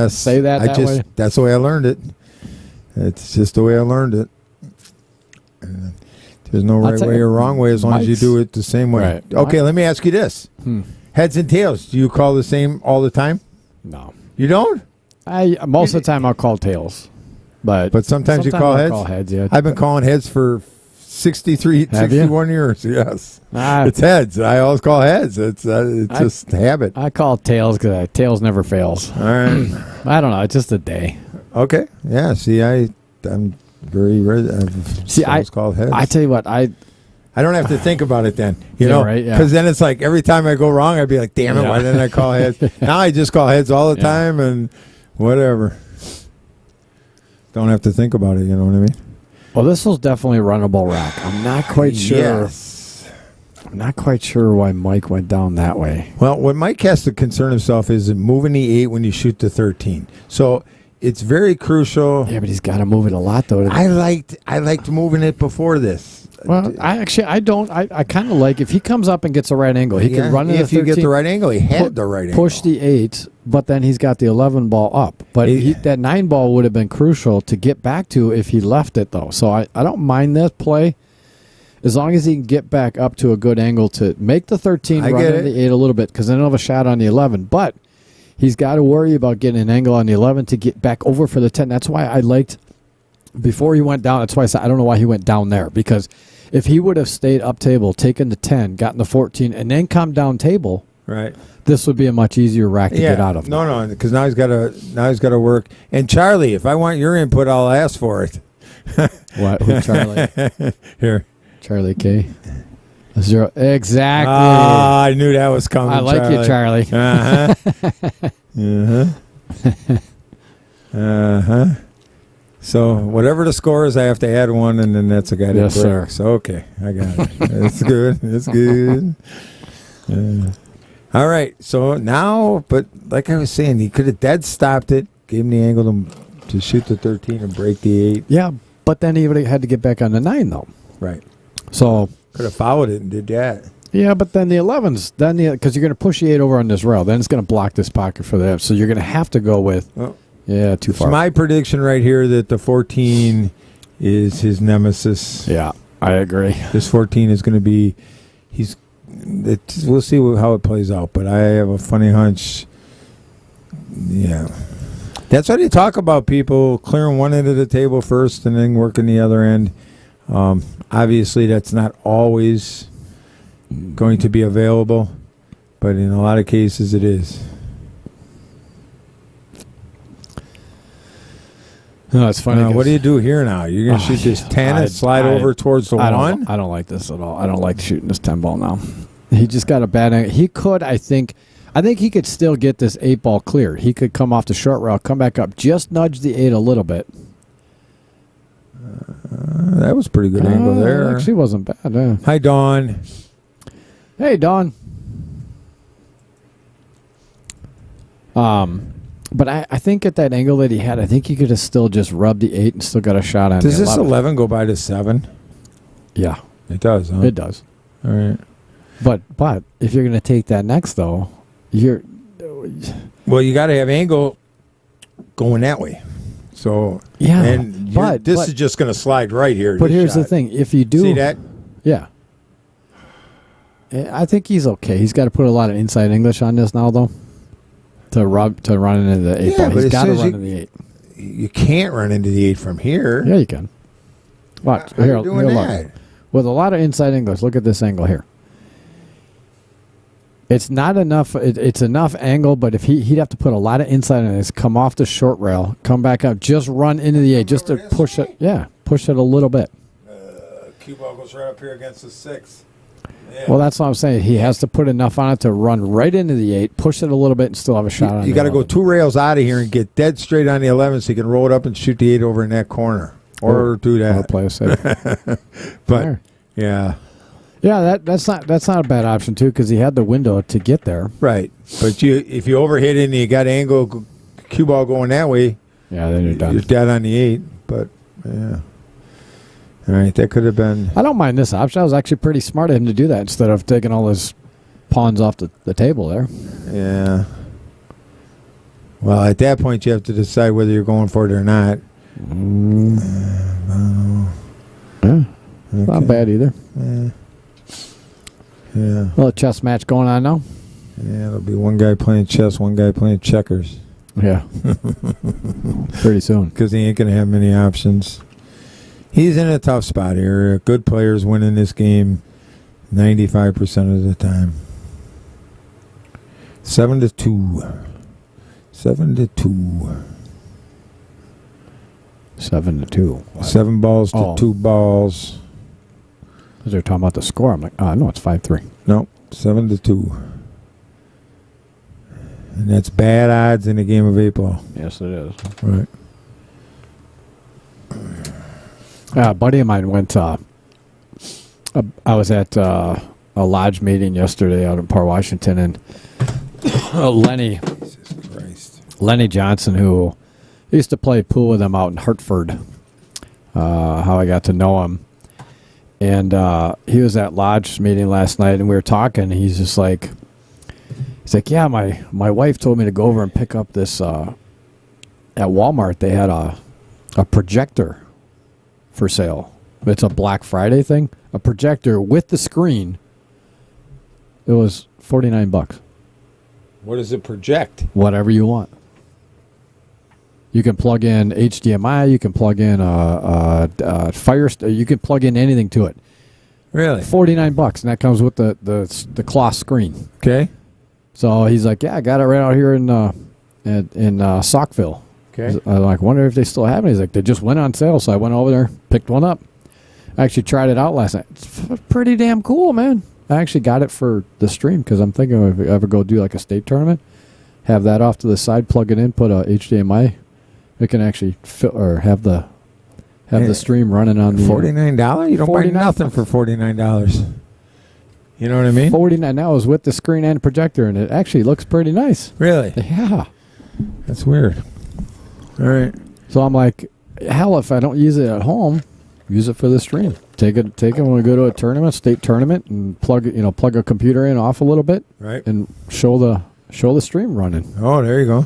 A: Say that way.
B: That's the way I learned it. It's just the way I learned it. There's no right way or wrong way as long as you do it the same way.
A: Right.
B: Okay, let me ask you this. Heads and tails, do you call the same all the time?
A: No.
B: You don't?
A: Most of the time I'll call tails. But
B: sometimes you call heads?
A: I'll call heads, yeah.
B: I've been calling heads for 61 years, yes. It's heads. I always call heads. It's just habit.
A: I call tails because tails never fails.
B: All right.
A: I don't know. It's just a day.
B: Okay. Yeah, see, I'm very ready. See, I called heads.
A: I tell you what, I
B: don't have to think about it then, because then it's like every time I go wrong, I'd be like, damn it, why didn't I call heads? Now I just call heads all the time and whatever. Don't have to think about it, you know what I mean?
A: Well, this was definitely a runnable rack. I'm not quite sure.
B: Yes.
A: I'm not quite sure why Mike went down that way.
B: Well, what Mike has to concern himself is moving the 8 when you shoot the 13. So it's very crucial.
A: Yeah, but he's got to move it a lot, though.
B: I liked moving it before this.
A: Well, I don't. I kind of like if he comes up and gets a right angle, he can run in the 13.
B: If you get the right angle, he had the right angle.
A: Push the 8, but then he's got the 11 ball up. But that 9 ball would have been crucial to get back to if he left it, though. So I don't mind this play as long as he can get back up to a good angle to make the 13 run in the 8 a little bit, because then he'll have a shot on the 11. But he's got to worry about getting an angle on the 11 to get back over for the 10. That's why I liked before he went down. That's why I said I don't know why he went down there, because if he would have stayed up table, taken the 10, gotten the 14, and then come down table,
B: right,
A: this would be a much easier rack to get out of.
B: No, because now he's got to work. And Charlie, if I want your input, I'll ask for it.
A: What? Who, Charlie?
B: Here,
A: Charlie K. 0. Exactly.
B: I knew that was coming.
A: I like you, Charlie.
B: So whatever the score is, I have to add 1, and then that's a guy to break.
A: Sir.
B: So okay, I got it. That's good. That's good. All right. So now, but like I was saying, he could have dead stopped it, gave him the angle to shoot the 13 and break the 8.
A: Yeah, but then he would have had to get back on the 9, though.
B: Right.
A: So
B: could have followed it and did that.
A: Yeah, but then the 11s, because you're going to push the 8 over on this rail, then it's going to block this pocket for them. So you're going to have to go with.
B: Oh.
A: Yeah, too far.
B: It's my prediction right here that the 14 is his nemesis.
A: Yeah, I agree.
B: This 14 is going to be, we'll see how it plays out, but I have a funny hunch. Yeah. That's why they talk about people clearing one end of the table first and then working the other end. Obviously, that's not always going to be available, but in a lot of cases it is.
A: No, it's funny.
B: What do you do here now? You're going to shoot this 10 and slide over towards the 1?
A: I don't like this at all. I don't like shooting this 10 ball now. He just got a bad angle. He could, I think he could still get this 8 ball cleared. He could come off the short rail, come back up, just nudge the 8 a little bit.
B: That was a pretty good angle there.
A: It actually wasn't bad.
B: Hi, Dawn.
A: Hey, Dawn. But I think at that angle that he had, I think he could have still just rubbed the 8 and still got a shot on.
B: Does this 11 go by to 7?
A: Yeah,
B: it does. Huh?
A: It does.
B: All right.
A: But if you're going to take that next, though, you
B: got to have angle going that way. So
A: yeah,
B: and this is just going to slide right here.
A: But here's the thing: if you do
B: see that,
A: yeah, I think he's okay. He's got to put a lot of inside English on this now, though. To run into the 8 ball. He's got to run into the 8.
B: You can't run into the 8 from here.
A: Yeah, you can. Watch.
B: How are you doing that?
A: Look. With a lot of inside English, look at this angle here. It's not enough. It's enough angle, but if he'd have to put a lot of inside on this, come off the short rail, come back up, just run into the 8, just to push it. Yeah, push it a little bit.
B: Cue ball goes right up here against the 6. Yeah.
A: Well, that's what I'm saying. He has to put enough on it to run right into the 8, push it a little bit, and still have a shot on it.
B: You got to go 2 rails out of here and get dead straight on the 11 so you can roll it up and shoot the 8 over in that corner. Or do that.
A: Or play it safe.
B: But, yeah.
A: Yeah, that's not a bad option, too, because he had the window to get there.
B: Right. But if you overhit it and you got angle cue ball going that way,
A: yeah, then you're done.
B: You're dead on the 8. But, yeah. All right, that could have been...
A: I don't mind this option. I was actually pretty smart of him to do that instead of taking all his pawns off the table there.
B: Yeah. Well, at that point, you have to decide whether you're going for it or not.
A: Yeah. Okay. Not bad either.
B: Yeah.
A: Well, a chess match going on now.
B: Yeah, it'll be one guy playing chess, one guy playing checkers.
A: Yeah. Pretty soon.
B: Because he ain't going to have many options. He's in a tough spot here. Good players win in this game 95% of the time. 7-2. 7-2.
A: 7-2. What?
B: 7 balls to 2 balls.
A: As they're talking about the score, I'm like, oh, no, it's 5-3.
B: No, 7-2. And that's bad odds in a game of 8 ball.
A: Yes, it is.
B: Right.
A: A buddy of mine went. I was at lodge meeting yesterday out in Port Washington, and Lenny Johnson, who used to play pool with him out in Hartford, how I got to know him. And he was at lodge meeting last night, and we were talking. He's like, yeah, my wife told me to go over and pick up this, at Walmart, they had a projector for sale. It's a Black Friday thing. A projector with the screen. It was $49.
B: What does it project?
A: Whatever you want. You can plug in HDMI. You can plug in Fire. You can plug in anything to it.
B: Really?
A: $49, and that comes with the cloth screen.
B: Okay.
A: So he's like, yeah, I got it right out here in Saukville.
B: Okay.
A: I'm like, wonder if they still have it. He's like, they just went on sale, so I went over there, picked one up. I actually tried it out last night. It's pretty damn cool, man. I actually got it for the stream because I'm thinking if we ever go do like a state tournament, have that off to the side, plug it in, put a HDMI. It can actually have the stream running on the
B: $49. You don't buy nothing for $49. You know what I mean?
A: $49. Now is with the screen and projector, and it actually looks pretty nice.
B: Really?
A: Yeah.
B: That's weird. All right.
A: So I'm like, hell, if I don't use it at home, use it for the stream. Take it when we go to a tournament, state tournament, and plug a computer in off a little bit,
B: right,
A: and show the stream running.
B: Oh, there you go.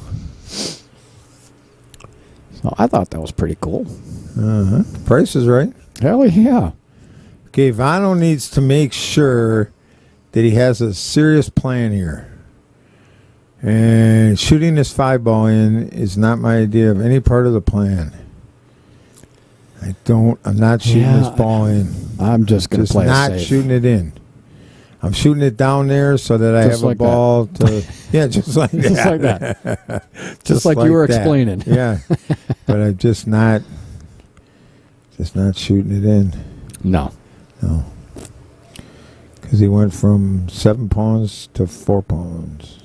A: So I thought that was pretty cool.
B: Price is right.
A: Hell yeah.
B: Okay, Vano needs to make sure that he has a serious plan here. And shooting this 5-ball in is not my idea of any part of the plan. I'm not shooting this ball in.
A: I'm just going to play
B: not
A: it safe.
B: Shooting it in. I'm shooting it down there so that I have a ball to... Yeah, just like that.
A: Just like that. just like you were explaining.
B: Yeah. But I'm just not shooting it in.
A: No.
B: Because he went from 7 pounds to 4 pounds.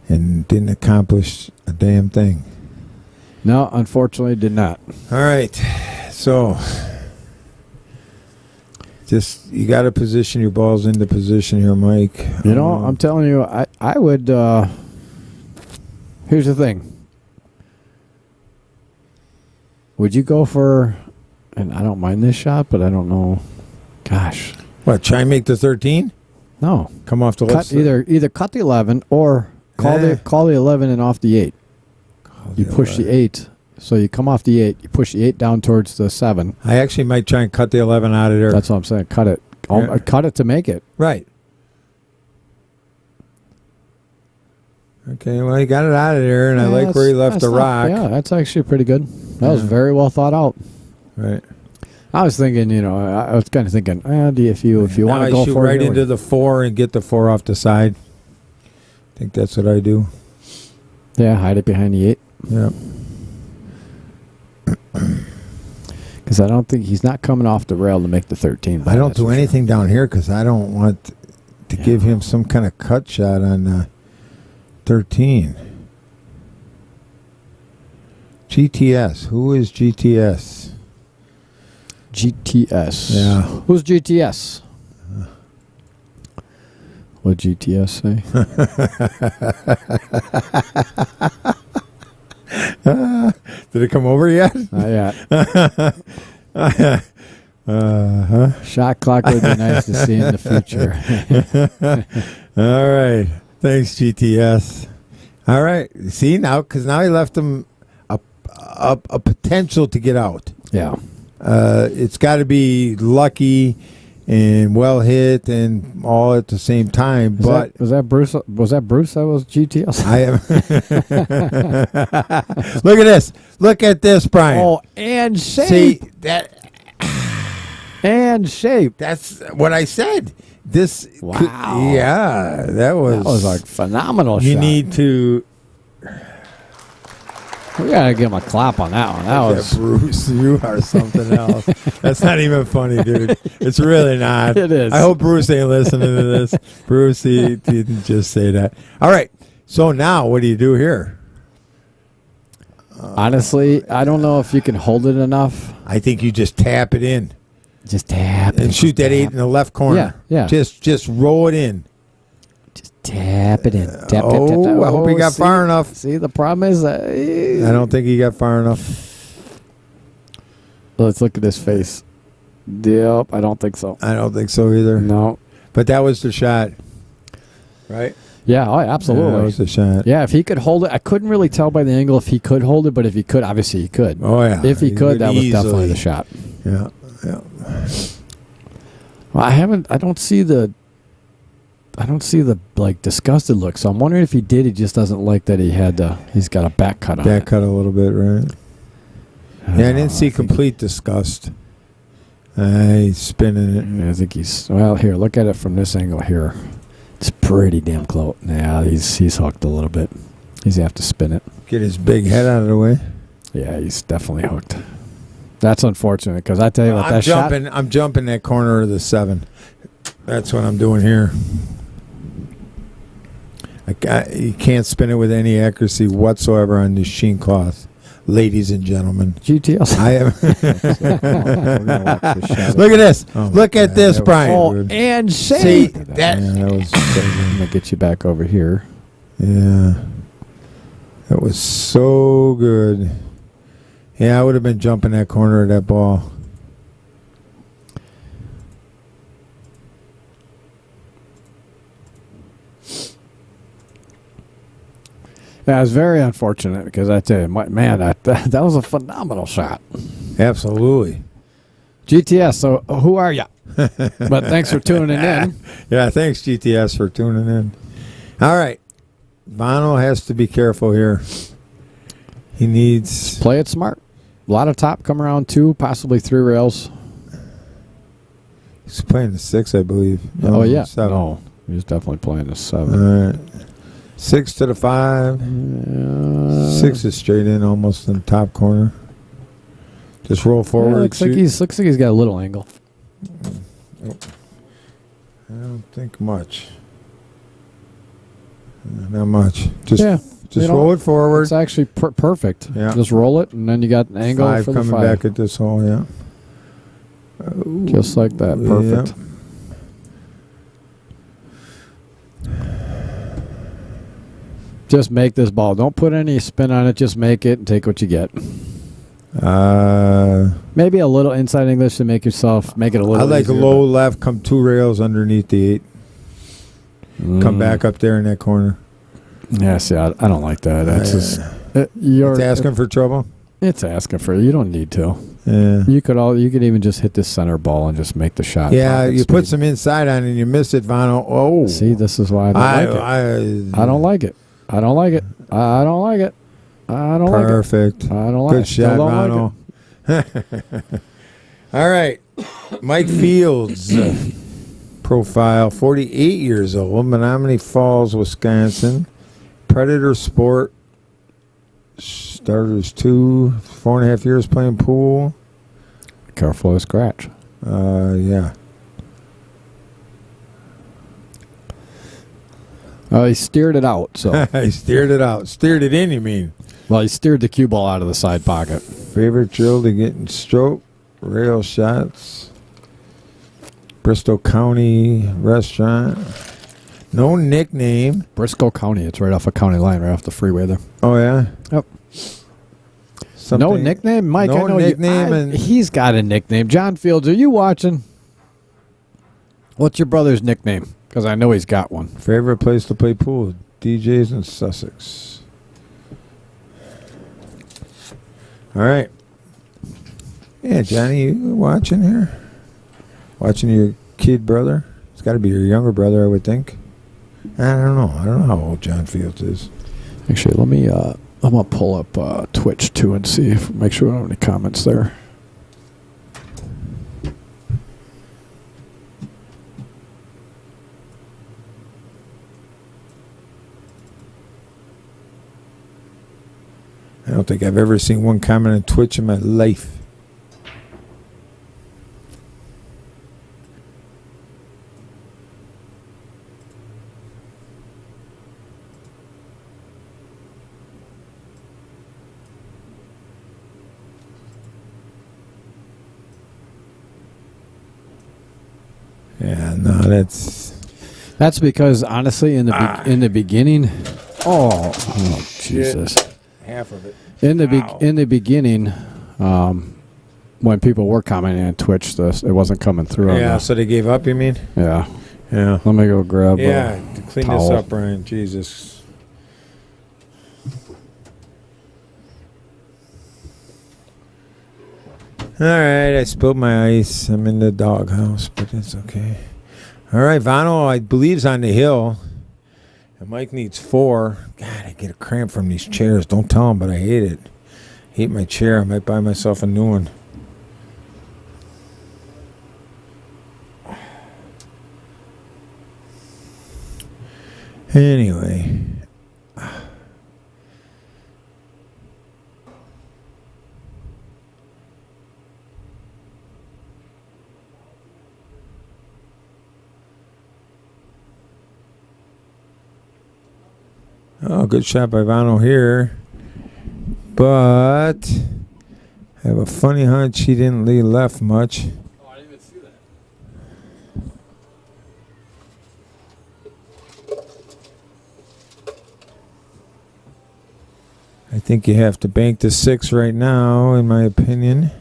B: And didn't accomplish a damn thing.
A: No, unfortunately did not.
B: All right. So, just, you got to position your balls into position here, Mike.
A: I'm telling you, I would, here's the thing. Would you go for, and I don't mind this shot, but I don't know, gosh.
B: What, try and make the 13?
A: No.
B: Come off the left side?
A: Either cut the 11 or call the 11 and off the 8. You push the 8. So you come off the 8. You push the 8 down towards the 7.
B: I actually might try and cut the 11 out of there.
A: That's what I'm saying. Cut it. Yeah. Cut it to make it.
B: Right. Okay, well, he got it out of there, and I like where he left the rock.
A: Yeah, that's actually pretty good. That was very well thought out.
B: Right.
A: I was thinking, I was kind of thinking, if you want to go
B: shoot
A: for
B: right
A: it,
B: into the 4 and get the 4 off the side. I think that's what I do.
A: Yeah, hide it behind the 8.
B: Yeah.
A: Because I don't think he's not coming off the rail to make the 13.
B: I don't do anything down here because I don't want to give him some kind of cut shot on 13. GTS. Who is GTS?
A: GTS.
B: Yeah.
A: Who's GTS? What GTS say?
B: Did it come over yet?
A: Not yet. Shot clock would be nice to see in the future.
B: All right. Thanks, GTS. All right. See, because now he left him a potential to get out.
A: Yeah.
B: It's got to be lucky and well hit and all at the same time.
A: Was that Bruce? Was that Bruce? That was GTS.
B: I am. Look at this. Look at this, Brian.
A: Oh, and shape.
B: See that.
A: And shape.
B: That's what I said. This.
A: Wow.
B: That was
A: like phenomenal.
B: You
A: shot.
B: need to.
A: We gotta give him a clap on that one. That was
B: Bruce. You are something else. That's not even funny, dude. It's really not.
A: It is.
B: I hope Bruce ain't listening to this. Bruce, he didn't just say that. All right. So now, what do you do here?
A: Honestly, I don't know if you can hold it enough.
B: I think you just tap it in.
A: Just tap it.
B: And shoot that 8 in the left corner.
A: Yeah.
B: Just roll it in.
A: Just tap it in. Tap.
B: I hope he got far enough.
A: See, the problem is
B: I don't think he got far enough.
A: Let's look at his face. Yep, I don't think so.
B: I don't think so either.
A: No.
B: But that was the shot. Right?
A: Yeah, oh, absolutely.
B: Yeah, that was the shot.
A: Yeah, if he could hold it. I couldn't really tell by the angle if he could hold it, but if he could, obviously he could.
B: Oh, yeah.
A: If he could, that was definitely the shot.
B: Yeah.
A: Well, I don't see the like disgusted look. So I'm wondering if he did. He just doesn't like that he's got a back cut on it.
B: Back cut a little bit, right? Yeah, I didn't see complete disgust. He's spinning it.
A: I think here, look at it from this angle here. It's pretty damn close. Yeah, he's hooked a little bit. He's have to spin it.
B: Get his big head out of the way.
A: Yeah, he's definitely hooked. That's unfortunate because I tell you what,
B: I'm jumping that corner of the 7. That's what I'm doing here. You can't spin it with any accuracy whatsoever on this sheen cloth, ladies and gentlemen.
A: GTS.
B: I am. Look at this. Look at this, Brian.
A: Oh, and shade.
B: See that?
A: Yeah, that was. I'm gonna get you back over here.
B: Yeah, that was so good. Yeah, I would have been jumping that corner of that ball.
A: Yeah, it was very unfortunate because I tell you, man, that was a phenomenal shot.
B: Absolutely.
A: GTS, so who are you? But thanks for tuning in.
B: Yeah, thanks, GTS, for tuning in. All right. Bono has to be careful here. He needs...
A: Play it smart. A lot of top come around 2, possibly 3 rails.
B: He's playing the 6, I believe.
A: No, yeah.
B: 7.
A: No, he's definitely playing the 7.
B: All right. 6 to the 5. 6 is straight in, almost in the top corner. Just roll forward.
A: Yeah, looks like he's got a little angle.
B: I don't think much. Not much. Just roll it forward.
A: It's actually perfect.
B: Yeah.
A: Just roll it, and then you got an angle
B: 5
A: for the 5.
B: coming back at this hole, yeah.
A: Just like that. Perfect.
B: Yeah.
A: Just make this ball. Don't put any spin on it. Just make it and take what you get. Maybe a little inside English to make it a little
B: I like
A: easier,
B: a low left, come 2 rails underneath the 8. Come back up there in that corner.
A: Yeah, see, I don't like that. That's just...
B: It's asking for trouble?
A: It's asking for... You don't need to.
B: Yeah.
A: You could even just hit this center ball and just make the shot.
B: Yeah, you put some inside on it and you miss it, Vano. Oh.
A: See, this is why I don't like it. I don't like it. I don't like it. I don't like it. I don't like it.
B: Perfect.
A: I don't like it.
B: Good shot, Vano. Like all right. Mike Fields. Profile, 48 years old, Menominee Falls, Wisconsin. Predator Sport. Starters 2, 4.5 years playing pool.
A: Careful of scratch.
B: Yeah.
A: He steered it out. So
B: He steered it out. Steered it in, you mean?
A: Well, he steered the cue ball out of the side pocket.
B: Favorite drill to get in stroke. Rail shots. Bristol County Restaurant. No nickname.
A: Briscoe County. It's right off a county line, right off the freeway there.
B: Oh, yeah?
A: Yep.
B: Something,
A: no nickname? Mike,
B: no
A: I know
B: nickname.
A: he's got a nickname. John Fields, are you watching? What's your brother's nickname? Because I know he's got one.
B: Favorite place to play pool? DJs in Sussex. All right. Yeah, Johnny, you watching here? Watching your kid brother? It's got to be your younger brother, I would think. I don't know. I don't know how old John Fields is.
A: Actually, let me. I'm gonna pull up Twitch too and see if make sure I don't have any comments there.
B: I don't think I've ever seen one comment on Twitch in my life. Yeah, no,
A: that's because honestly, in the beginning, oh Jesus,
B: half of it.
A: In the beginning, when people were commenting on Twitch, it wasn't coming through.
B: Yeah, so they gave up. You mean?
A: Yeah.
B: Yeah.
A: Let me go grab.
B: Yeah, to clean
A: towel.
B: this up, Brian. Jesus. All right, I spilled my ice. I'm in the doghouse, but it's okay. All right, Vano, I believe's on the hill. And Mike needs 4. God, I get a cramp from these chairs. Don't tell him, but I hate it. Hate my chair. I might buy myself a new one. Anyway. Oh, good shot by Vano here. But I have a funny hunch he didn't lead left much.
A: Oh, I didn't even see that.
B: I think you have to bank the 6 right now, in my opinion.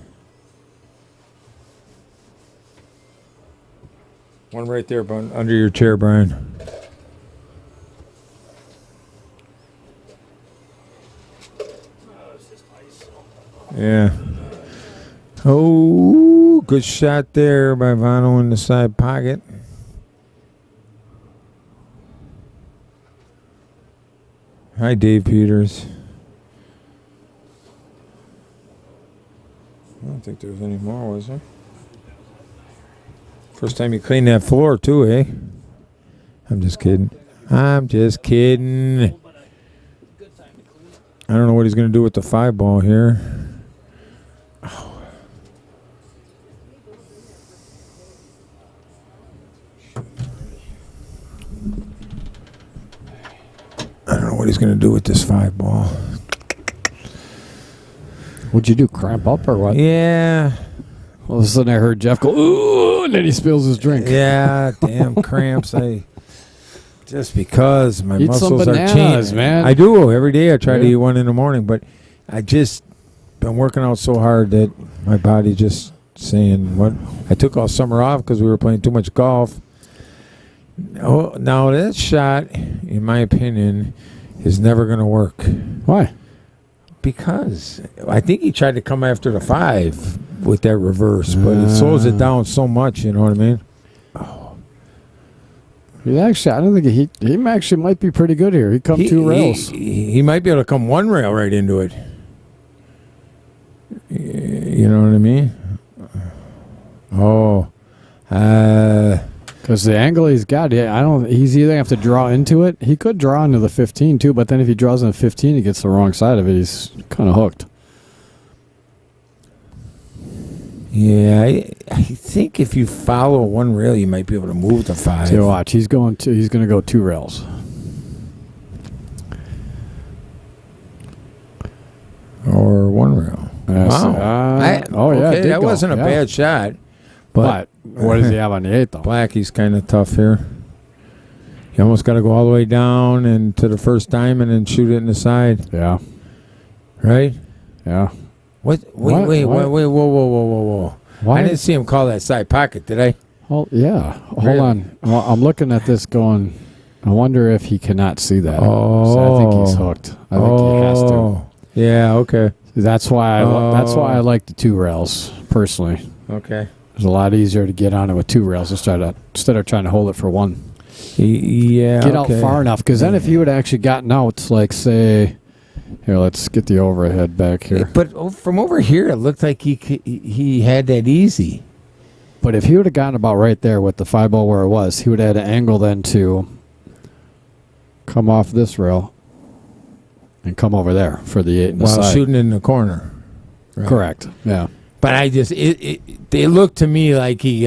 B: One right there, under your chair, Brian. Yeah. Oh, good shot there by Vano in the side pocket. Hi, Dave Peters. I don't think there was any more, was there? First time you cleaned that floor, too, eh? I'm just kidding. I'm just kidding. I don't know what he's going to do with the 5 ball here. Oh. I don't know what he's going to do with this 5 ball.
A: What'd you do? Cramp up or what?
B: Yeah.
A: All of a sudden I heard Jeff go, ooh, and then he spills his drink.
B: Yeah, damn cramps. Just because my
A: Eat
B: muscles
A: some
B: are
A: bananas,
B: changing.
A: man.
B: I do. Every day I try to eat one in the morning, but I just been working out so hard that my body just saying what. I took all summer off because we were playing too much golf. Oh, now that shot, in my opinion, is never going to work.
A: Why?
B: Because I think he tried to come after the 5 with that reverse, but it slows it down so much, you know what I mean?
A: He actually, I don't think he actually might be pretty good here. He come 2 rails.
B: He might be able to come 1 rail right into it. You know what I mean? Oh,
A: because the angle he's got, he's either have to draw into it. He could draw into the 15 too, but then if he draws into 15, he gets the wrong side of it. He's kind of hooked.
B: Yeah, I think if you follow 1 rail, you might be able to move the 5.
A: So watch, he's going to go 2 rails.
B: Or 1 rail. Wow. Okay, that wasn't a bad shot.
A: But what does he have on the 8 though?
B: Blackie's kind of tough here. You almost got to go all the way down and to the first diamond and shoot it in the side.
A: Yeah.
B: Right?
A: Yeah.
B: What? Wait, whoa. I didn't see him call that side pocket, did I?
A: Oh, yeah. Hold on. Well, I'm looking at this going, I wonder if he cannot see that.
B: Oh.
A: So I think he's hooked. I think he has to.
B: Yeah, okay.
A: That's why I like the 2 rails, personally.
B: Okay.
A: It's a lot easier to get on it with 2 rails instead of trying to hold it for 1.
B: Yeah.
A: Get out far enough, because then if he would have actually gotten out, like say, here, let's get the overhead back here.
B: But from over here, it looked like he had that easy.
A: But if he would have gotten about right there with the 5 ball where it was, he would have had an angle then to come off this rail and come over there for the 8 in the side.
B: While shooting in the corner.
A: Right. Correct. Yeah.
B: But they looked to me like he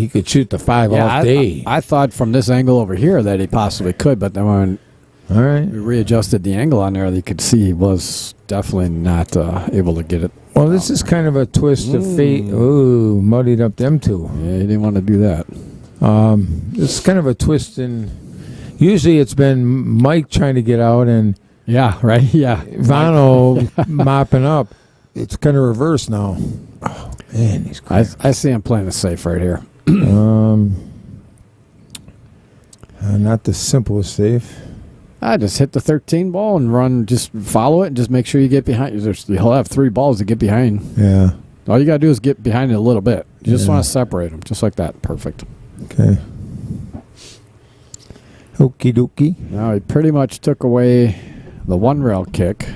B: could shoot the 5 off day.
A: I thought from this angle over here that he possibly could, but then when we readjusted the angle on there, you could see he was definitely not able to get it.
B: Well, this is kind of a twist of fate. Ooh, muddied up them 2.
A: Yeah, he didn't want to do that.
B: It's kind of a twist in. Usually, it's been Mike trying to get out and
A: yeah, right, yeah,
B: Vano mopping up. It's kind of reversed now. Oh man, he's crazy.
A: I see him playing it safe right here.
B: Not the simplest safe.
A: I just hit the 13 ball and run. Just follow it and just make sure you get behind. He'll have 3 balls to get behind.
B: Yeah.
A: All you got to do is get behind it a little bit. You just want to separate them, just like that. Perfect.
B: Okay. Okie dokie.
A: Now he pretty much took away the 1 rail kick.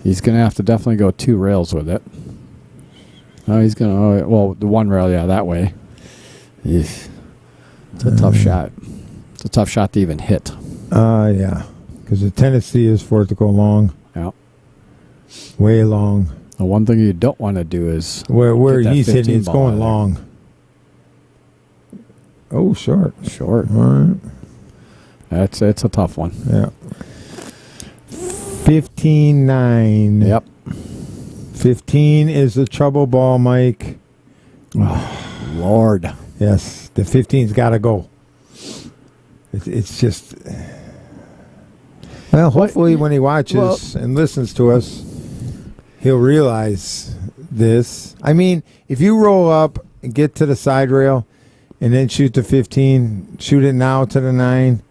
A: He's going to have to definitely go 2 rails with it. Oh, he's going to, well, the 1 rail, yeah, that way. It's a tough shot. It's a tough shot to even hit.
B: Yeah. Because the tendency is for it to go long.
A: Yeah.
B: Way long.
A: The one thing you don't want to do is
B: where he's hitting, it's going long. Oh, short.
A: Short.
B: All right.
A: It's a tough one.
B: Yeah. 15-9.
A: Yep.
B: 15 is the trouble ball, Mike.
A: Oh, Lord.
B: Yes, the 15's got to go. It's just... Well, hopefully when he watches and listens to us, he'll realize this. I mean, if you roll up and get to the side rail and then shoot the 15, shoot it now to the 9,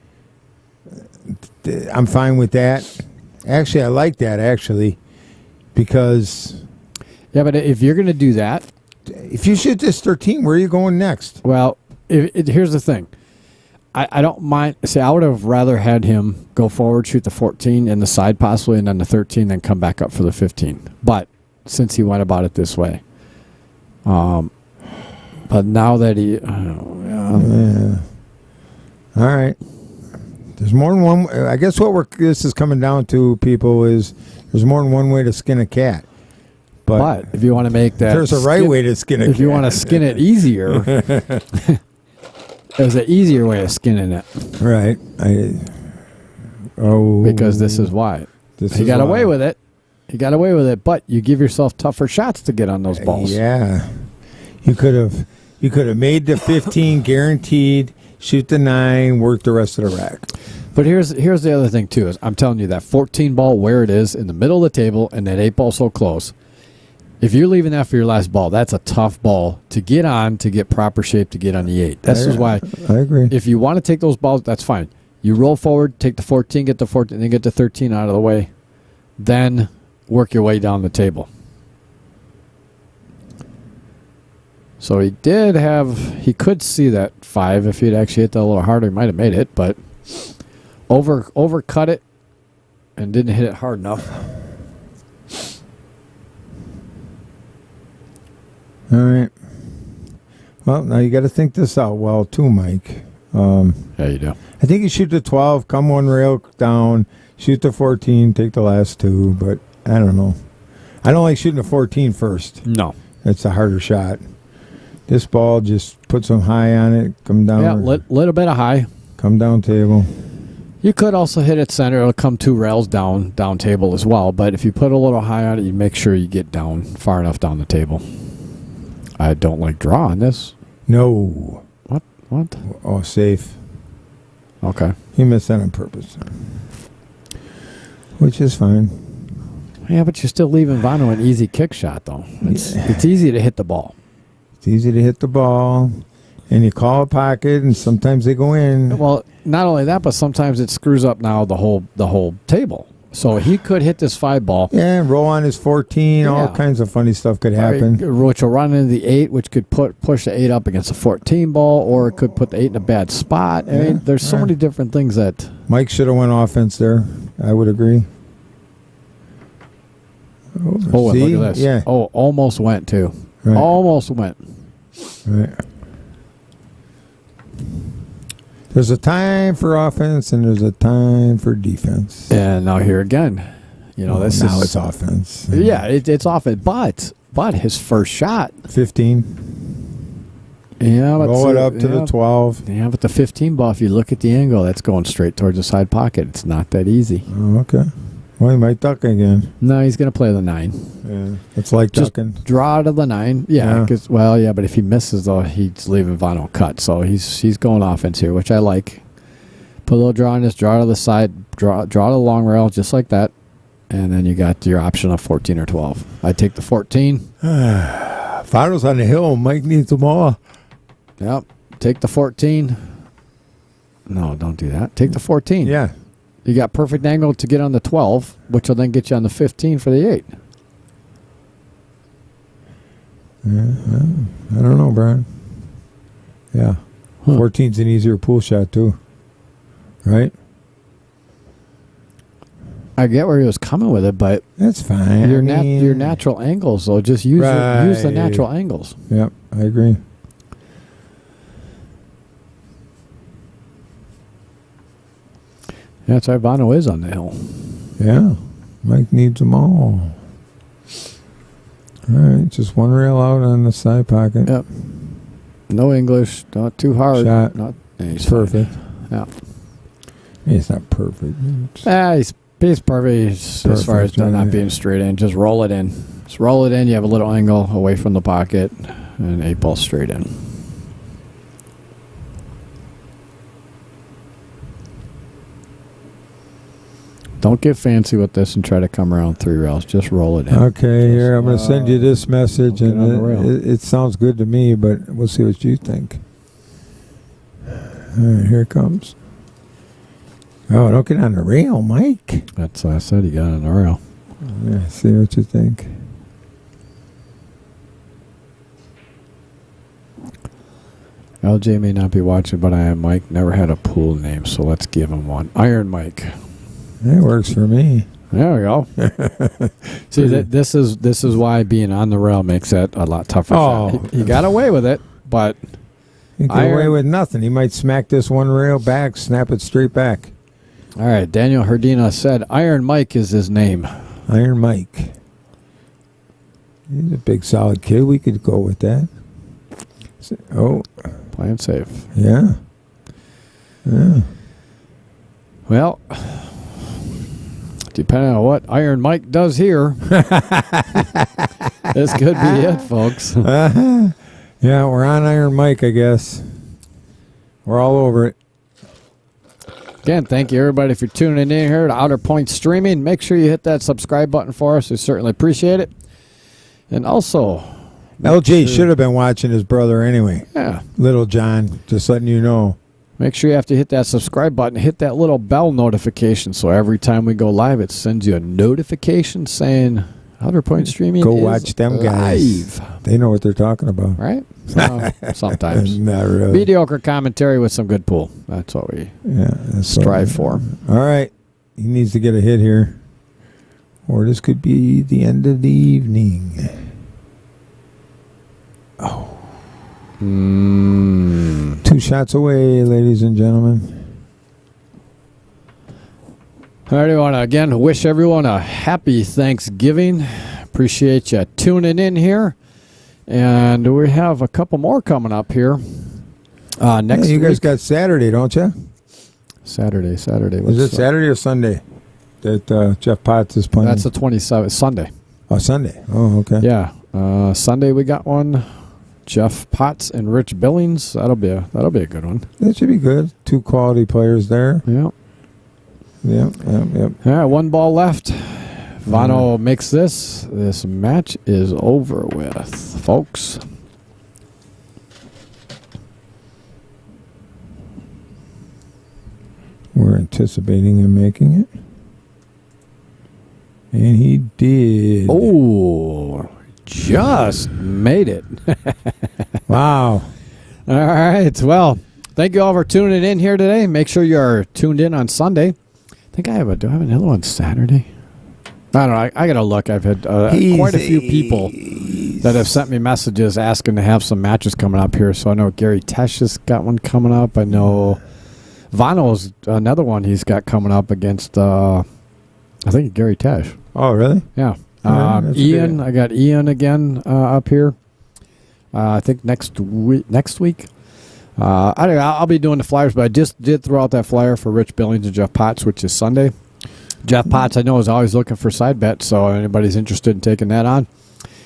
B: I'm fine with that. Actually, I like that, actually, because...
A: Yeah, but if you're going to do that...
B: If you shoot this 13, where are you going next?
A: Well, here's the thing. I don't mind. See, I would have rather had him go forward, shoot the 14 in the side possibly, and then the 13, then come back up for the 15. But since he went about it this way. But now that he...
B: yeah. All right. There's more than one... I guess this is coming down to, people, is there's more than one way to skin a cat.
A: But if you want to make that...
B: There's a right way to skin a cat.
A: If you want to skin it easier... There's an easier way of skinning it.
B: Right.
A: Because this is why. He got away with it. He got away with it, but you give yourself tougher shots to get on those balls.
B: Yeah. You could have made the 15 guaranteed, shoot the 9, work the rest of the rack.
A: But here's the other thing, too, is I'm telling you that 14 ball where it is in the middle of the table and that 8 ball so close. If you're leaving that for your last ball, that's a tough ball to get on, to get proper shape, to get on the 8. This is why.
B: I agree.
A: If you want to take those balls, that's fine. You roll forward, take the 14, get the 14, then get the 13 out of the way. Then work your way down the table. So he could see that 5. If he'd actually hit that a little harder, he might have made it, but overcut it and didn't hit it hard enough.
B: All right. Well, now you got to think this out well, too, Mike.
A: Yeah, you do.
B: I think you shoot the 12, come 1 rail down, shoot the 14, take the last 2, but I don't know. I don't like shooting the 14 first.
A: No.
B: It's a harder shot. This ball, just put some high on it, come down.
A: Yeah, little bit of high.
B: Come down table.
A: You could also hit it center. It'll come 2 rails down table as well, but if you put a little high on it, you make sure you get down far enough down the table. I don't like draw on this.
B: No.
A: What?
B: Oh, safe.
A: Okay.
B: He missed that on purpose. Which is fine.
A: Yeah, but you're still leaving Vano an easy kick shot, though. It's easy to hit the ball.
B: It's easy to hit the ball. And you call a pocket, and sometimes they go in.
A: Well, not only that, but sometimes it screws up now the whole table. So he could hit this 5 ball.
B: Yeah, roll on his 14. Yeah. All kinds of funny stuff could happen.
A: Which will run into the 8, which could push the 8 up against a 14 ball, or it could put the 8 in a bad spot. I mean, there's so many different things that...
B: Mike should have went offense there. I would agree.
A: Oh, look at this. Yeah. Oh, almost went, too. Right. Almost went.
B: Right. There's a time for offense and there's a time for defense.
A: And now here again, now
B: it's offense.
A: Yeah, it's offense. But his first shot,
B: 15.
A: Yeah,
B: roll it up to the 12.
A: Yeah, but the 15 ball, if you look at the angle, that's going straight towards the side pocket. It's not that easy.
B: Oh, okay. Well, he might duck again.
A: No, he's going to play the 9.
B: Yeah, it's like
A: just
B: ducking.
A: Draw to the 9. Yeah, but if he misses, though, he's leaving Vano cut. So he's going offense here, which I like. Put a little draw on this, draw to the side, draw to the long rail, just like that. And then you got your option of 14 or 12. I take the 14.
B: Vano's on the hill. Mike needs them all.
A: Yep. Take the 14. No, don't do that. Take the 14.
B: Yeah.
A: You got perfect angle to get on the 12, which will then get you on the 15 for the 8.
B: Yeah, I don't know, Brian. Yeah. 14's an easier pool shot, too. Right?
A: I get where he was coming with it, but
B: that's fine.
A: Your natural angles, though, just use the natural angles.
B: Yep, I agree.
A: Yeah, that's why Vano is on the hill.
B: Yeah, Mike needs them all. All right, just one rail out on the side pocket.
A: Yep. No English, not too hard.
B: Shot.
A: He's
B: perfect.
A: Yeah.
B: It's not perfect.
A: He's perfect as far as not being straight in. Just roll it in. Just roll it in. You have a little angle away from the pocket, and 8 ball straight in. Don't get fancy with this and try to come around 3 rails. Just roll it in.
B: Okay, here, I'm going to send you this message, and it sounds good to me, but we'll see what you think. All right, here it comes. Oh, don't get on the rail, Mike.
A: That's what I said. He got on the rail.
B: Yeah, see what you think.
A: LJ may not be watching, but I am Mike. Never had a pool name, so let's give him one. Iron Mike.
B: That works for me.
A: There we go. See, this is why being on the rail makes it a lot tougher.
B: Oh,
A: he got away with it, but
B: he got away with nothing. He might smack this one rail back, snap it straight back.
A: All right, Daniel Herdina said Iron Mike is his name.
B: Iron Mike. He's a big, solid kid. We could go with that. Oh,
A: playing safe.
B: Yeah.
A: Well, depending on what Iron Mike does here, this could be it, folks.
B: Yeah, we're on Iron Mike, I guess. We're all over it.
A: Again, thank you, everybody, for tuning in here to Outer Point Streaming. Make sure you hit that subscribe button for us. We certainly appreciate it. And also,
B: LJ should have been watching his brother anyway.
A: Yeah.
B: Little John, just letting you know.
A: Make sure you have to hit that subscribe button, hit that little bell notification, so every time we go live, it sends you a notification saying Outer Point Streaming
B: Go
A: is
B: watch them guys.
A: live.
B: They know what they're talking about.
A: Right? Sometimes.
B: Not really.
A: Mediocre commentary with some good pool. That's what we strive for.
B: All right. He needs to get a hit here, or this could be the end of the evening. Oh. 2 shots away, ladies and gentlemen.
A: All right, I want to again wish everyone a happy Thanksgiving. Appreciate you tuning in here. And we have a couple more coming up here. Next week.
B: You guys got Saturday, don't you?
A: Saturday.
B: Is it Saturday or Sunday that Jeff Potts is playing?
A: That's the 27th, Sunday.
B: Oh, Sunday. Oh, okay.
A: Yeah. Sunday we got one. Jeff Potts and Rich Billings. That'll be a good one.
B: That should be good. 2 quality players there.
A: Yeah.
B: Yep.
A: All right, 1 ball left. Vano makes this. This match is over with, folks.
B: We're anticipating him making it. And he did.
A: Oh, just made it.
B: Wow.
A: All right. Well, thank you all for tuning in here today. Make sure you're tuned in on Sunday. Do I have another one Saturday? I don't know. I got to look. I've had quite a few people that have sent me messages asking to have some matches coming up here. So I know Gary Tesh has got one coming up. I know Vano's another one he's got coming up against, I think, Gary Tesh.
B: Oh, really?
A: Yeah.
B: Ian,
A: I got Ian again up here. I think next week. I'll be doing the flyers, but I just did throw out that flyer for Rich Billings and Jeff Potts, which is Sunday. Jeff Potts, I know, is always looking for side bets, so anybody's interested in taking that on,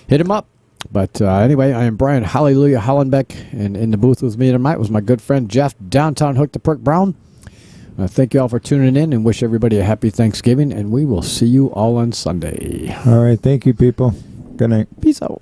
A: hit him up. But anyway, I am Brian Hallelujah Hollenbeck, and in the booth with me tonight was my good friend Jeff Downtown Hook the Perk Brown. Thank you all for tuning in and wish everybody a happy Thanksgiving, and we will see you all on Sunday.
B: All right. Thank you, people. Good night.
A: Peace out.